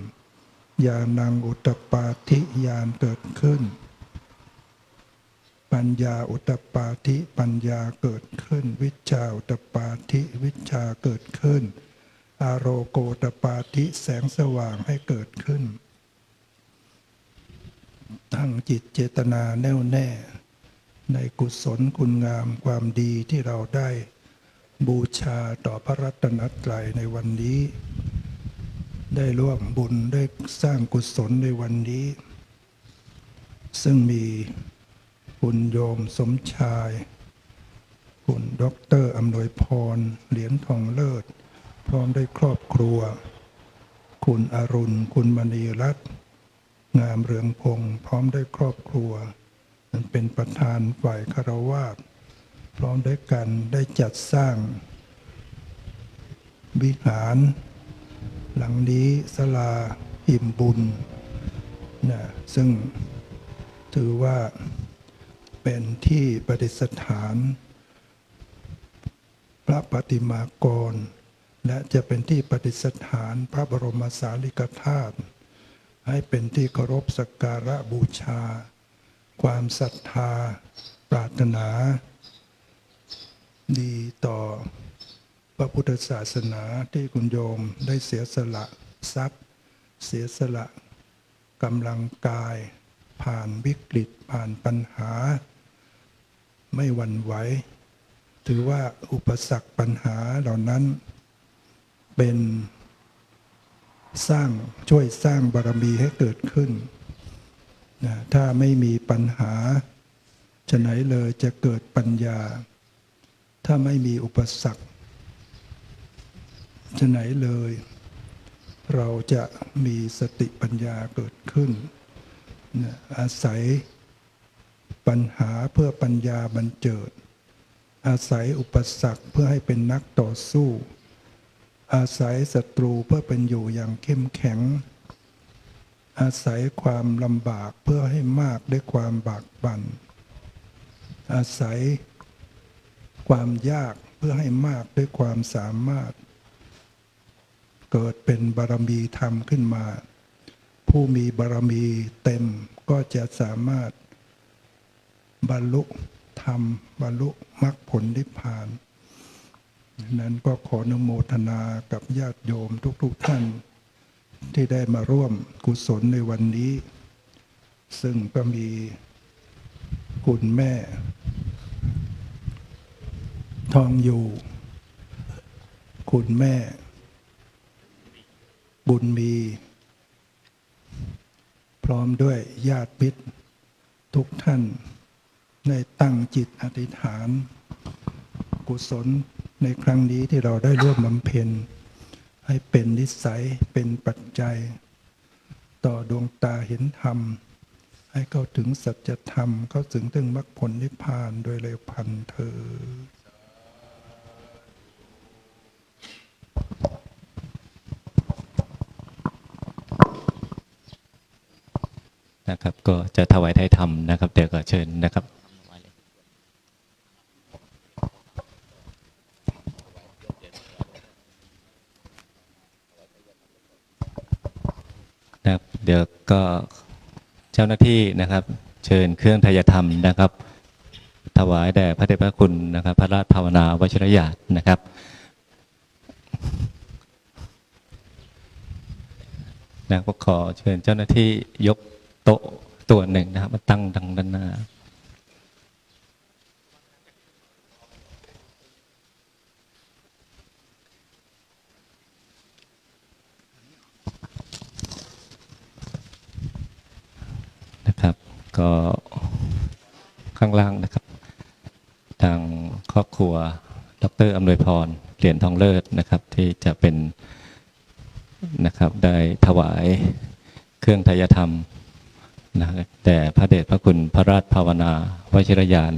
ญาณังอุตตปาธิญาณเกิดขึ้นปัญญาอุตตปาธิปัญญาเกิดขึ้นวิชชาอุตตปาธิวิชชาเกิดขึ้นอโรโกตตปาธิแสงสว่างให้เกิดขึ้นตั้งจิตเจตนาแน่วแน่ในกุศลคุณงามความดีที่เราได้บูชาต่อพระรัตนตรัยในวันนี้ได้ร่วมบุญได้สร้างกุศลในวันนี้ซึ่งมีคุณโยมสมชายคุณด็อกเตอร์อำนวยพรเหรียญทองเลิศพร้อมด้วยครอบครัวคุณอรุณคุณมณีรัตน์งามเรืองพงศ์พร้อมด้วยครอบครัวนั้นเป็นประธานฝ่ายคฤหัสถ์พร้อมด้วยกันได้จัดสร้างวิหารหลังนี้ศาลาอิ่มบุญซึ่งถือว่าเป็นที่ประดิษฐานพระปฏิมากรและจะเป็นที่ประดิษฐานพระบรมสารีริกธาตุให้เป็นที่เคารพสักการะบูชาความศรัทธาปรารถนาดีต่อพระพุทธศาสนาที่คุณโยมได้เสียสละทรัพย์เสียสละกำลังกายผ่านวิกฤตผ่านปัญหาไม่หวั่นไหวถือว่าอุปสรรคปัญหาเหล่านั้นเป็นช่วยสร้างบารมีให้เกิดขึ้นถ้าไม่มีปัญหาฉะไหนเลยจะเกิดปัญญาถ้าไม่มีอุปสรรคฉะไหนเลยเราจะมีสติปัญญาเกิดขึ้นอาศัยปัญหาเพื่อปัญญาบันเจิดอาศัยอุปสรรคเพื่อให้เป็นนักต่อสู้อาศัยศัตรูเพื่อเป็นอยู่อย่างเข้มแข็งอาศัยความลำบากเพื่อให้มากด้วยความบากบั่นอาศัยความยากเพื่อให้มากด้วยความสามารถเกิดเป็นบารมีธรรมขึ้นมาผู้มีบารมีเต็มก็จะสามารถบรรลุธรรมบรรลุมรรคผลนิพพานนั้นก็ขออนุโมทนากับญาติโยมทุกท่านที่ได้มาร่วมกุศลในวันนี้ซึ่งก็มีคุณแม่ทองอยู่คุณแม่บุญมีพร้อมด้วยญาติมิตรทุกท่านได้ตั้งจิตอธิษฐานกุศลในครั้งนี้ที่เราได้ร่วมบำเพ็ญให้เป็นนิสัยเป็นปัจจัย ต่อดวงตาเห็นธรรม ให้เข้าถึงสัจธรรม เข้าถึงมรรคผลนิพพานโดยเร็วพลันเธอญ นะครับก็จะถวายไทยธรรมนะครับเดี๋ยวก็เชิญนะครับนะครับเดี๋ยวก็เจ้าหน้าที่นะครับเชิญเครื่องไทยธรรมนะครับถวายแด่พระเดชพระคุณนะครับพระราชภาวนาวชิรญาณนะครับนะก็ขอเชิญเจ้าหน้าที่ยกโต๊ะตัวหนึ่งนะครับมาตั้งดังด้านหน้านะครับก็ข้างล่างนะครับทางครอบครัวดร.อำนวยพรเหรียญทองเลิศนะครับที่จะเป็นนะครับได้ถวายเครื่องไทยธรรมนะแต่พระเดชพระคุณพระราชภาวนาวชิรญาณ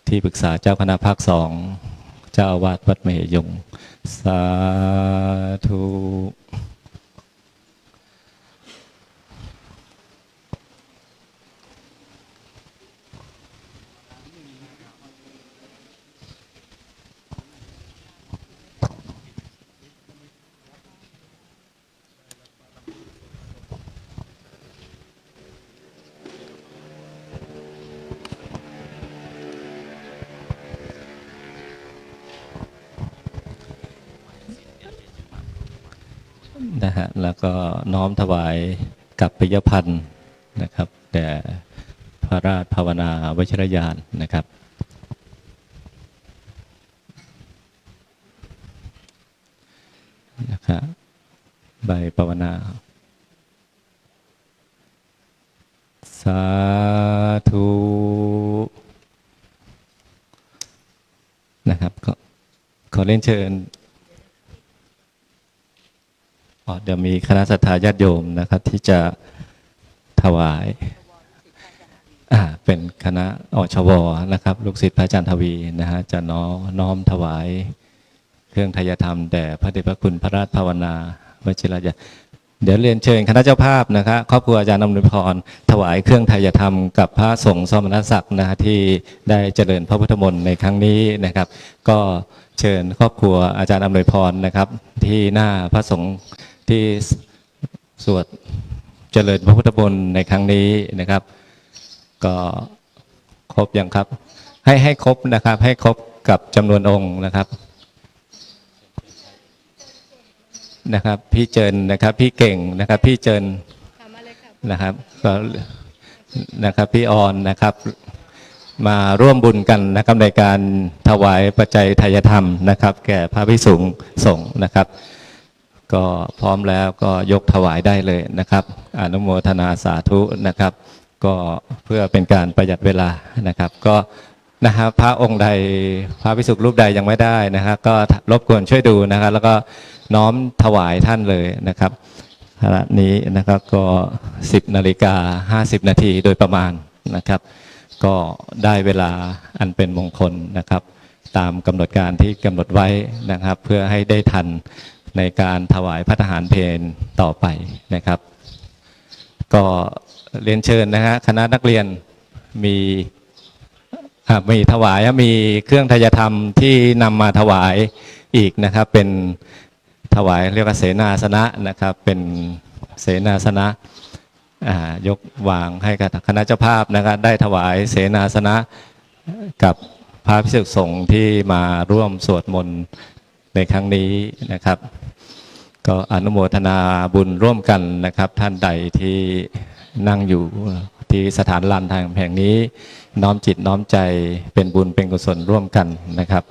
ที่ปรึกษาเจ้าคณะภาคสองเจ้าอาวาสวัดมเหยงสาธุนะฮะแล้วก็น้อมถวายกับปิยพันธ์นะครับแด่พระราชภาวนาวชิรญาณนะครับนะครับใบภาวนาสาธุนะครับก็ขอเรียนเชิญเดี๋ยวมีคณะศรัทธาญาติโยมนะครับที่จะถวายเป็นคณะอชวนะครับลูกศิษย์พระอาจารย์ทวีนะฮะจะน้อมถวายเครื่องไทยธรรมแด่พระเดชพระคุณพระราชภาวนาวชิรญาณเดี๋ยวเรียนเชิญคณะเจ้าภาพนะครับครอบครัวอาจารย์อำนวยพรถวายเครื่องไทยธรรมกับพระสงฆ์สมณศักดิ์นะฮะที่ได้เจริญพระพุทธมนต์ในครั้งนี้นะครับก็เชิญครอบครัวอาจารย์อำนวยพรนะครับที่หน้าพระสงฆ์ที่สวดเจริญพระพุทธมนต์ในครั้งนี้นะครับก็ครบยังครับให้ครบนะครับให้ครบกับจำนวนองค์นะครับพี่เจินนะครับพี่เก่งนะครับพี่เจินนะครับก็นะครับพี่ออนนะครับมาร่วมบุญกันนะครับในการถวายปัจจัยไทยธรรมนะครับแก่พระภิกษุสงฆ์นะครับก็พร้อมแล้วก็ยกถวายได้เลยนะครับอนุโมทนาสาธุนะครับก็เพื่อเป็นการประหยัดเวลานะครับก็นะครับพระองค์ใดพระภิกษุรูปใดยังไม่ได้นะครับก็รบกวนช่วยดูนะครับแล้วก็น้อมถวายท่านเลยนะครับขณะนี้นะครับก็10:50 นาทีโดยประมาณนะครับก็ได้เวลาอันเป็นมงคลนะครับตามกำหนดการที่กำหนดไว้นะครับเพื่อให้ได้ทันในการถวายพระทหารเพลต่อไปนะครับก็เรียนเชิญนะฮะคณะนักเรียนมีถวายมีเครื่องไทยธรรมที่นำมาถวายอีกนะครับเป็นถวายเรียกว่าเสนาสนะนะครับเป็นเสนาสนะยกวางให้กับคณะเจ้าภาพนะครับได้ถวายเสนาสนะกับพระภิกษุสงฆ์ที่มาร่วมสวดมนต์ในครั้งนี้นะครับก็อนุโมทนาบุญร่วมกันนะครับท่านใดที่นั่งอยู่ที่สถานลานธรรมแห่งนี้น้อมจิตน้อมใจเป็นบุญเป็นกุศลร่วมกันนะครับ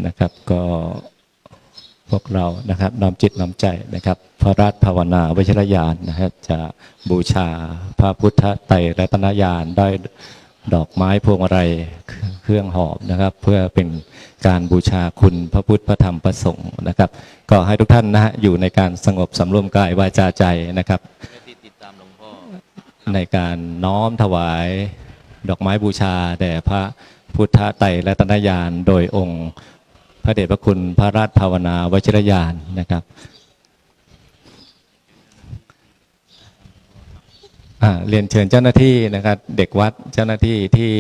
นะครับก็ พวกเรานะครับน้อมจิตน้อมใจนะครับพระราชภาวนาวชิรญาณนะครับจะบูชาพระพุทธไตรรัตนญาณด้วยดอกไม้พวงมาลัยเครื่องหอมนะครับเพื่อเป็นการบูชาคุณพระพุทธพระธรรมพระสงฆ์นะครับก็ให้ทุกท่านนะฮะอยู่ในการสงบสำรวมกายวาจาใจนะครับในการน้อมถวายดอกไม้บูชาแด่พระพุทธไตรรัตนญาณโดยองค์พระเดชพระคุณพระราชภาวนาวชิรญาณนะครับเรียนเชิญเจ้าหน้าที่นะครับเด็กวัดเจ้าหน้าที่ที่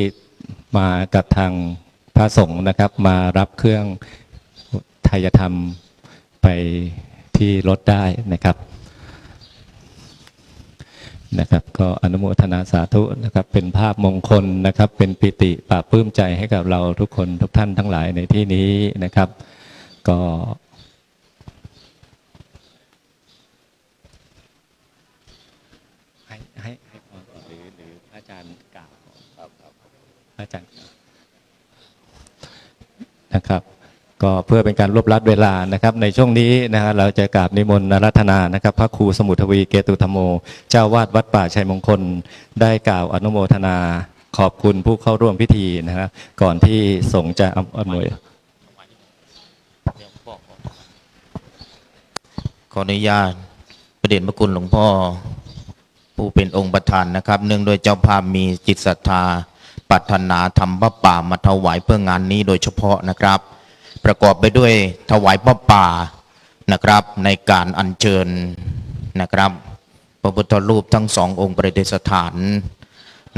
มากับทางพระสงฆ์นะครับมารับเครื่องไทยธรรมไปที่รถได้นะครับก็อนุโมทนาสาธุนะครับเป็นภาพมงคลนะครับเป็นปิติปราบปลื้มใจให้กับเราทุกคนทุกท่านทั้งหลายในที่นี้นะครับก็ให้พรหรือพระอาจารย์กล่าวพระอาจารย์นะครับก็เพื่อเป็นการรวบรัดเวลานะครับในช่วงนี้นะฮะเราจะกราบนิมนต์อาราธนานะครับพระครูสมุทวีเกตุธรรมโมเจ้าวาดวัดป่าชัยมงคลได้กล่าวอนุโมทนาขอบคุณผู้เข้าร่วมพิธีนะฮะก่อนที่สงฆ์จะอำนวยขออนุญาตพระเดชพระคุณหลวงพ่อผู้เป็นองค์ประธานนะครับเนื่องโดยเจ้าภาพมีจิตศรัทธาปรารถนาทำพระป่ามาถวายเพื่องานนี้โดยเฉพาะนะครับประกอบไปด้วยถวายพระป่านะครับในการอัญเชิญนะครับพระพุทธรูปทั้งสององค์ประดิษฐาน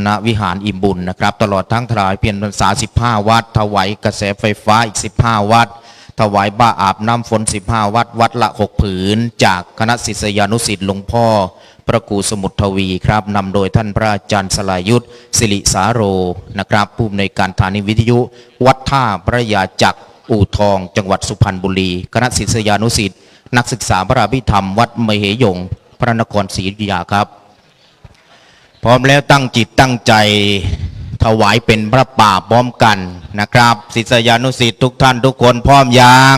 ณวิหารอิ่มบุญนะครับตลอดทั้งถวายเพียรพรรษา15 วัดถวายกระแสไฟฟ้าอีก15 วัดถวายบ้าอาบน้ำฝน15 วัดวัดละ6 ผืนจากคณะศิษยานุศิษย์หลวงพ่อพระครูสมุทรทวีครับนำโดยท่านพระอาจารย์สลายุทธศิริสาโรนะครับผู้อำนวยการสถานีวิทยุวัดท่าพระยาจักรอู่ทองจังหวัดสุพรรณบุรีคณะศิษยานุศิษย์นักศึกษาพระอภิธรรมวัดมเหยงพระนครศรีอยุธยาครับพร้อมแล้วตั้งจิตตั้งใจถวายเป็นพระป่าพร้อมกันนะครับศิษยานุศิษย์ทุกท่านทุกคนพร้อมยัง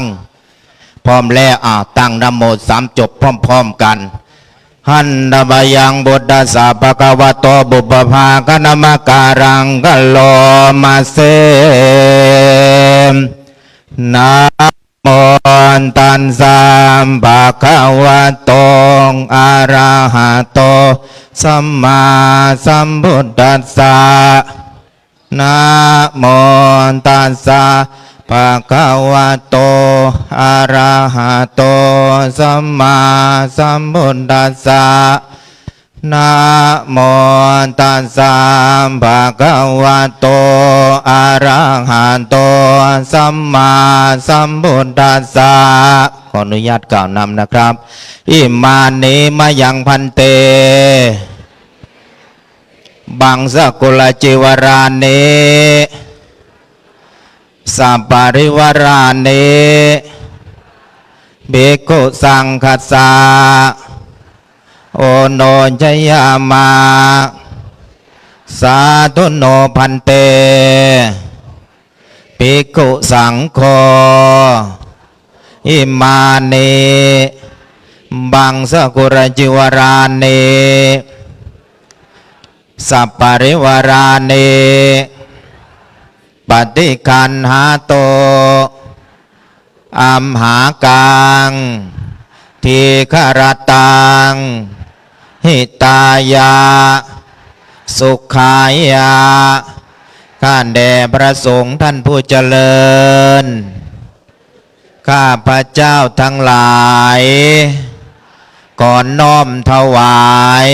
พร้อมแล้วตั้งนะโม3 จบพร้อมๆกันหันดบายังบุตตสาภะคะวะโตบุปภาคณมการังกัลโลมาเสนะโมตัสสะภะคะวะโตอะระหะโตสัมมาสัมพุทธัสสะนะโมตัสสะภะคะวะโตอะระหะโตสัมมาสัมพุทธัสสะนะโมตัสสะภะคะวะโตอะระหะโตสัมมาสัมพุทธัสสะขออนุญาตกล่าวนำนะครับอิมานิมายังพันเตบังสกุลจิวรานิสัปปาริวารานิเบกุสังคัสสะโอโนจยามาสาธุโนพันเตภิกขุสังโฆอิมานิบังสกุลจิวรานิสัปปาริวารานิปฏิคันหาโตอัมหากังทีฆรตังหิตายะสุขายะข้าแด่พระสงฆ์ท่านผู้เจริญข้าพระเจ้าทั้งหลายก่อนน้อมถวาย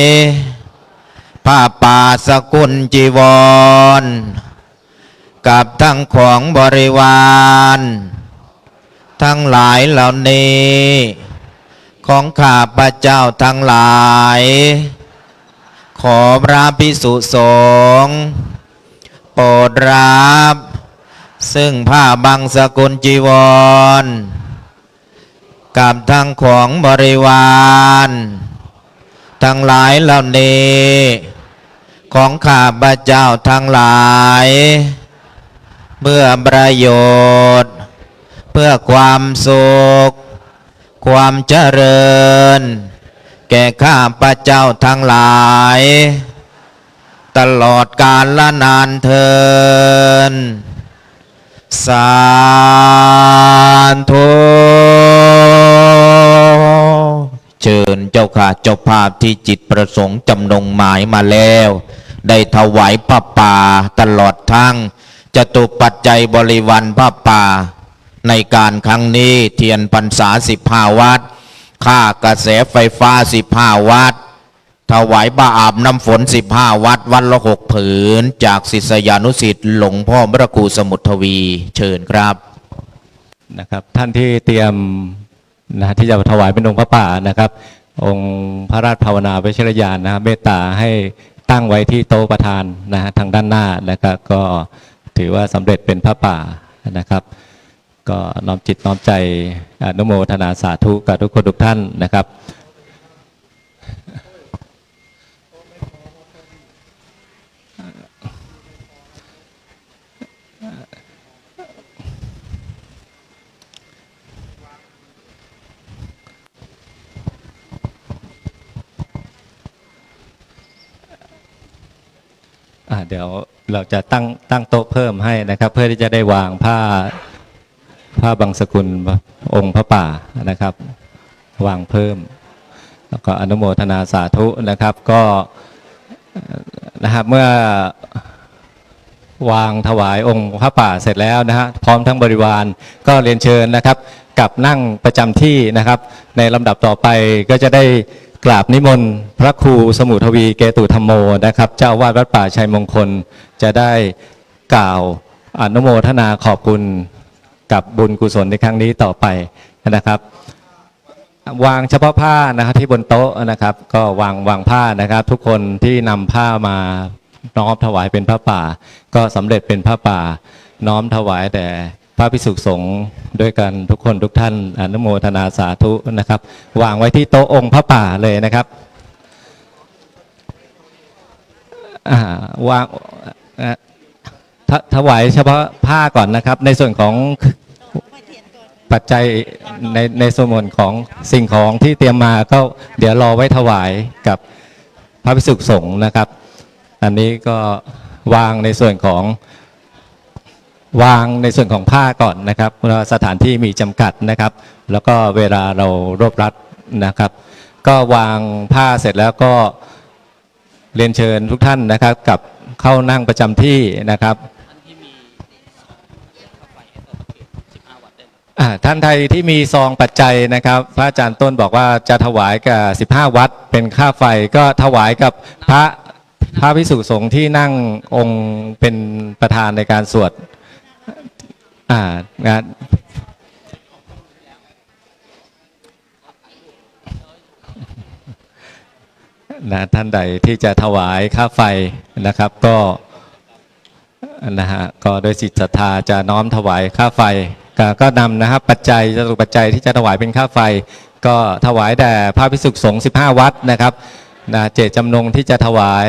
ผ้าป่าสกุลจีวรกับทั้งของบริวารทั้งหลายเหล่านี้ของข้าพระเจ้าทั้งหลายขอพระภิกษุสงฆ์โปรดรับซึ่งผ้าบังสกุลจีวรกับทั้งของบริวารทั้งหลายเหล่านี้ของข้าพระเจ้าทั้งหลายเพื่อประโยชน์เพื่อความสุข ความเจริญ แก่ข้าพระเจ้าทั้งหลาย ตลอดกาลละนานเทินสาธุเชิญเจ้าข้าเจ้าภาพที่จิตประสงค์จำนงหมายมาแล้ว ได้ถวายผ้าป่าตลอดทั้งจตุปัจจัยบริวารผ้าป่าในการครั้งนี้เทียนพรรษา15 วัตต์ค่ากระแสไฟฟ้า15 วัตต์ถวายบาอาบน้ำฝน15 วัตต์วันละ6 ผืนจากศิษยานุศิษย์หลวงพ่อพระครูสมุทรทวีเชิญครับ นะครับท่านที่เตรียมนะที่จะถวายเป็นองค์พระป่านะครับ องค์พระราชภาวนาวิชรยานนะเมตตาให้ตั้งไว้ที่โต๊ะประธานนะฮะทางด้านหน้านะครับก็ถือว่าสำเร็จเป็นพระป่านะครับ ก็น้อมจิตน้อมใจอนุโมทนาสาธุกับทุกคนทุกท่านนะครับเดี๋ยวเราจะตั้งโต๊ะเพิ่มให้นะครับ เพื่อที่จะได้วางผ้าบังสกุลองค์พระป่านะครับ วางเพิ่มแล้วก็อนุโมทนาสาธุนะครับก็นะครับเมื่อวางถวายองค์พระป่าเสร็จแล้วนะฮะพร้อมทั้งบริวารก็เรียนเชิญนะครับกลับนั่งประจำที่นะครับ ในลำดับต่อไปก็จะได้กราบนิมนต์พระครูสมุทรทวีเกตุธรรมโมนะครับเจ้าวาดวัดป่าชัยมงคลจะได้กล่าวอนุโมทนาขอบคุณกับบุญกุศลในครั้งนี้ต่อไปนะครับ วางเฉพาะผ้านะครับที่บนโต๊ะนะครับก็วางผ้านะครับ ทุกคนที่นำผ้ามาน้อมถวายเป็นพระป่าก็สำเร็จเป็นพระป่าน้อมถวายแต่พระภิกษุสงฆ์ด้วยกันทุกคนทุกท่านอนุโมทนาสาธุนะครับวางไว้ที่โต๊ะองค์พระป่าเลยนะครับวางถวายเฉพาะผ้าก่อนนะครับในส่วนของปัจจัยในส่วนของสิ่งของที่เตรียมมาก็เดี๋ยวรอไว้ถวายกับพระภิกษุสงฆ์นะครับอันนี้ก็วางในส่วนของผ้าก่อนนะครับเพราะสถานที่มีจำกัดนะครับแล้วก็เวลาเรารวบรัดนะครับก็วางผ้าเสร็จแล้วก็เรียนเชิญทุกท่านนะครับกลับเข้านั่งประจำที่นะครับท่านใดที่มีซองปัจจัยนะครับพระอาจารย์ต้นบอกว่าจะถวายกับ15 วัตต์เป็นค่าไฟก็ถวายกับพระภิกษุสงฆ์ที่นั่งองค์เป็นประธานในการสวดงานนะท่านใดที่จะถวายค่าไฟนะครับก็นะฮะก็โดยจิตศรัทธาจะน้อมถวายค่าไฟก็นำนะครับปัจจัยจตุปัจจัยที่จะถวายเป็นค่าไฟก็ถวายแด่พระภิกษุสงฆ์15 วัตต์นะครับเจตจำนงที่จะถวาย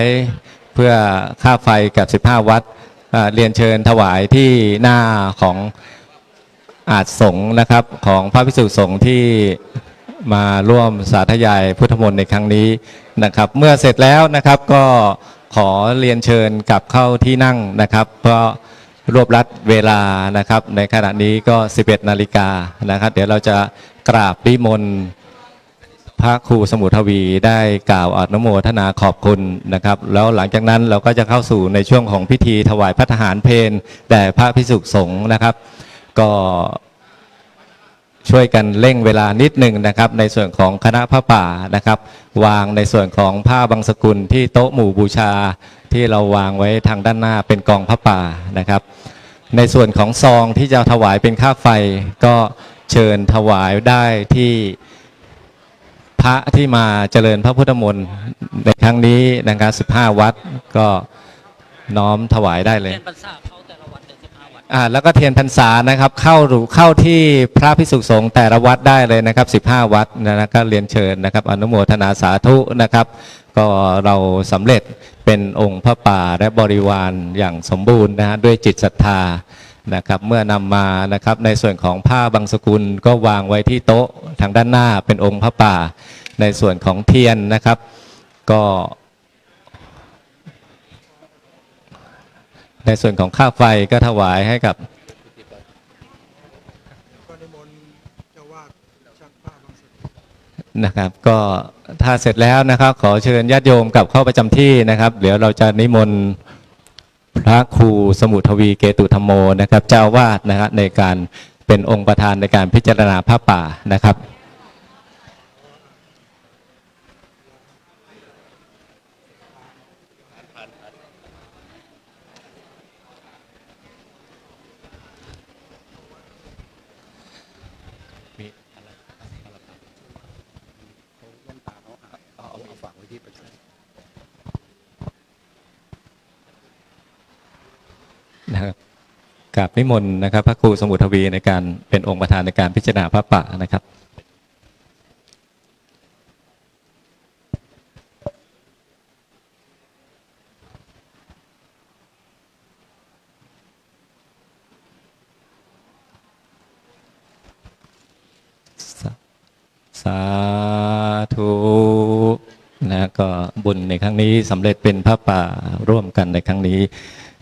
เพื่อค่าไฟกับ15 วัตต์เรียนเชิญถวายที่หน้าของอาจสงฆ์นะครับของพระภิกษุสงฆ์ที่มาร่วมสาธยายพุทธมนต์ในครั้งนี้นะครับเมื่อเสร็จแล้วนะครับก็ขอเรียนเชิญกลับเข้าที่นั่งนะครับเพราะรวบรัดเวลานะครับในขณะนี้ก็ 11 นาฬิกานะครับเดี๋ยวเราจะกราบนิมนต์พระครูสมุทรทวีได้กล่าวอนุโมทนาขอบคุณนะครับแล้วหลังจากนั้นเราก็จะเข้าสู่ในช่วงของพิธีถวายพระทหารเพลแด่พระภิกษุสงฆ์นะครับก็ช่วยกันเร่งเวลานิดหนึ่งนะครับในส่วนของคณะพระป่านะครับวางในส่วนของผ้าบังสกุลที่โต๊ะหมู่บูชาที่เราวางไว้ทางด้านหน้าเป็นกองพระป่านะครับในส่วนของซองที่จะถวายเป็นค่าไฟก็เชิญถวายได้ที่พระที่มาเจริญพระพุทธมนต์ในครั้งนี้นะครับ15 วัตต์ก็น้อมถวายได้เลยแล้วก็เทียนพรรษานะครับเข้าที่พระภิกษุสงฆ์แต่ละวัดได้เลยนะครับ15 วัดนะครับก็เรียนเชิญนะครับอนุโมทนาสาธุนะครับก็เราสำเร็จเป็นองค์พระป่าและบริวารอย่างสมบูรณ์นะฮะด้วยจิตศรัทธา นะครับเมื่อนำมานะครับในส่วนของผ้าบางสกุลก็วางไว้ที่โต๊ะทางด้านหน้าเป็นองค์พระป่าในส่วนของเทียนนะครับก็ในส่วนของค่าไฟก็ถวายให้กับนะครับก็ถ้าเสร็จแล้วนะครับขอเชิญญาติโยมกลับเข้าประจำที่นะครับเดี๋ยวเราจะนิมนต์พระครูสมุทวีเกตุธรรมโมนะครับเจ้าวาดนะครับในการเป็นองค์ประธานในการพิจารณาผ้าป่านะครับนะครับกราบนิมนต์นะครับพระครูสมุทวีในการเป็นองค์ประธานในการพิจารณาพระป่านะครับสาธุนะก็บุญในครั้งนี้สำเร็จเป็นพระป่าร่วมกันในครั้งนี้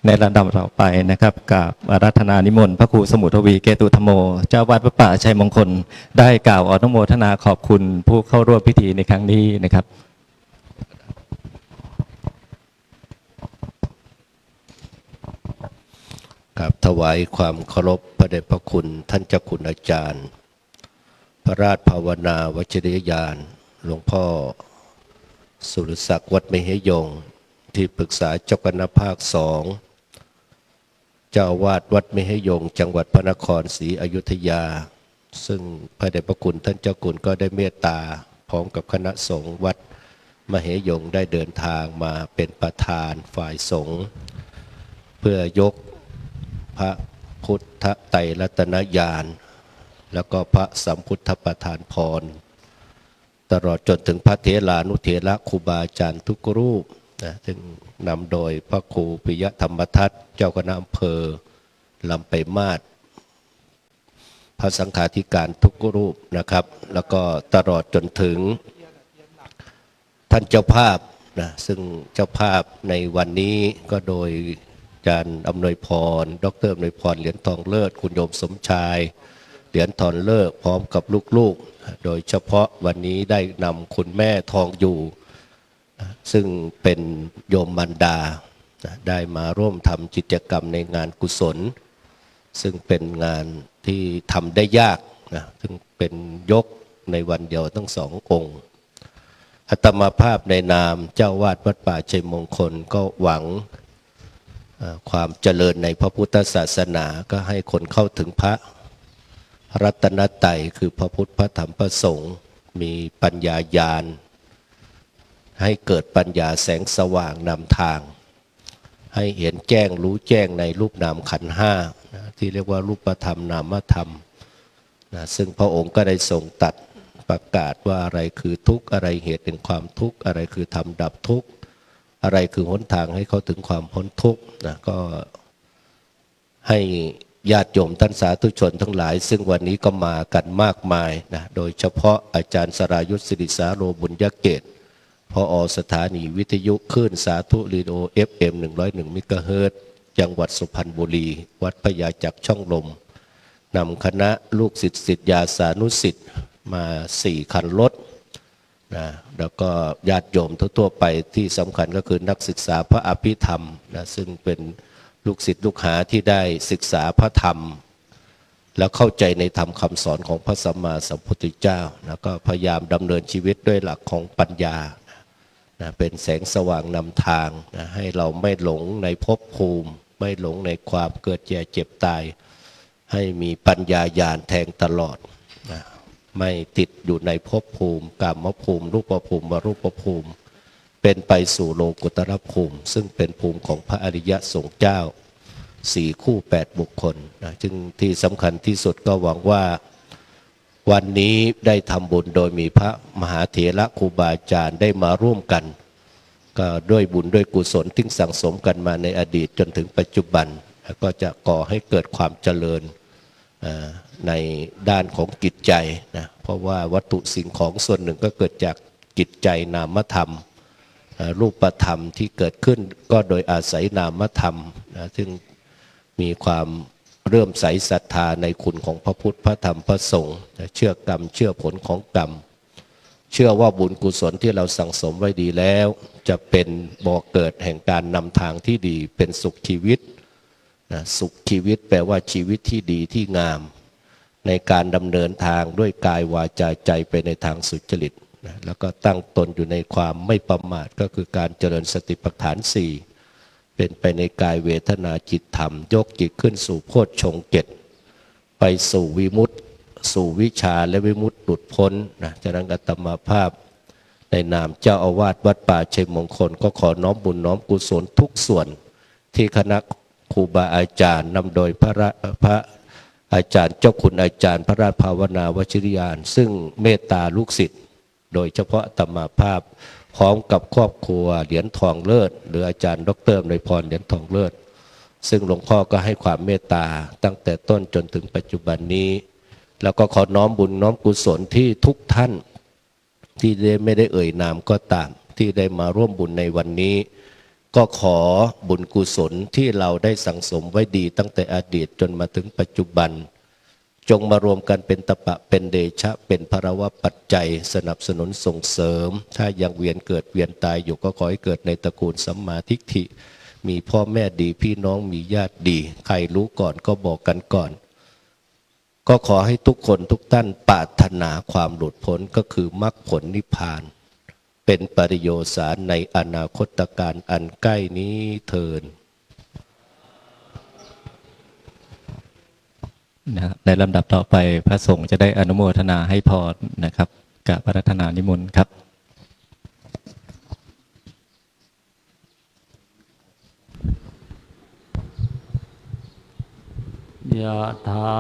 ในระดับต่อไปนะครับกับอาราธนานิมนต์พระครูสมุทวีเกตุธรรมโมเจ้าวาดวัดป่าชัยมงคลได้กล่าวอนุโมทนาขอบคุณผู้เข้าร่วมพิธีในครั้งนี้นะครับกับถวายความเคารพพระเดชพระคุณท่านเจ้าคุณอาจารย์พระราชภาวนาวัชริยญาณหลวงพ่อสุรศักดิ์วัดมเหยงที่ปรึกษาเจ้าคณะภาค2เจ้าอาวาสวัดมเหยงจังหวัดพระนครศรีอยุธยาซึ่งพระเดชพระคุณท่านเจ้าคุณก็ได้เมตตาพร้อมกับคณะสงฆ์วัดมเหยงได้เดินทางมาเป็นประธานฝ่ายสงฆ์เพื่อยกพระพุทธไตรรัตนญาณแล้วก็พระสัมพุทธประธานพรตลอดจนถึงพระเถรานุเถระครูบาอาจารย์ทุกรูปนะซึ่งนำโดยพระครูปิยธรรมทัตเจ้าคณะอำเภอลำไปลายมาศพระสังฆาธิการทุกรูปนะครับแล้วก็ตลอดจนถึงท่านเจ้าภาพนะซึ่งเจ้าภาพในวันนี้ก็โดยอาจารย์อำนวยพรดร.อำนวยพรเหรียญทองเลิศคุณโยมสมชายเหรียญทองเลิศพร้อมกับลูกๆโดยเฉพาะวันนี้ได้นำคุณแม่ทองอยู่ซึ่งเป็นโยมมันดาได้มาร่วมทำกิจกรรมในงานกุศลซึ่งเป็นงานที่ทำได้ยากนะซึ่งเป็นยกในวันเดียวทั้ง2 องค์อาตมาภาพในนามเจ้าวาดวัดป่าชัยมงคลก็หวังความเจริญในพระพุทธศาสนาก็ให้คนเข้าถึงพระรัตนตรัยคือพระพุทธพระธรรมพระสงฆ์มีปัญญาญาณให้เกิดปัญญาแสงสว่างนำทางให้เห็นแจ้งรู้แจ้งในรูปนามขันธ์5นะที่เรียกว่ารูปธรรมนามธรรมนะซึ่งพระองค์ก็ได้ทรงตรัสประกาศว่าอะไรคือทุกข์อะไรเหตุแห่งความทุกข์อะไรคือธรรมดับทุกข์อะไรคือหนทางให้เขาถึงความพ้นทุกข์นะก็ให้ญาติโยมท่านสาธุชนทั้งหลายซึ่งวันนี้ก็มากันมากมายนะโดยเฉพาะอาจารย์สรายุทธศิริสาโรบุญยเกตผอ.สถานีวิทยุคลื่นสาธุรีโอ FM 101 มิกะเฮิรตซ์จังหวัดสุพรรณบุรีวัดพญาจักรช่องลมนำคณะลูกศิษย์ศิษยาสานุศิษย์มา4 คันรถนะแล้วก็ญาติโยมทั่วๆไปที่สำคัญก็คือนักศึกษาพระอภิธรรมนะซึ่งเป็นลูกศิษย์ลูกหาที่ได้ศึกษาพระธรรมแล้วเข้าใจในธรรมคำสอนของพระสัมมาสัมพุทธเจ้าแล้วก็พยายามดำเนินชีวิตด้วยหลักของปัญญานะเป็นแสงสว่างนำทางนะให้เราไม่หลงในภพภูมิไม่หลงในความเกิดแก่เจ็บตายให้มีปัญญาญาณแทงตลอดนะไม่ติดอยู่ในภพภูมิกามภูมิรูปภูมิวรูปภูมิเป็นไปสู่โลกุตรภูมิซึ่งเป็นภูมิของพระอริยสงฆ์เจ้า4 คู่ 8 บุคคลนะจึงที่สำคัญที่สุดก็หวังว่าวันนี้ได้ทำบุญโดยมีพระมหาเถระครูบาอาจารย์ได้มาร่วมกันก็ด้วยบุญด้วยกุศลที่สั่งสมกันมาในอดีตจนถึงปัจจุบัน ก็จะก่อให้เกิดความเจริญในด้านของจิตใจนะเพราะว่าวัตถุสิ่งของส่วนหนึ่งก็เกิดจากจิตใจนามธรรมรูปธรรมที่เกิดขึ้นก็โดยอาศัยนามธรรมนะซึ่งมีความเริ่อมใสศรัทธาในคุณของพระพุทธพระธรรมพระสงฆ์เชื่อกรรมเชื่อผลของกรรมเชื่อว่าบุญกุศลที่เราสั่งสมไว้ดีแล้วจะเป็นบ่อเกิดแห่งการนำทางที่ดีเป็นสุขชีวิตนะสุขชีวิตแปลว่าชีวิตที่ดีที่งามในการดำเนินทางด้วยกายวาจาใจไปในทางสุจริตนะแล้วก็ตั้งตนอยู่ในความไม่ประมาทก็คือการเจริญสติปัฏฐานสี่เป็นไปในกายเวทนาจิตธรรมยกจิตขึ้นสู่โพชฌงค์เจ็ดไปสู่วิมุตติสู่วิชาและวิมุตติหลุดพ้นนะฉะนั้นอาตมาภาพในนามเจ้าอาวาสวัดป่าชัยมงคลก็ขอน้อมบุญน้อมกุศลทุกส่วนที่คณะครูบาอาจารย์นำโดยพระอาจารย์เจ้าคุณอาจารย์พระราชภาวนาวชิรยานซึ่งเมตตาลูกศิษย์โดยเฉพาะอาตมาภาพพร้อมกับครอบครัวเหรียญทองเลิศหรืออาจารย์ดร.ในพรเหรียญทองเลิศซึ่งหลวงพ่อก็ให้ความเมตตาตั้งแต่ต้นจนถึงปัจจุบันนี้แล้วก็ขอน้อมบุญน้อมกุศลที่ทุกท่านที่ไม่ได้เอ่ยนามก็ตามที่ได้มาร่วมบุญในวันนี้ก็ขอบุญกุศลที่เราได้สั่งสมไว้ดีตั้งแต่อดีตจนมาถึงปัจจุบันจงมารวมกันเป็นตปะเป็นเดชะเป็นภรวะปัจจัยสนับสนุนส่งเสริมถ้ายังเวียนเกิดเวียนตายอยู่ก็ขอให้เกิดในตระกูลสัมมาทิฏฐิมีพ่อแม่ดีพี่น้องมีญาติดีใครรู้ก่อนก็บอกกันก่อนก็ขอให้ทุกคนทุกท่านปรารถนาความหลุดพ้นก็คือมรรคผลนิพพานเป็นปริโยสารในอนาคตการอันใกล้นี้เถิดนะครับในลำดับต่อไปพระสงฆ์จะได้อนุโมทนาให้พรนะครับกับพระรัตนานิมนต์ครับยะถา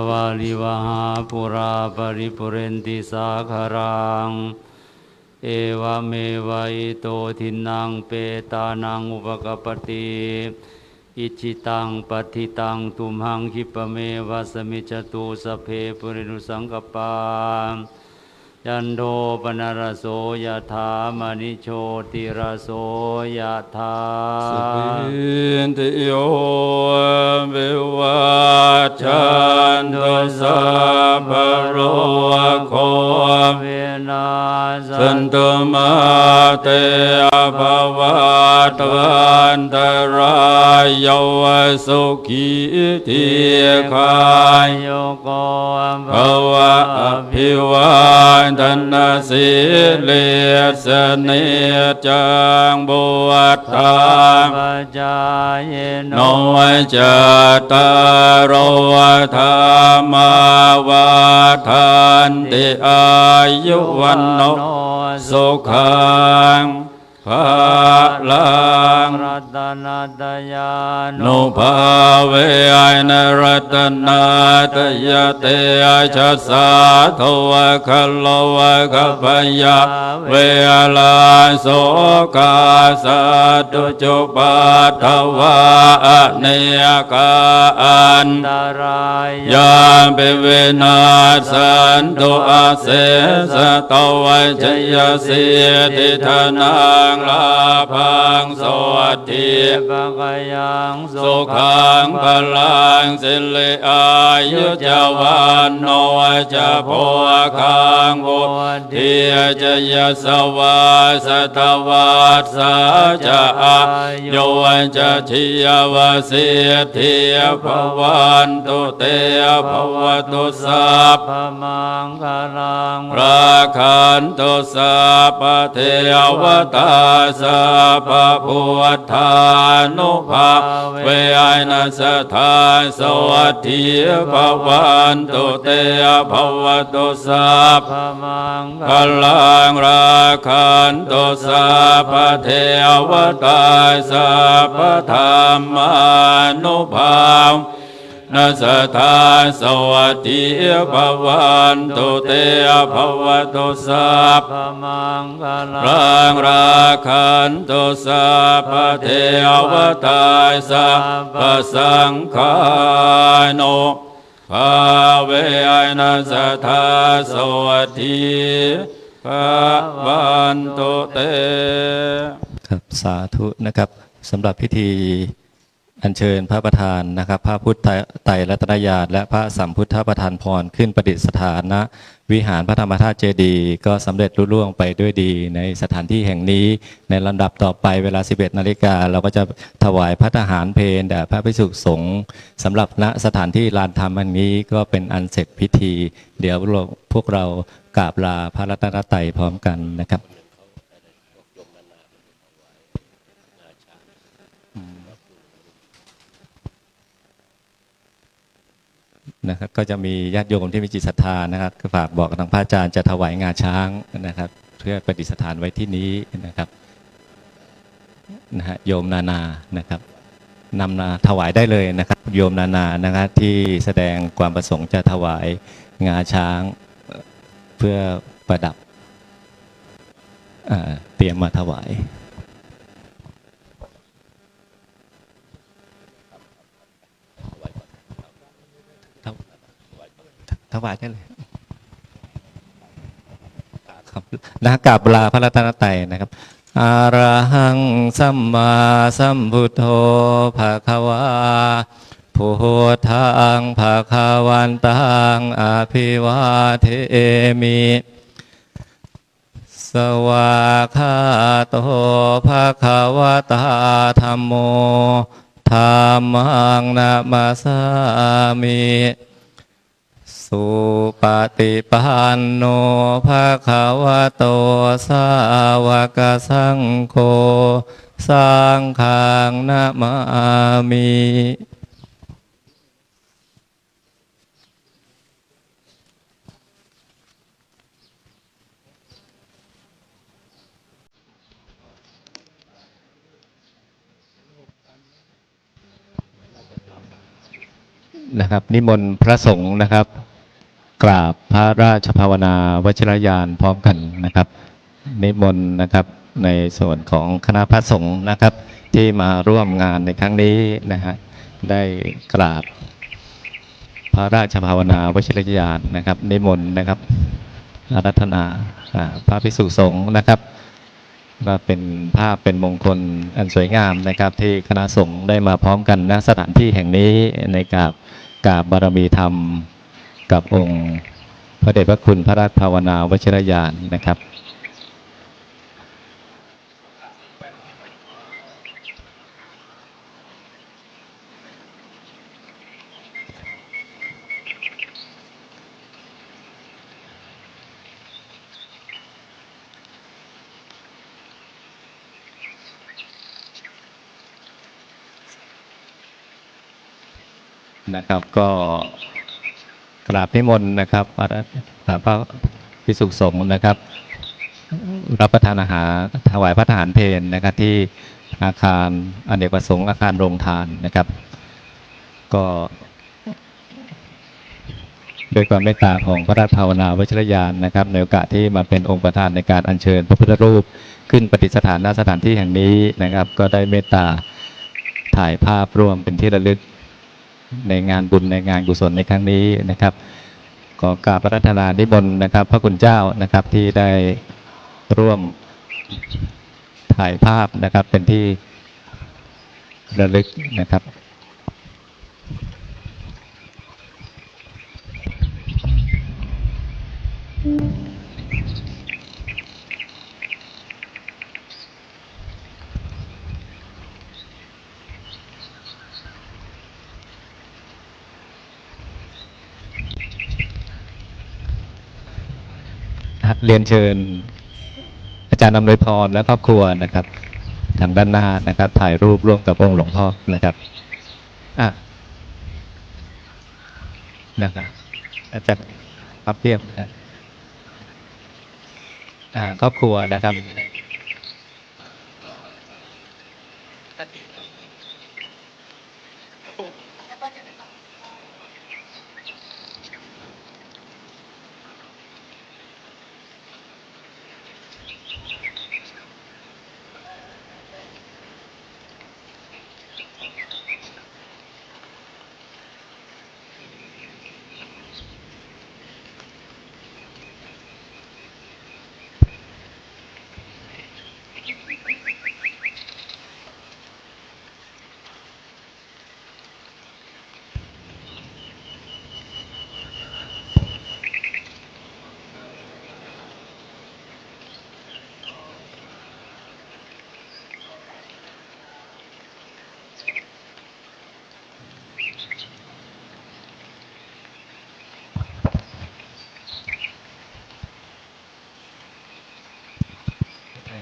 วาลิวหาปุราปริปุเรนติสาคารังเอวเมวะอิโตทินังเปตานังอุปกปปติอิจิตังปฏิตังตุมหังคิปะเมวะสมิจจตุสัพเพปุรินุสังกปายันโดปนรโสยะถามณิโชติรโสยะถาสุปินติโยวิวัชชันตุสัพพะโรโควินาศสันตุมาเตภวัตวันตรายโยสุขีทีขายุโกภวะอภิวาทนาสิเลสเนจังบุวัฏฐาปัจจายโนจตารโอธรรมาวัฏันติอายุวันโนสุขังภาลังรัตนัตยานุภาเวอนรัตนาตยเตชัสสะทวะคัลโลวะคัพยาเวลาโสกาสัตุจุปัฏฐวะอเนกาอันตรายาปิเวนัสสันตุอาเสสะตวัจยสิทธิธนังลาภังสวัสดีภะกยังสุขังพลังสิริอายุจวันโนจะโพคังบุติจยสวาสตวัสสะจะอายุจะทิยวสิทธิภวันตุเตภวตุสัพพมังคลังราคันตุสัพพเทวตาสัพพพุทธานุภาเวนัสธาสวัสดีภวันตุเตภวตุสัพพมังคลังราคันตุสัพพเทวตาสัพพธรรมานุภา นัสธาสวัสดีภวันตุเตภวตุสัพพมังคลังราคันตุสัพพเทวตาสัพพสังฆานุภาเวนัสธาสวัสดีภวันตุเต ครับสาธุนะครับสำหรับพิธีอัญเชิญพระประธานนะครับพระพุทธไตรรัตนญาณและพระสัมพุทธประธานพรขึ้นประดิษฐานณวิหารพระธรรมธาตุเจดีย์ก็สำเร็จลุล่วงไปด้วยดีในสถานที่แห่งนี้ในลำดับต่อไปเวลา 11 นาฬิกาเราก็จะถวายพระทหารเพลแด่พระภิกษุสงฆ์สำหรับณสถานที่ลานธรรมอันนี้ก็เป็นอันเสร็จพิธี เดี๋ยวพวกเรากราบลาพระรัตนตรัยพร้อมกันนะครับนะครับก็จะมีญาติโยมที่มีจิตศรัทธานะครับก็ฝากบอกทางพระอาจารย์จะถวายงาช้างนะครับเพื่อประดิษฐานไว้ที่นี้นะครับโยมนานานะครับนำมาถวายได้เลยนะครับโยมนานานะครับที่แสดงความประสงค์จะถวายงาช้างเพื่อประดับเตรียมมาถวายถวายได้เลยครับนะกราบลาพระรัตนตรัยนะครับอะระหังสัมมาสัมพุทโธภะคะวาพุทธังภะคะวันตังอภิวาเทมิสวากขาโตภะคะวะตาธัมโมธัมมังนะมาสามิสุปฏิปันโนภะคะวะโตสาวกสังโฆสังฆังนะมามินะครับนิมนต์พระสงฆ์นะครับกราบพระราชภาวนาวชิรยานพร้อมกันนะครับนิมนต์นะครับในส่วนของคณะพระสงฆ์นะครับที่มาร่วมงานในครั้งนี้นะฮะได้กราบพระราชภาวนาวชิรยานนะครับนิมนต์นะครับอารัธนาพระภิกษุสงฆ์นะครับก็เป็นภาพเป็นมงคลอันสวยงามนะครับที่คณะสงฆ์ได้มาพร้อมกันณสถานที่แห่งนี้ในกราบบารมีธรรมกับองค์พระเดชพระคุณพระราชภาวนาวชิรยานนะครับนะครับก็กราบนิมนต์นะครับพระภิกษุสงฆ์นะครับรับประทานอาหารถวายพระทหารเพลนะครับที่อาคารอเนกประสงค์อาคารโรงทานนะครับก็โดยความเมตตาของพระราชภาวนาวชิรยานนะครับในโอกาสที่มาเป็นองค์ประธานในการอัญเชิญพระพุทธรูปขึ้นประดิษฐานณสถานที่แห่งนี้นะครับก็ได้เมตตาถ่ายภาพร่วมเป็นที่ระลึกในงานบุญในงานกุศลในครั้งนี้นะครับขอกราบพระราชทานนิมนต์นะครับพระคุณเจ้านะครับที่ได้ร่วมถ่ายภาพนะครับเป็นที่ระลึกนะครับเรียนเชิญอาจารย์อำนวยพรและครอบครัวนะครับทางด้านหน้านะครับถ่ายรูปร่วมกับองค์หลวงพ่อนะครับนะครับอาจารย์ครับเทียบครอบครัวนะครับ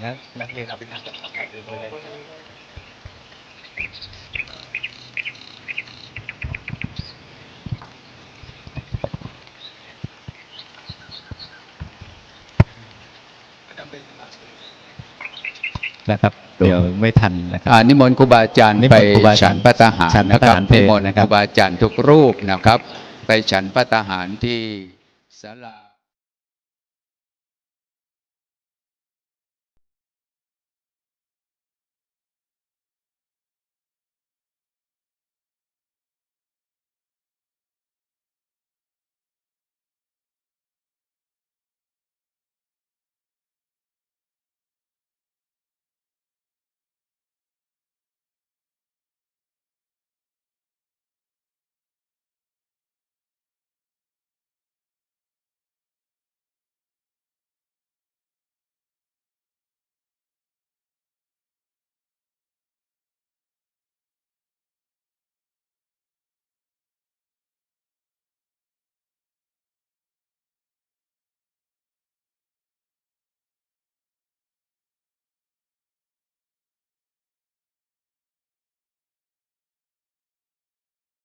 งั้นนักเรียนเอาไปทำเลย นะครับเดี๋ยวไม่ทันนะครับ นิมนต์ครูบาอาจารย์ นิม ไป นต์ครูบาอาจารย์ ฉันพระทหาร ฉันพ นะ ระ ค ท รับ หารเพล นิมนต์ นะ ค ครับ รูบาอาจารย์ทุกรูปนะครับ ไปฉันพระทหารที่ศาลา